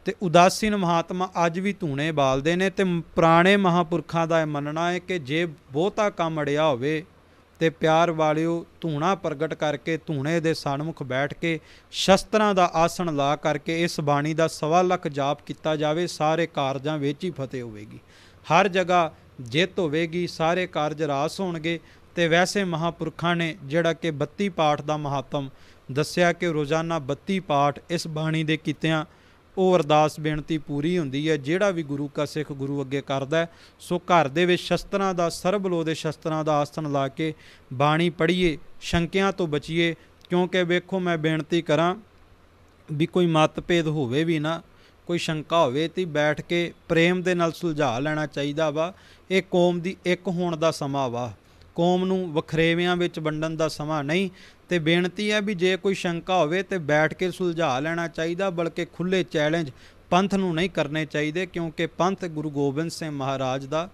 ਤੇ ਉਦਾਸੀਨ ਮਹਾਤਮਾ ਅੱਜ ਵੀ ਧੂਣੇ ਬਾਲਦੇ ਨੇ। ਤੇ ਪੁਰਾਣੇ ਮਹਾਂਪੁਰਖਾਂ ਦਾ ਇਹ ਮੰਨਣਾ ਹੈ ਕਿ ਜੇ ਬਹੁਤਾ ਕੰਮ ਅੜਿਆ ਹੋਵੇ ਤੇ ਪਿਆਰ ਵਾਲਿਓ ਧੂਣਾ ਪ੍ਰਗਟ ਕਰਕੇ, ਧੂਣੇ ਦੇ ਸਨਮੁਖ ਬੈਠ ਕੇ, ਸ਼ਸਤਰਾਂ ਦਾ ਆਸਣ ਲਾ ਕਰਕੇ ਇਸ ਬਾਣੀ ਦਾ 1.25 ਲੱਖ ਜਾਪ ਕੀਤਾ ਜਾਵੇ, ਸਾਰੇ ਕਾਰਜਾਂ ਵਿੱਚ ਹੀ ਫਤਿਹ ਹੋਵੇਗੀ, ਹਰ ਜਗ੍ਹਾ ਜਿੱਤ ਹੋਵੇਗੀ, ਸਾਰੇ ਕਾਰਜ ਰਾਸ ਹੋਣਗੇ। ਤੇ ਵੈਸੇ ਮਹਾਂਪੁਰਖਾਂ ਨੇ ਜਿਹੜਾ ਕਿ 32 ਪਾਠ ਦਾ ਮਹੱਤਮ ਦੱਸਿਆ ਕਿ ਰੋਜ਼ਾਨਾ 32 ਪਾਠ ਇਸ ਬਾਣੀ ਦੇ ਕੀਤਿਆਂ ਉਹ ਅਰਦਾਸ ਬੇਨਤੀ ਪੂਰੀ ਹੁੰਦੀ ਹੈ ਜਿਹੜਾ ਵੀ ਗੁਰੂ ਕਾ ਸਿੱਖ ਗੁਰੂ ਅੱਗੇ ਕਰਦਾ। ਸੋ ਘਰ ਦੇ ਵਿੱਚ ਸ਼ਸਤਰਾਂ ਦਾ, ਸਰਬਲੋ ਦੇ ਸ਼ਸਤਰਾਂ ਦਾ ਆਸਣ ਲਾ ਕੇ ਬਾਣੀ ਪੜ੍ਹੀਏ, ਸ਼ੰਕਿਆਂ ਤੋਂ ਬਚੀਏ। ਕਿਉਂਕਿ ਵੇਖੋ ਮੈਂ ਬੇਨਤੀ ਕਰਾਂ ਵੀ ਕੋਈ ਮਤਭੇਦ ਹੋਵੇ ਵੀ ਨਾ, ਕੋਈ ਸ਼ੰਕਾ ਹੋਵੇ ਤੇ ਬੈਠ ਕੇ ਪ੍ਰੇਮ ਦੇ ਨਾਲ ਸੁਲਝਾ ਲੈਣਾ ਚਾਹੀਦਾ ਵਾ। ਇਹ ਕੌਮ ਦੀ ਇੱਕ ਹੋਣ ਦਾ ਸਮਾਂ ਵਾ, ਕੌਮ ਨੂੰ ਵਖਰੇਵਿਆਂ ਵਿੱਚ ਵੰਡਣ ਦਾ ਸਮਾਂ ਨਹੀਂ। ਤੇ ਬੇਨਤੀ ਹੈ ਵੀ ਜੇ ਕੋਈ ਸ਼ੰਕਾ ਹੋਵੇ ਤੇ ਬੈਠ ਕੇ ਸੁਲਝਾ ਲੈਣਾ ਚਾਹੀਦਾ, ਬਲਕਿ ਖੁੱਲ੍ਹੇ ਚੈਲੰਜ ਪੰਥ ਨੂੰ ਨਹੀਂ ਕਰਨੇ ਚਾਹੀਦੇ, ਕਿਉਂਕਿ ਪੰਥ ਗੁਰੂ ਗੋਬਿੰਦ ਸਿੰਘ ਮਹਾਰਾਜ ਦਾ।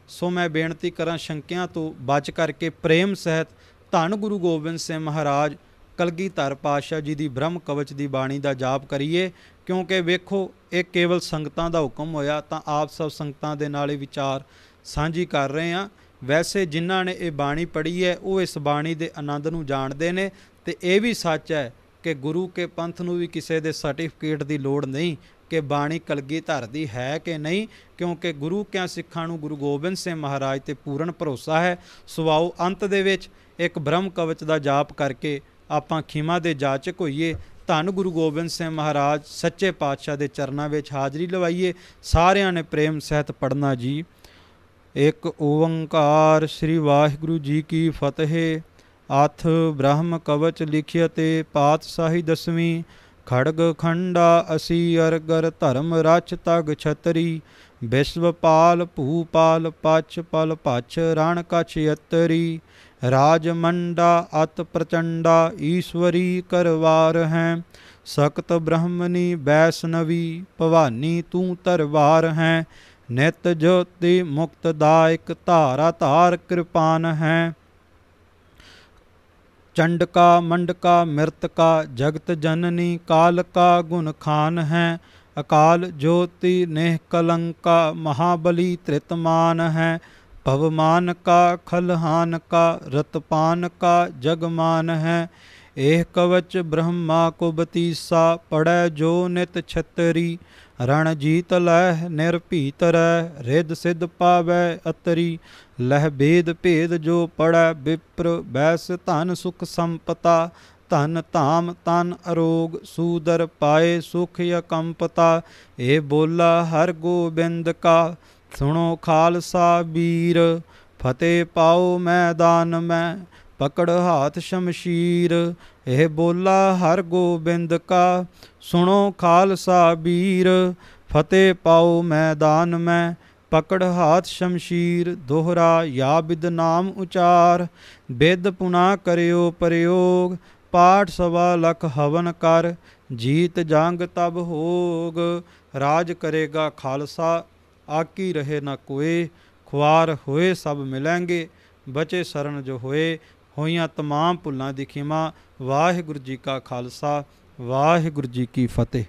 ਸੋ ਮੈਂ ਬੇਨਤੀ ਕਰਾਂ ਸ਼ੰਕਿਆਂ ਤੋਂ ਬਚ ਕਰਕੇ ਪ੍ਰੇਮ ਸਹਿਤ ਧੰਨ ਗੁਰੂ ਗੋਬਿੰਦ ਸਿੰਘ ਮਹਾਰਾਜ ਕਲਗੀਧਰ ਪਾਤਸ਼ਾਹ ਜੀ ਦੀ ਬ੍ਰਹਮ ਕਵਚ ਦੀ ਬਾਣੀ ਦਾ ਜਾਪ ਕਰੀਏ। ਕਿਉਂਕਿ ਵੇਖੋ ਇਹ ਕੇਵਲ ਸੰਗਤਾਂ ਦਾ ਹੁਕਮ ਹੋਇਆ ਤਾਂ ਆਪ ਸਭ ਸੰਗਤਾਂ ਦੇ ਨਾਲ ਇਹ ਵਿਚਾਰ ਸਾਂਝੀ ਕਰ ਰਹੇ ਹਾਂ। ਵੈਸੇ ਜਿਨ੍ਹਾਂ ਨੇ ਇਹ ਬਾਣੀ ਪੜ੍ਹੀ ਹੈ ਉਹ ਇਸ ਬਾਣੀ ਦੇ ਆਨੰਦ ਨੂੰ ਜਾਣਦੇ ਨੇ। ਤੇ ਇਹ ਵੀ ਸੱਚ ਹੈ ਕਿ ਗੁਰੂ ਕੇ ਪੰਥ ਨੂੰ ਵੀ ਕਿਸੇ ਦੇ ਸਰਟੀਫਿਕੇਟ ਦੀ ਲੋੜ ਨਹੀਂ ਕਿ ਬਾਣੀ ਕਲਗੀਧਰ ਦੀ ਹੈ ਕਿ ਨਹੀਂ, ਕਿਉਂਕਿ ਗੁਰੂ ਕਿਆਂ ਸਿੱਖਾਂ ਨੂੰ ਗੁਰੂ ਗੋਬਿੰਦ ਸਿੰਘ ਮਹਾਰਾਜ 'ਤੇ ਪੂਰਨ ਭਰੋਸਾ ਹੈ। ਸੋ ਆਓ ਅੰਤ ਦੇ ਵਿੱਚ ਇੱਕ ਬ੍ਰਹਮ ਕਵਚ ਦਾ ਜਾਪ ਕਰਕੇ ਆਪਾਂ ਖਿਮਾ ਦੇ ਜਾਚਕ ਹੋਈਏ। ਧੰਨ ਗੁਰੂ ਗੋਬਿੰਦ ਸਿੰਘ ਮਹਾਰਾਜ ਸੱਚੇ ਪਾਤਸ਼ਾਹ ਦੇ ਚਰਨਾਂ ਵਿੱਚ ਹਾਜ਼ਰੀ ਲਵਾਈਏ। ਸਾਰਿਆਂ ਨੇ ਪ੍ਰੇਮ ਸਹਿਤ ਪੜ੍ਹਨਾ ਜੀ। ਇੱਕ ਓੰਕਾਰ ਸ੍ਰੀ ਵਾਹਿਗੁਰੂ ਜੀ ਕੀ ਫਤਿਹ। ਅਥ ਬ੍ਰਹਮ ਕਵਚ ਲਿਖਿਆ ਤੇ ਪਾਤਸ਼ਾਹੀ ਦਸਵੀਂ। ਖੜਗ ਖੰਡਾ ਅਸੀ ਅਰਗਰ ਧਰਮ ਰਚ ਤਗ ਛਤਰੀ। ਵਿਸ਼ਵਪਾਲ ਭੂਪਾਲ ਪਛ ਪਲ ਭਛ ਰਣ ਕਛ ਯਤਰੀ। ਰਾਜ ਮੰਡਾ ਅਤ ਪ੍ਰਚੰਡਾ ਈਸ਼ਵਰੀ ਕਰਵਾਰ ਹੈ। ਸਖਤ ਬ੍ਰਹਮਣੀ ਵੈਸ਼ਨਵੀ ਭਵਾਨੀ ਤੂੰ ਤਰਵਾਰ ਹੈ। ਨਿਤ ਜੋਤੀ ਮੁਕਤਦਾਇਕ ਧਾਰਾ ਧਾਰ ਕਿਰਪਾਨ ਹੈ। ਚੰਡਕਾ ਮੰਡਕਾ ਮਿਰਤਕਾ ਜਗਤ ਜਨਨੀ ਕਾਲ ਕਾ ਗੁਣ ਖਾਨ ਹੈ। ਅਕਾਲ ਜੋਤੀ ਨੇਹ ਕਲੰਕਾ ਮਹਾਬਲੀ ਤ੍ਰਿਤਮਾਨ ਹੈ। ਭਵਮਾਨ ਕਾ ਖਲਹਾਨ ਕਾ ਰਤਪਾਨ ਕਾ ਜਗਮਾਨ ਹੈ। ਇਹ ਕਵਚ ਬ੍ਰਹਮਾ ਕੋ ਬਤੀਸਾ ਪੜੈ ਜੋ ਨਿਤ ਛਤਰੀ। ਰਣ ਜੀਤ ਲਹਿ ਨਿਰਭੀਤ ਰਹਿ ਰਿੱਧ ਸਿੱਧ ਪਾਵੈ ਅਤਰੀ। ਲਹਿ ਭੇਦ ਭੇਦ ਜੋ ਪੜੈ ਵਿਪਰ ਬੈਸ ਧਨ ਸੁਖ ਸੰਪਤਾ। ਧਨ ਧਾਮ ਤਨ ਅਰੋਗ ਸੂਦਰ ਪਾਏ ਸੁਖ ਅਕੰਪਤਾ। ਇਹ ਬੋਲਾ ਹਰ ਗੋਬਿੰਦ ਕਾ ਸੁਣੋ ਖਾਲਸਾ ਵੀਰ। ਫਤਿਹ ਪਾਓ ਮੈਦਾਨ ਮੈਂ ਪਕੜ ਹਾਥ ਸ਼ਮਸ਼ੀਰ। ਇਹ ਬੋਲਾ ਹਰ ਗੋਬਿੰਦ ਕਾ ਸੁਣੋ ਖਾਲਸਾ ਵੀਰ। ਫਤਿਹ ਪਾਓ ਮੈਦਾਨ ਮੈਂ ਪਕੜ ਹਾਥ ਸ਼ਮਸ਼ੀਰ। ਦੋਹਰਾ ਯਾ ਬਿਦ ਨਾਮ ਉਚਾਰ ਬਿਦ ਪੁਨਾ ਕਰਿਓ ਪ੍ਰਯੋਗ। ਪਾਠ ਸਵਾ ਲਖ ਹਵਨ ਕਰ ਜੀਤ ਜੰਗ ਤਬ ਹੋਗ। ਰਾਜ ਕਰੇਗਾ ਖਾਲਸਾ ਆਕੀ ਰਹੇ ਨਾ ਕੋਏ। ਖੁਆਰ ਹੋਏ ਸਭ ਮਿਲੈਂਗੇ ਬਚੇ ਸ਼ਰਨ ਜੋ ਹੋਏ। ਹੋਈਆਂ ਤਮਾਮ ਭੁੱਲਾਂ ਦੀ ਖਿਮਾ। ਵਾਹਿਗੁਰੂ ਜੀ ਕਾ ਖਾਲਸਾ ਵਾਹਿਗੁਰੂ ਜੀ ਕੀ ਫਤਿਹ।